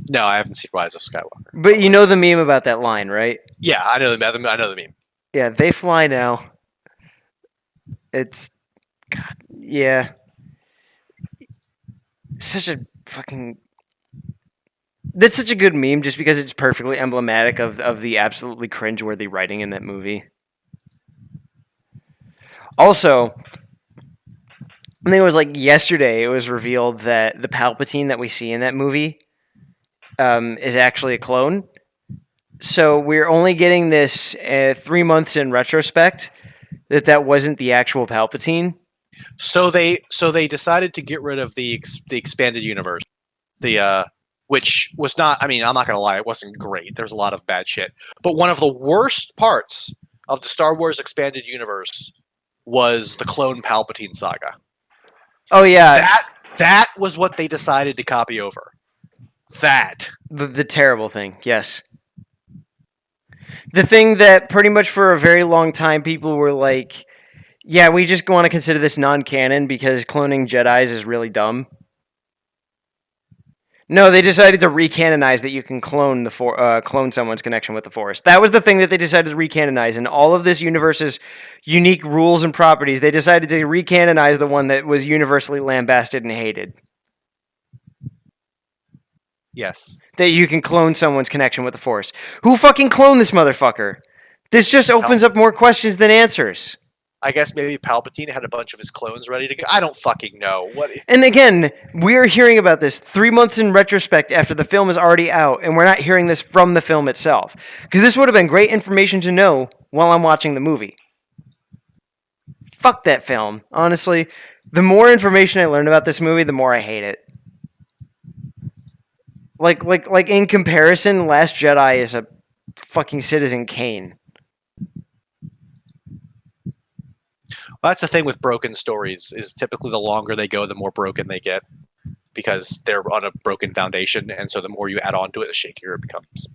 No, I haven't seen Rise of Skywalker. But you know the meme about that line, right? Yeah, I know the meme. Yeah, they fly now. It's God, yeah. Such a fucking That's such a good meme just because it's perfectly emblematic of the absolutely cringeworthy writing in that movie. Also, I think it was like yesterday it was revealed that the Palpatine that we see in that movie is actually a clone. So we're only getting this 3 months in retrospect that wasn't the actual Palpatine. So they decided to get rid of the expanded universe, which was not. I mean, I'm not gonna lie, it wasn't great. There's a lot of bad shit, but one of the worst parts of the Star Wars expanded universe was the clone Palpatine saga. Oh yeah, that was what they decided to copy over. That the terrible thing, yes. The thing that pretty much for a very long time people were like, yeah, we just want to consider this non-canon because cloning Jedis is really dumb. No, they decided to recanonize that you can clone clone someone's connection with the Force. That was the thing that they decided to recanonize. In all of this universe's unique rules and properties, they decided to recanonize the one that was universally lambasted and hated. Yes. That you can clone someone's connection with the Force. Who fucking cloned this motherfucker? This just opens up more questions than answers. I guess maybe Palpatine had a bunch of his clones ready to go. I don't fucking know. What? And again, we're hearing about this 3 months in retrospect after the film is already out, and we're not hearing this from the film itself. Because this would have been great information to know while I'm watching the movie. Fuck that film. Honestly, the more information I learned about this movie, the more I hate it. Like in comparison, Last Jedi is a fucking Citizen Kane. That's the thing with broken stories is typically the longer they go, the more broken they get because they're on a broken foundation, and so the more you add on to it, the shakier it becomes.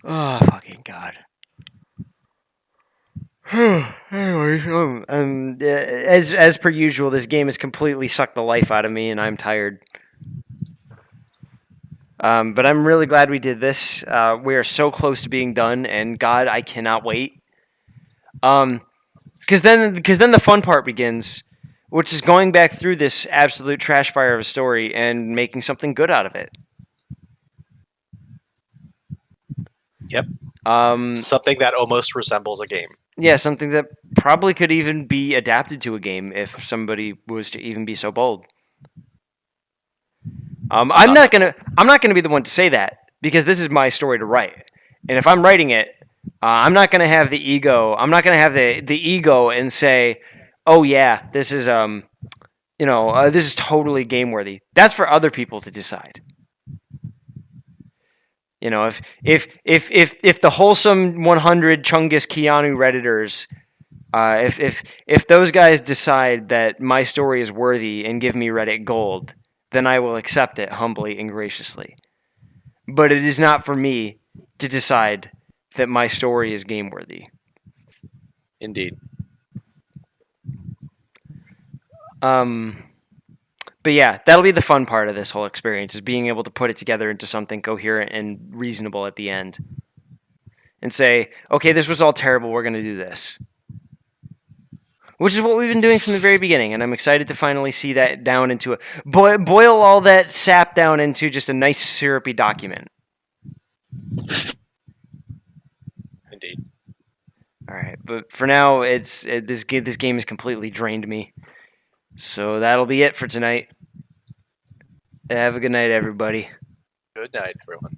Oh, fucking God. Anyway, as per usual, this game has completely sucked the life out of me, and I'm tired. But I'm really glad we did this. We are so close to being done, and God, I cannot wait. Because then the fun part begins, which is going back through this absolute trash fire of a story and making something good out of it. Yep. Um, Something that almost resembles a game. Yeah, something that probably could even be adapted to a game if somebody was to even be so bold. I'm not gonna be the one to say that because this is my story to write, and if I'm writing it, I'm not gonna have the ego. I'm not gonna have the ego and say, "Oh yeah, this is this is totally game worthy." That's for other people to decide. You know, if the wholesome 100 Chungus Keanu redditors, if those guys decide that my story is worthy and give me Reddit gold, then I will accept it humbly and graciously. But it is not for me to decide that my story is game worthy. Indeed. But yeah, that'll be the fun part of this whole experience, is being able to put it together into something coherent and reasonable at the end. And say, okay, this was all terrible, we're going to do this. Which is what we've been doing from the very beginning, and I'm excited to finally see that down into a... boil all that sap down into just a nice syrupy document. Indeed. All right, but for now, this game has completely drained me. So that'll be it for tonight. Have a good night, everybody. Good night, everyone.